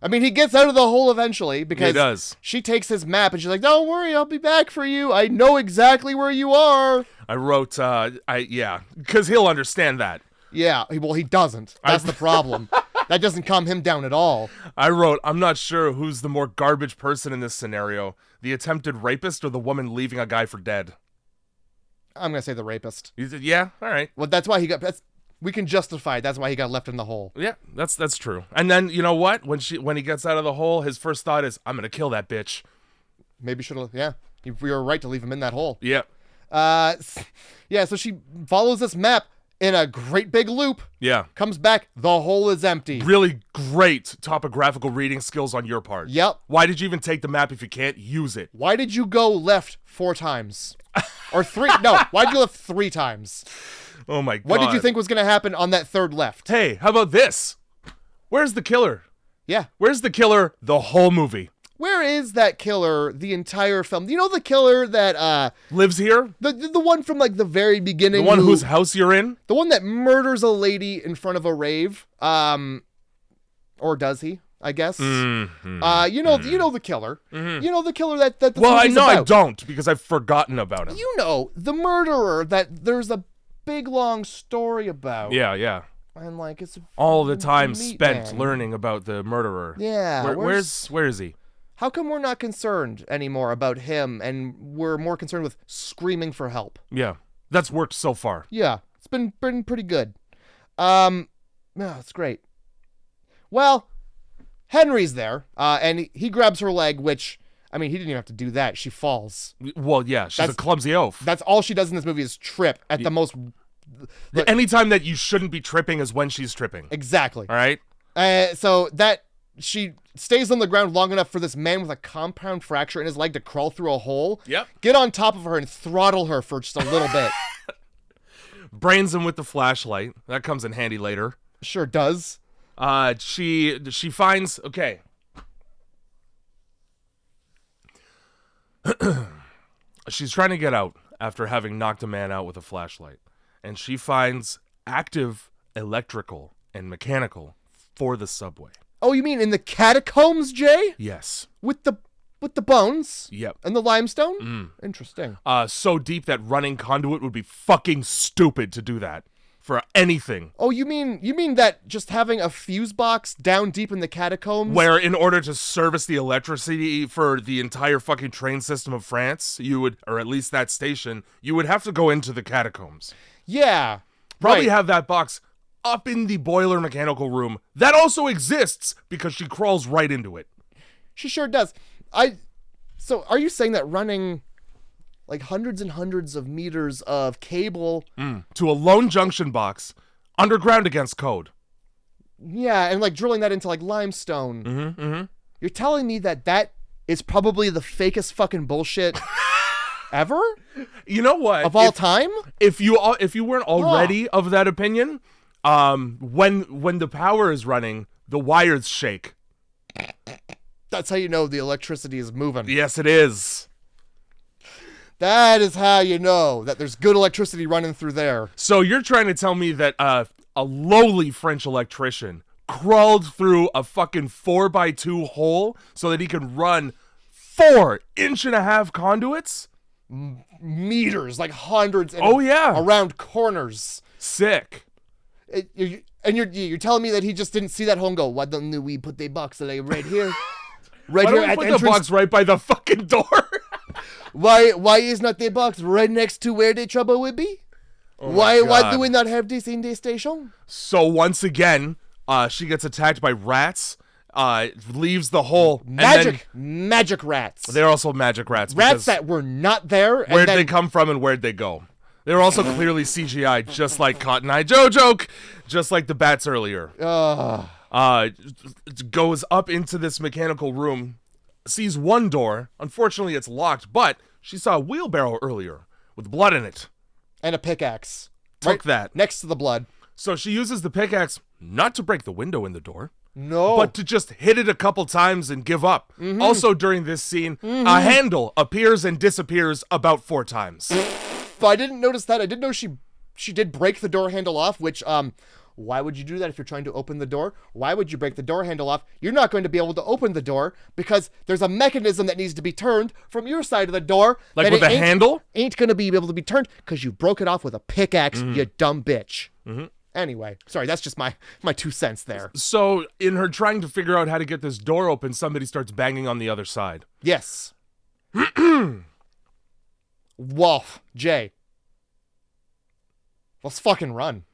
I mean, he gets out of the hole eventually because he does. She takes his map and she's like, "Don't worry, I'll be back for you. I know exactly where you are." I wrote, because he'll understand that. Yeah, well, he doesn't. That's the problem. That doesn't calm him down at all. I wrote, "I'm not sure who's the more garbage person in this scenario, the attempted rapist or the woman leaving a guy for dead." I'm going to say the rapist. You said, yeah, all right. Well, that's why we can justify it. That's why he got left in the hole. Yeah, that's true. And then, you know what? When he gets out of the hole, his first thought is, "I'm going to kill that bitch." Maybe should have, yeah. You were right to leave him in that hole. Yeah. Yeah, so she follows this map in a great big loop. Yeah. Comes back, the hole is empty. Really great topographical reading skills on your part. Yep. Why did you even take the map if you can't use it? Why did you go left 4 times? Or 3? No, why'd you go left 3 times? Oh my God. What did you think was going to happen on that third left? Hey, how about this? Where's the killer? Yeah. Where's the killer the whole movie? Where is that killer the entire film? You know the killer that lives here? The one from like the very beginning. The one whose house you're in? The one that murders a lady in front of a rave. Or does he? I guess. Mm-hmm. You know the killer. Mm-hmm. You know the killer that this Well, I know about. I don't because I've forgotten about him. You know, the murderer that there's a big long story about. Yeah. And like it's all the time spent learning about the murderer. Yeah. Where is he? How come we're not concerned anymore about him and we're more concerned with screaming for help? Yeah. That's worked so far. Yeah. It's been pretty good. No, it's great. Well, Henry's there, and he grabs her leg, which, I mean, he didn't even have to do that. She falls. Well, yeah, she's a clumsy oaf. That's all she does in this movie is trip at the most... Anytime that you shouldn't be tripping is when she's tripping. Exactly. All right? So that she stays on the ground long enough for this man with a compound fracture in his leg to crawl through a hole. Yep. Get on top of her and throttle her for just a little bit. Brains him with the flashlight. That comes in handy later. Sure does. She finds... Okay. She's trying to get out after having knocked a man out with a flashlight. And she finds active electrical and mechanical for the subway. Oh, you mean in the catacombs, Jay? Yes. With the bones? Yep. And the limestone? Interesting. So deep that running conduit would be fucking stupid to do that. For anything. Oh, you mean that just having a fuse box down deep in the catacombs? Where in order to service the electricity for the entire fucking train system of France, you would, or at least that station, you would have to go into the catacombs. Yeah. Probably have that box up in the boiler mechanical room. That also exists because she crawls right into it. She sure does. So are you saying that running like hundreds and hundreds of meters of cable to a lone junction box underground against code? Yeah, and like drilling that into like limestone. You're telling me that is probably the fakest fucking bullshit ever? You know what? Of all time? If you weren't already of that opinion, when the power is running, the wires shake. That's how you know the electricity is moving. Yes, it is. That is how you know that there's good electricity running through there. So you're trying to tell me that a lowly French electrician crawled through a fucking 4x2 hole so that he can run 4.5-inch conduits? Meters, like hundreds. Yeah. Around corners. Sick. You're telling me that he just didn't see that hole and go, why don't we put the box like right here? Right why here don't we at put the entrance? The box right by the fucking door? Why is not the box right next to where the trouble would be? Why do we not have this in the station? So once again, she gets attacked by rats, leaves the hole. Magic rats. They're also magic rats. Rats that were not there. Where'd they come from and where'd they go? They were also clearly CGI, just like Cotton Eye Joe joke, just like the bats earlier. Goes up into this mechanical room, sees one door. Unfortunately, it's locked, but she saw a wheelbarrow earlier with blood in it. And a pickaxe. Took that. Next to the blood. So she uses the pickaxe not to break the window in the door. No. But to just hit it a couple times and give up. Also during this scene, a handle appears and disappears about 4 times. But I didn't notice that. I didn't know she did break the door handle off, which, why would you do that if you're trying to open the door? Why would you break the door handle off? You're not going to be able to open the door because there's a mechanism that needs to be turned from your side of the door. Like with a handle? Ain't going to be able to be turned because you broke it off with a pickaxe, you dumb bitch. Anyway, sorry, that's just my 2 cents there. So in her trying to figure out how to get this door open, somebody starts banging on the other side. Yes. Wolf, Jay. Let's fucking run.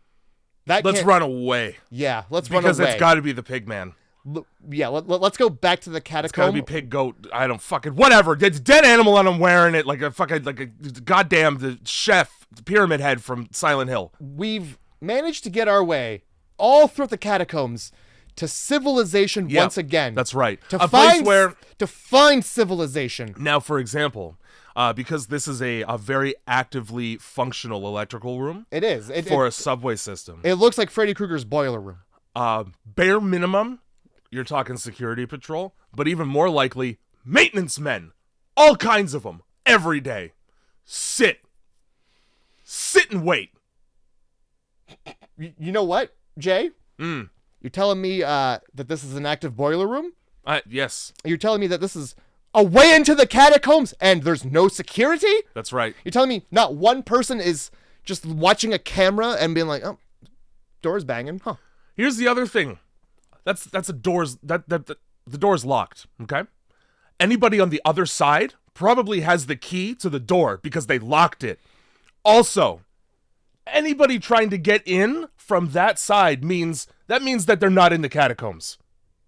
Let's run away. Yeah, let's run away. Because it's got to be the pig man. Yeah, let's go back to the catacomb. It's got to be pig, goat. I don't fucking whatever. It's dead animal and I'm wearing it like a goddamn the chef pyramid head from Silent Hill. We've managed to get our way all through the catacombs to civilization once again. That's right. To find civilization. Now, for example, because this is a very actively functional electrical room. It is. For a subway system. It looks like Freddy Krueger's boiler room. Bare minimum, you're talking security patrol, but even more likely, maintenance men, all kinds of them, every day. Sit and wait. You know what, Jay? You're telling me that this is an active boiler room? Yes. You're telling me that this is a way into the catacombs and there's no security? That's right. You're telling me not one person is just watching a camera and being like, oh, door's banging, huh? Here's the other thing. That's a door's the door's locked, okay? Anybody on the other side probably has the key to the door because they locked it. Also, anybody trying to get in from that side means that they're not in the catacombs.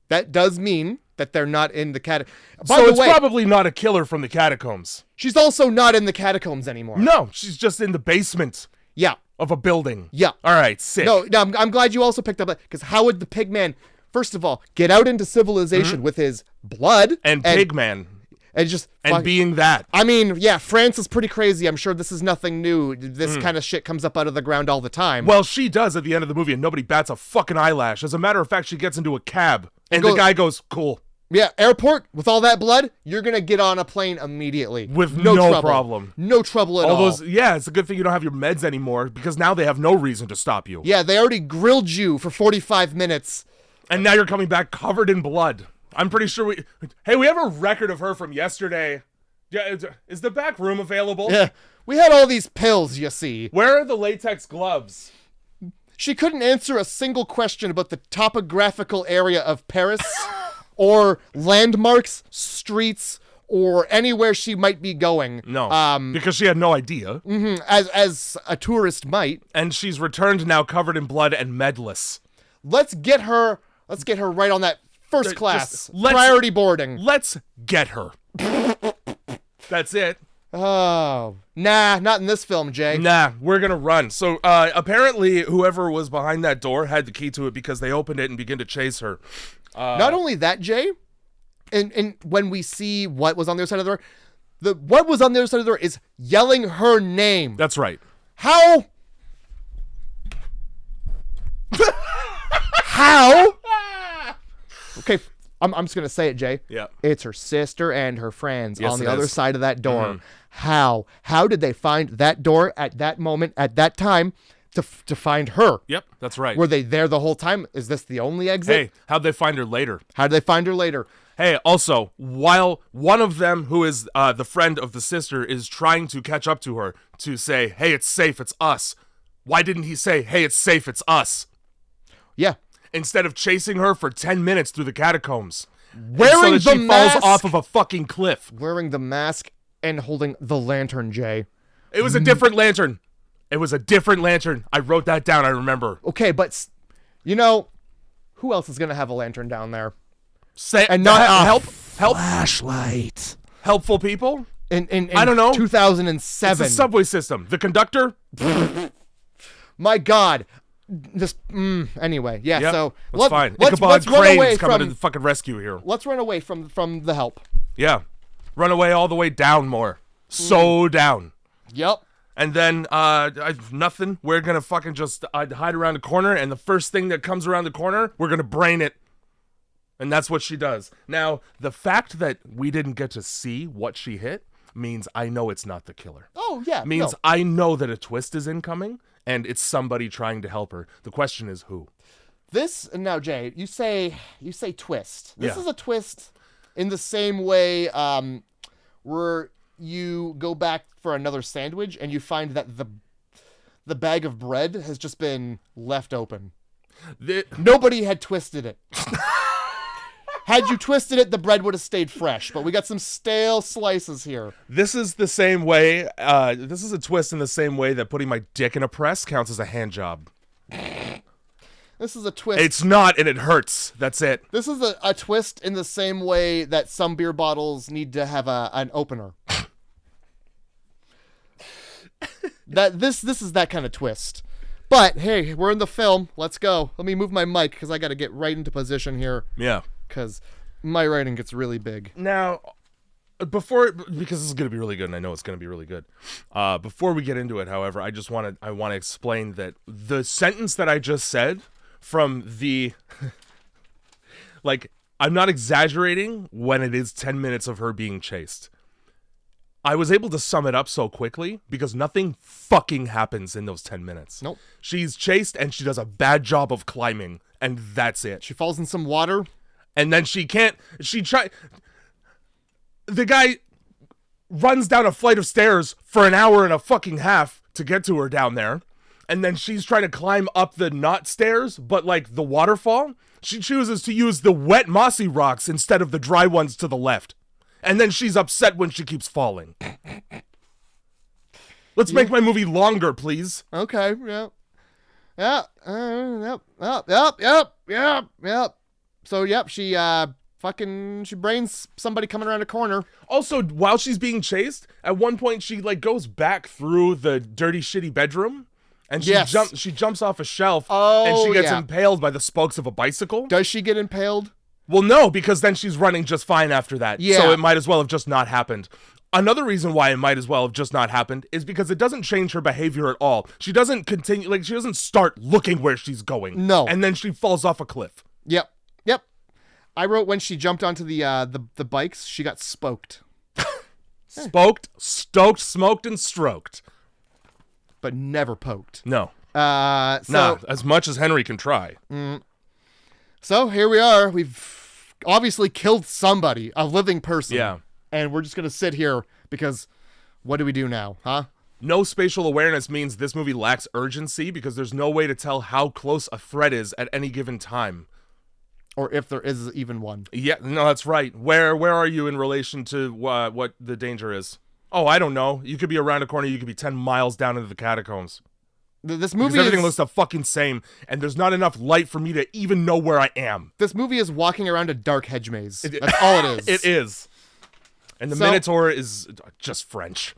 That does mean that they're not in the catacombs. So it's probably not a killer from the catacombs. She's also not in the catacombs anymore. No, she's just in the basement. Yeah. Of a building. Yeah. All right, sick. No, I'm glad you also picked up that, because how would the pigman, first of all, get out into civilization with his blood and pigman and just being that? I mean, yeah, France is pretty crazy. I'm sure this is nothing new. This kind of shit comes up out of the ground all the time. Well, she does at the end of the movie, and nobody bats a fucking eyelash. As a matter of fact, she gets into a cab, and the guy goes, "Cool." Yeah, airport with all that blood, you're gonna get on a plane immediately with no problem. No trouble at all. Yeah, it's a good thing you don't have your meds anymore, because now they have no reason to stop you. Yeah, they already grilled you for 45 minutes, and now you're coming back covered in blood. I'm pretty sure we have a record of her from yesterday. Yeah, is the back room available? Yeah, we had all these pills, you see. Where are the latex gloves? She couldn't answer a single question about the topographical area of Paris. Or landmarks, streets, or anywhere she might be going. No, because she had no idea. As a tourist might. And she's returned now covered in blood and medless. Let's get her right on that first class priority boarding. Let's get her. That's it. Oh, nah, not in this film, Jay. Nah, we're gonna run. So apparently whoever was behind that door had the key to it because they opened it and began to chase her. Not only that, Jay, and when we see what was on the other side of the door, what was on the other side of the door is yelling her name. That's right. How? How? Okay, I'm just gonna say it, Jay. Yeah. It's her sister and her friends on the other is. side of that door. How? How did they find that door at that moment, at that time, to find her? Yep, that's right. Were they there the whole time? Is this the only exit? Hey, how'd they find her later? How did they find her later? Hey, also, while one of them, who is the friend of the sister, is trying to catch up to her to say, hey, it's safe, it's us. Why didn't he say, hey, it's safe, it's us? Yeah. Instead of chasing her for 10 minutes through the catacombs. Wearing so that the she mask. falls off of a fucking cliff. Wearing the mask and holding the lantern, Jay. It was a different lantern. It was a different lantern. I wrote that down, I remember. Okay, but, you know, who else is going to have a lantern down there? And not help flashlight. Helpful people? In I don't know. 2007. It's a subway system. The conductor? My God. This anyway, yeah. Yep, so that's fine. Let's run away coming from to the fucking rescue here. Let's run away from the help. Yeah, run away all the way down more. So down. Yep. And then nothing. We're gonna fucking just hide around the corner, and the first thing that comes around the corner, we're gonna brain it. And that's what she does. Now, the fact that we didn't get to see what she hit means I know it's not the killer. Oh yeah. Means I know that a twist is incoming. And it's somebody trying to help her. The question is who? This, now Jay, you say twist. This Yeah. is a twist in the same way where you go back for another sandwich and you find that the bag of bread has just been left open. Nobody had twisted it. Had you twisted it, the bread would have stayed fresh. But we got some stale slices here. This is the same way. This is a twist in the same way that putting my dick in a press counts as a hand job. This is a twist. It's not, and it hurts. That's it. This is a twist in the same way that some beer bottles need to have an opener. This is that kind of twist. But hey, we're in the film. Let's go. Let me move my mic because I got to get right into position here. Yeah. Because my writing gets really big. Now, because this is going to be really good, and I know it's going to be really good. Before we get into it, however, I want to explain that the sentence that I just said from the, like, I'm not exaggerating when it is 10 minutes of her being chased. I was able to sum it up so quickly because nothing fucking happens in those 10 minutes. Nope. She's chased and she does a bad job of climbing, and that's it. She falls in some water. And then the guy runs down a flight of stairs for an hour and a fucking half to get to her down there. And then she's trying to climb up the not stairs, but like the waterfall. She chooses to use the wet mossy rocks instead of the dry ones to the left. And then she's upset when she keeps falling. Let's make my movie longer, please. Okay, yep. Yep. So, yep, she brains somebody coming around a corner. Also, while she's being chased, at one point she like goes back through the dirty, shitty bedroom. And she jumps off a shelf, and she gets impaled by the spokes of a bicycle. Does she get impaled? Well, no, because then she's running just fine after that. Yeah. So it might as well have just not happened. Another reason why it might as well have just not happened is because it doesn't change her behavior at all. She doesn't continue, like, she doesn't start looking where she's going. No. And then she falls off a cliff. Yep. I wrote when she jumped onto the bikes, she got spoked. Spoked, stoked, smoked, and stroked. But never poked. No. As much as Henry can try. So here we are. We've obviously killed somebody, a living person. Yeah. And we're just going to sit here because what do we do now, huh? No spatial awareness means this movie lacks urgency because there's no way to tell how close a threat is at any given time. Or if there is even one. Yeah, no, that's right. Where are you in relation to what the danger is? Oh, I don't know. You could be around a corner. You could be 10 miles down into the catacombs. This movie everything looks the fucking same, and there's not enough light for me to even know where I am. This movie is walking around a dark hedge maze. That's all it is. It is. And the Minotaur is just French.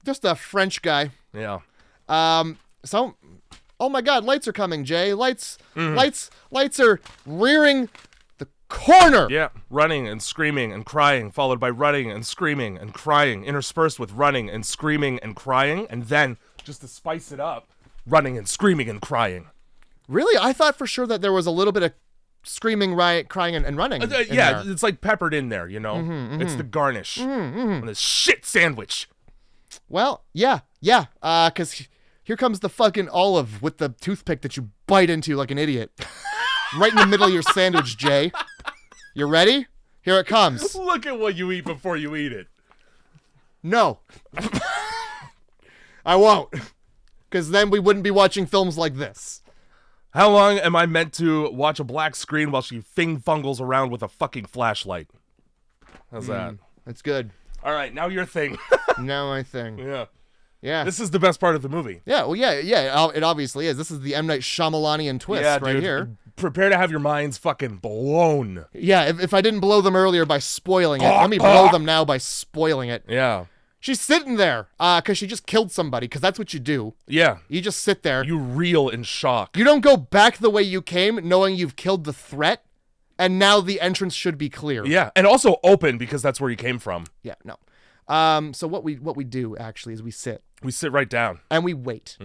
Just a French guy. Yeah. Oh my God, lights are coming, Jay. Lights are rearing the corner. Yeah, running and screaming and crying, followed by running and screaming and crying, interspersed with running and screaming and crying, and then, just to spice it up, running and screaming and crying. Really? I thought for sure that there was a little bit of screaming, crying, and running. Yeah, it's like peppered in there, you know? It's the garnish on this shit sandwich. Well, yeah, because here comes the fucking olive with the toothpick that you bite into like an idiot. Right in the middle of your sandwich, Jay. You ready? Here it comes. Look at what you eat before you eat it. No. I won't. Because then we wouldn't be watching films like this. How long am I meant to watch a black screen while she fingfungles around with a fucking flashlight? How's that? That's good. All right, now your thing. Now my thing. Yeah. This is the best part of the movie. Yeah, well, yeah, it obviously is. This is the M. Night Shyamalanian twist right here. Prepare to have your minds fucking blown. Yeah, if I didn't blow them earlier by spoiling it, let me blow them now by spoiling it. Yeah. She's sitting there because she just killed somebody, because that's what you do. Yeah. You just sit there. You reel in shock. You don't go back the way you came knowing you've killed the threat, and now the entrance should be clear. Yeah, and also open because that's where you came from. Yeah, no. So what we do actually is we sit. We sit right down. And we wait.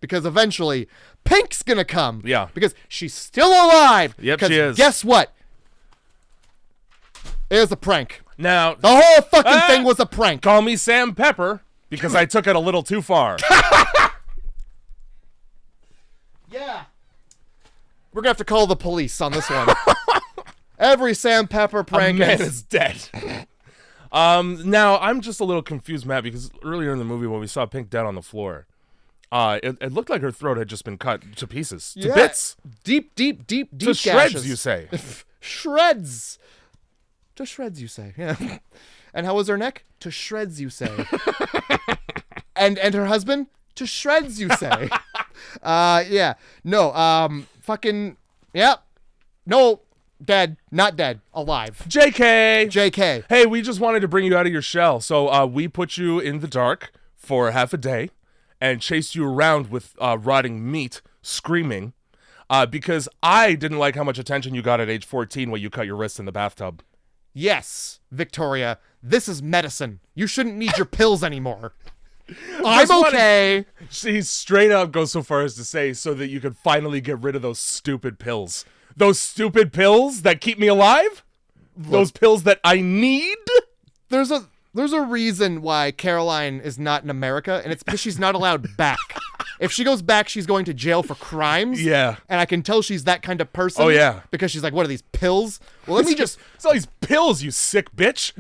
Because eventually, Pink's gonna come. Yeah. Because she's still alive. Yep, she is. Guess what? It was a prank. Now, the whole fucking thing was a prank. Call me Sam Pepper, because I took it a little too far. Yeah. We're gonna have to call the police on this one. Every Sam Pepper prank is dead. Now, I'm just a little confused, Matt, because earlier in the movie when we saw Pink dead on the floor, it looked like her throat had just been cut to pieces, to bits. Deep to shreds, gashes. You say. Shreds. To shreds, you say. Yeah. And how was her neck? To shreds, you say. and her husband? To shreds, you say. Yeah. No, fucking, yeah. No, dead. Not dead. Alive. JK. Hey, we just wanted to bring you out of your shell. So we put you in the dark for half a day and chased you around with rotting meat, screaming, because I didn't like how much attention you got at age 14 when you cut your wrists in the bathtub. Yes, Victoria, this is medicine. You shouldn't need your pills anymore. I'm okay. She straight up goes so far as to say so that you could finally get rid of those stupid pills. Those stupid pills that keep me alive? those pills that I need. There's a reason why Caroline is not in America, and it's because she's not allowed back. If she goes back, she's going to jail for crimes. Yeah. And I can tell she's that kind of person. Oh, yeah. Because she's like, what are these pills? Well, let me just... It's all these pills, you sick bitch.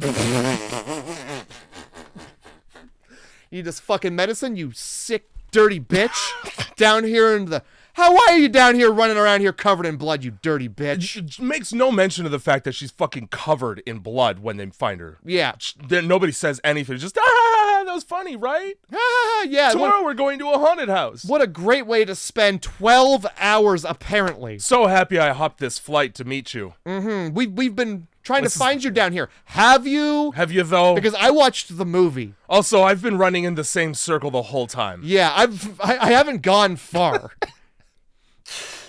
You need this fucking medicine, you sick, dirty bitch. Down here in the... Why are you down here running around here covered in blood, you dirty bitch? It makes no mention of the fact that she's fucking covered in blood when they find her. Yeah. Nobody says anything. Just, that was funny, right? Yeah. Tomorrow we're going to a haunted house. What a great way to spend 12 hours, apparently. So happy I hopped this flight to meet you. Mm-hmm. We've been trying to find you down here. Have you? Have you, though? Because I watched the movie. Also, I've been running in the same circle the whole time. Yeah, I haven't gone far.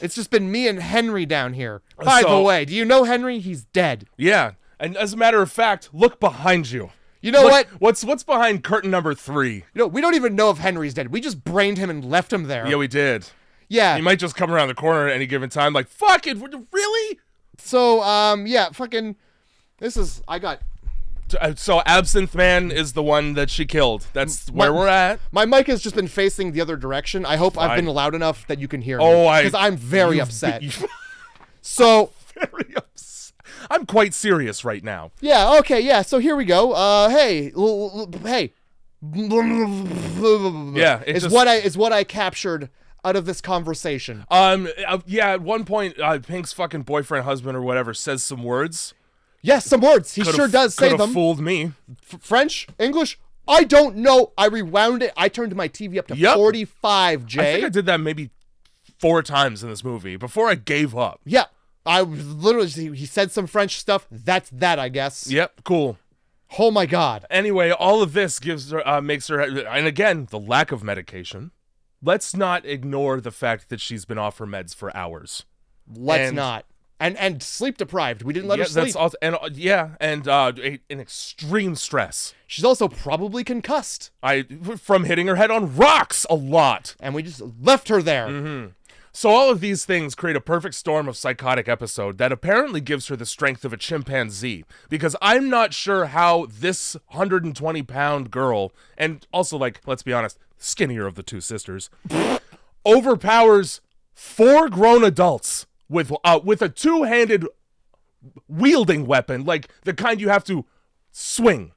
It's just been me and Henry down here. By the way, do you know Henry? He's dead. Yeah, and as a matter of fact, look behind you. You know what? What's behind curtain number 3? You know, we don't even know if Henry's dead. We just brained him and left him there. Yeah, we did. Yeah. He might just come around the corner at any given time like, fuck it, really? So, yeah, fucking, I got... So Absinthe Man is the one that she killed. That's where we're at. My mic has just been facing the other direction. I hope I've been loud enough that you can hear me. Because I'm very upset. So... Very upset. I'm quite serious right now. Yeah, okay, yeah, so here we go. Hey. Yeah, is what I captured out of this conversation. Yeah, at one point, Pink's fucking boyfriend, husband, or whatever says some words. Yes, some words. He sure does say them. Could have fooled me. French? English? I don't know. I rewound it. I turned my TV up to 45, Jay. I think I did that maybe 4 times in this movie before I gave up. Yeah. I literally, he said some French stuff. That's that, I guess. Yep, cool. Oh my God. Anyway, all of this makes her, and again, the lack of medication. Let's not ignore the fact that she's been off her meds for hours. Let's not. And sleep deprived. We didn't let her sleep. That's also, and an extreme stress. She's also probably concussed. From hitting her head on rocks a lot. And we just left her there. Mm-hmm. So all of these things create a perfect storm of psychotic episode that apparently gives her the strength of a chimpanzee. Because I'm not sure how this 120-pound girl, and also, like, let's be honest, skinnier of the 2 sisters, overpowers 4 grown adults with a 2-handed wielding weapon, like the kind you have to swing.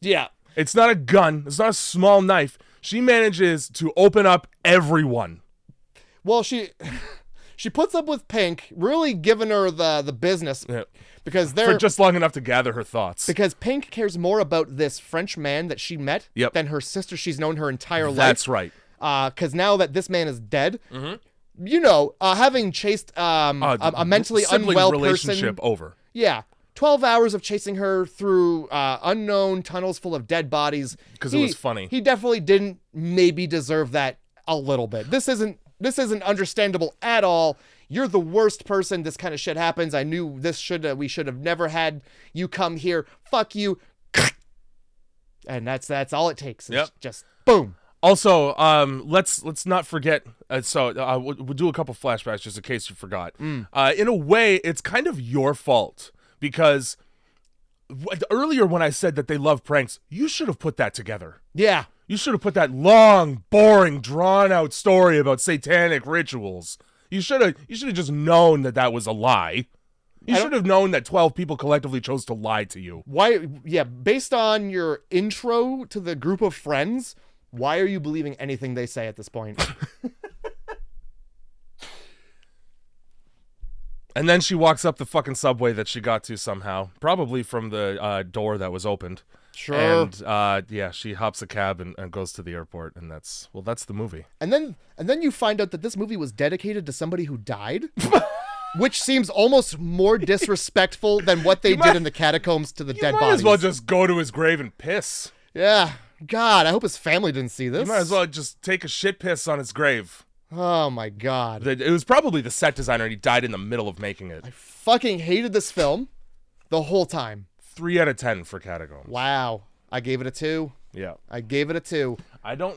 Yeah. It's not a gun. It's not a small knife. She manages to open up everyone. Well, she puts up with Pink, really giving her the business. Yeah. Because for just long enough to gather her thoughts. Because Pink cares more about this French man that she met than her sister she's known her entire life. That's right. Because now that this man is dead, you know, having chased a mentally unwell relationship person over. Yeah, 12 hours of chasing her through unknown tunnels full of dead bodies. Because it was funny. He definitely didn't maybe deserve that a little bit. This isn't understandable at all. You're the worst person. This kind of shit happens. I knew we should have never had you come here. Fuck you. And that's all it takes. It's just boom. Also, let's not forget. We'll do a couple flashbacks just in case you forgot. In a way, it's kind of your fault because earlier when I said that they love pranks, you should have put that together. Yeah, you should have put that long, boring, drawn-out story about satanic rituals. You should have just known that was a lie. You should have known that 12 people collectively chose to lie to you. Why? Yeah, based on your intro to the group of friends. Why are you believing anything they say at this point? And then she walks up the fucking subway that she got to somehow, probably from the door that was opened. Sure. And she hops a cab and goes to the airport, and that's the movie. And then you find out that this movie was dedicated to somebody who died, which seems almost more disrespectful than what they did in the catacombs to the dead bodies. You might as well just go to his grave and piss. Yeah. God, I hope his family didn't see this. You might as well just take a shit piss on his grave. Oh my God. It was probably the set designer and he died in the middle of making it. I fucking hated this film the whole time. 3 out of 10 for Catacombs. Wow. I gave it a 2. Yeah. I gave it a 2. I don't...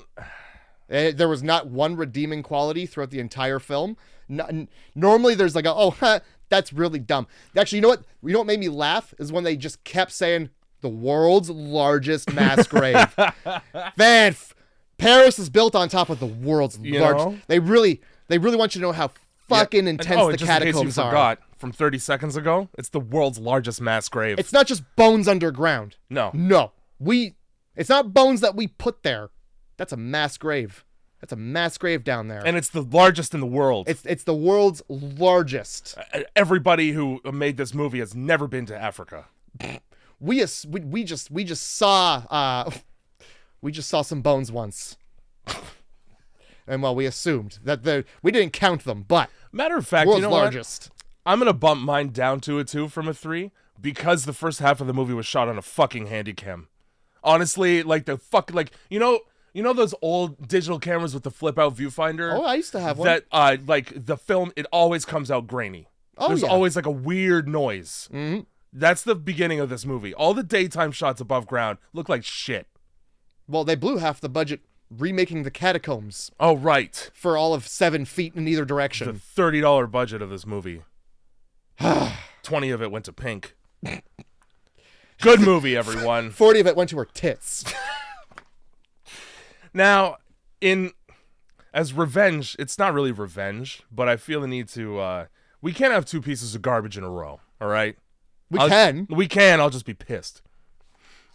There was not one redeeming quality throughout the entire film. Normally there's like that That's really dumb. Actually, you know what? You know what made me laugh is when they just kept saying the world's largest mass grave. Man, Paris is built on top of the world's largest. They really want you to know how fucking intense the catacombs are. Forgot from 30 seconds ago, it's the world's largest mass grave. It's not just bones underground. No. It's not bones that we put there. That's a mass grave. That's a mass grave down there. And it's the largest in the world. It's the world's largest. Everybody who made this movie has never been to Africa. We just saw some bones once. And well, we assumed that we didn't count them, but matter of fact, world's largest. I'm gonna bump mine down to a 2 from a 3 because the first half of the movie was shot on a fucking Handycam. Honestly, like you know those old digital cameras with the flip out viewfinder? Oh, I used to have one. That like the film, it always comes out grainy. Oh, There's always like a weird noise. Mm-hmm. That's the beginning of this movie. All the daytime shots above ground look like shit. Well, they blew half the budget remaking the Catacombs. Oh, right. For all of 7 feet in either direction. The $30 budget of this movie. 20 of it went to Pink. Good movie, everyone. 40 of it went to her tits. Now, as revenge, it's not really revenge, but I feel the need to, we can't have 2 pieces of garbage in a row, all right? We can. I'll just be pissed.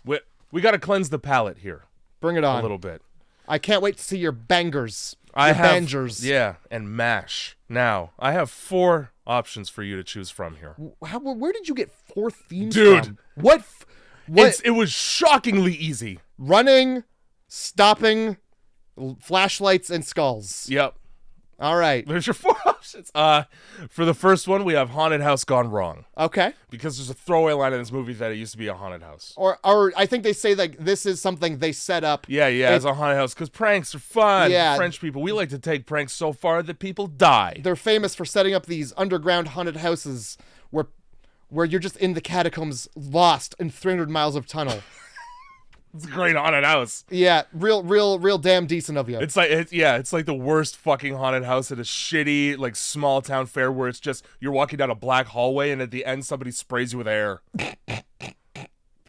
We got to cleanse the palate here. Bring it on. A little bit. I can't wait to see your bangers. Bangers. Yeah, and MASH. Now, I have 4 options for you to choose from here. Where did you get 4 themes Dude, from? What? It was shockingly easy. Running, stopping, flashlights, and skulls. Yep. All right. There's your 4 options. For the first one, we have Haunted House Gone Wrong. Okay. Because there's a throwaway line in this movie that it used to be a haunted house. Or I think they say like this is something they set up. Yeah, as a haunted house because pranks are fun. Yeah. French people, we like to take pranks so far that people die. They're famous for setting up these underground haunted houses where you're just in the catacombs, lost in 300 miles of tunnel. It's a great haunted house. Yeah, real damn decent of you. It's like the worst fucking haunted house at a shitty like small town fair where it's just you're walking down a black hallway and at the end somebody sprays you with air.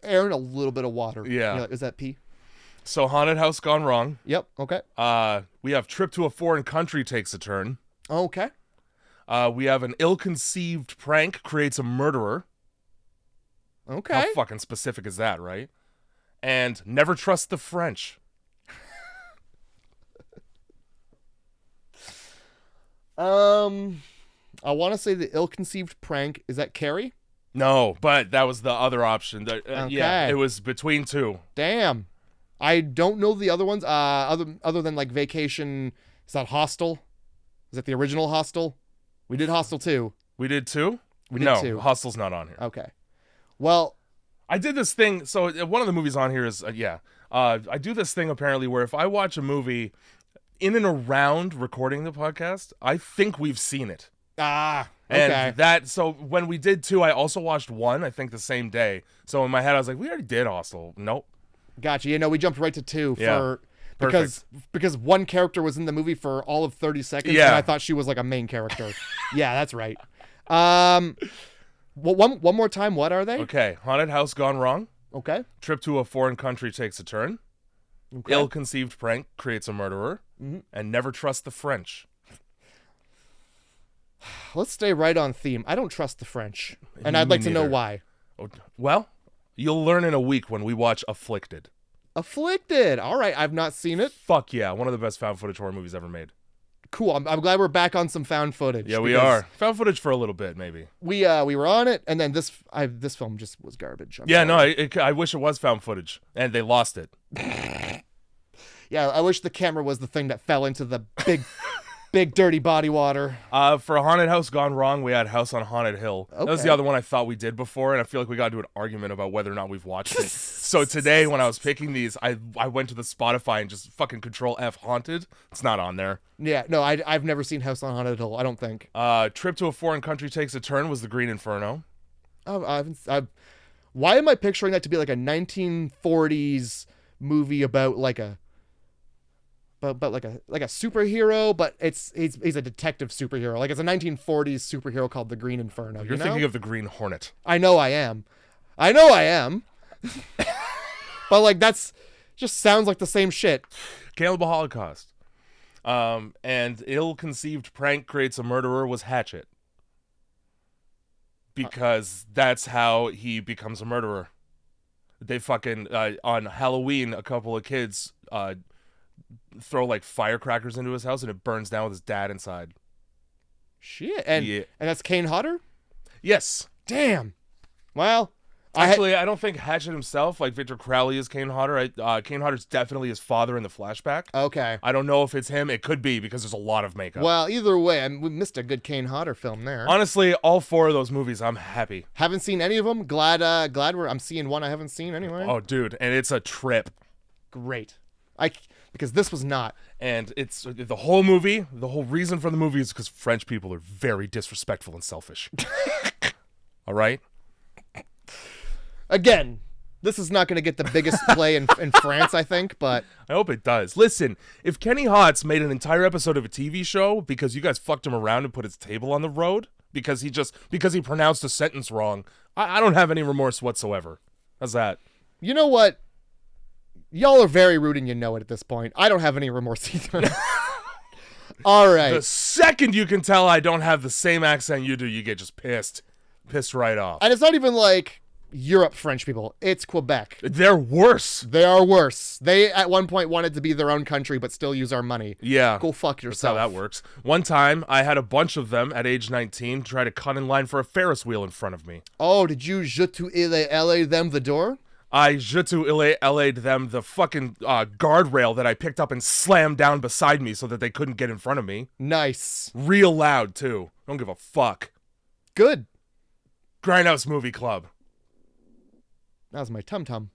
Air and a little bit of water. Yeah. Is that pee? So Haunted House Gone Wrong. Yep. Okay. We have Trip to a Foreign Country Takes a Turn. Okay. We have An Ill-Conceived Prank Creates a Murderer. Okay. How fucking specific is that, right? And Never Trust the French. I want to say the Ill-Conceived Prank. Is that Carrie? No, but that was the other option. Yeah, it was between 2. Damn. I don't know the other ones. Other than like Vacation. Is that Hostel? Is that the original Hostel? We did Hostel 2. We did 2? We did 2. Hostel's not on here. Okay. Well, I did this thing. So one of the movies on here is I do this thing apparently where if I watch a movie in and around recording the podcast, I think we've seen it. Okay. And so when we did 2, I also watched 1, I think the same day. So in my head, I was like, we already did Hostel. Nope. Gotcha. We jumped right to 2 because 1 character was in the movie for all of 30 seconds, and I thought she was like a main character. Yeah, that's right. One more time, what are they? Okay. Haunted House Gone Wrong. Okay. Trip to a Foreign Country Takes a Turn. Okay. Ill-Conceived Prank Creates a Murderer. Mm-hmm. And Never Trust the French. Let's stay right on theme. I don't trust the French, and I'd like to know why. Well, you'll learn in a week when we watch Afflicted. Afflicted. All right, I've not seen it. Fuck yeah, one of the best found footage horror movies ever made. Cool. I'm glad we're back on some found footage. Yeah, we are. Found footage for a little bit, maybe. We were on it, and then this film just was garbage. I wish it was found footage, and they lost it. Yeah, I wish the camera was the thing that fell into the big dirty body water. For Haunted House Gone Wrong, we had House on Haunted Hill. Okay. That was the other one I thought we did before, and I feel like we got into an argument about whether or not we've watched it. So today, when I was picking these, I went to the Spotify and just fucking Control F Haunted. It's not on there. Yeah, no, I've never seen House on Haunted Hill. I don't think. Trip to a Foreign Country Takes a Turn was The Green Inferno. Why am I picturing that to be like a 1940s movie about like a but like a superhero, but he's a detective superhero. Like it's a 1940s superhero called the Green Inferno. You're thinking of the Green Hornet. I know I am. But like that's just sounds like the same shit. Cannibal Holocaust. And ill-conceived prank creates a murderer was Hatchet. Because that's how he becomes a murderer. They fucking on Halloween, a couple of kids throw like firecrackers into his house and it burns down with his dad inside. Shit. And that's Kane Hodder? Yes. Damn. Well, actually, I don't think Hatchet himself, like Victor Crowley is Kane Hodder. Kane Hodder's definitely his father in the flashback. Okay. I don't know if it's him. It could be because there's a lot of makeup. Well, either way, we missed a good Kane Hodder film there. Honestly, all 4 of those movies, I'm happy. Haven't seen any of them. Glad I'm seeing one I haven't seen anyway. Oh, dude, and it's a trip. Great. Because this was not. And it's the whole movie. The whole reason for the movie is because French people are very disrespectful and selfish. All right. Again, this is not going to get the biggest play in France, I think, but I hope it does. Listen, if Kenny Hotz made an entire episode of a TV show because you guys fucked him around and put his table on the road because he pronounced a sentence wrong, I don't have any remorse whatsoever. How's that? You know what? Y'all are very rude and you know it at this point. I don't have any remorse either. All right. The second you can tell I don't have the same accent you do, you get just pissed. Pissed right off. And it's not even like Europe French people. It's Quebec. They're worse. They are worse. They at one point wanted to be their own country but still use our money. Yeah. Go fuck yourself. That's how that works. One time, I had a bunch of them at age 19 try to cut in line for a Ferris wheel in front of me. Oh, did you je tu LA them the door? I je tu LA'd them the fucking guardrail that I picked up and slammed down beside me so that they couldn't get in front of me. Nice. Real loud, too. Don't give a fuck. Good. Grindhouse Movie Club. That was my tum-tum.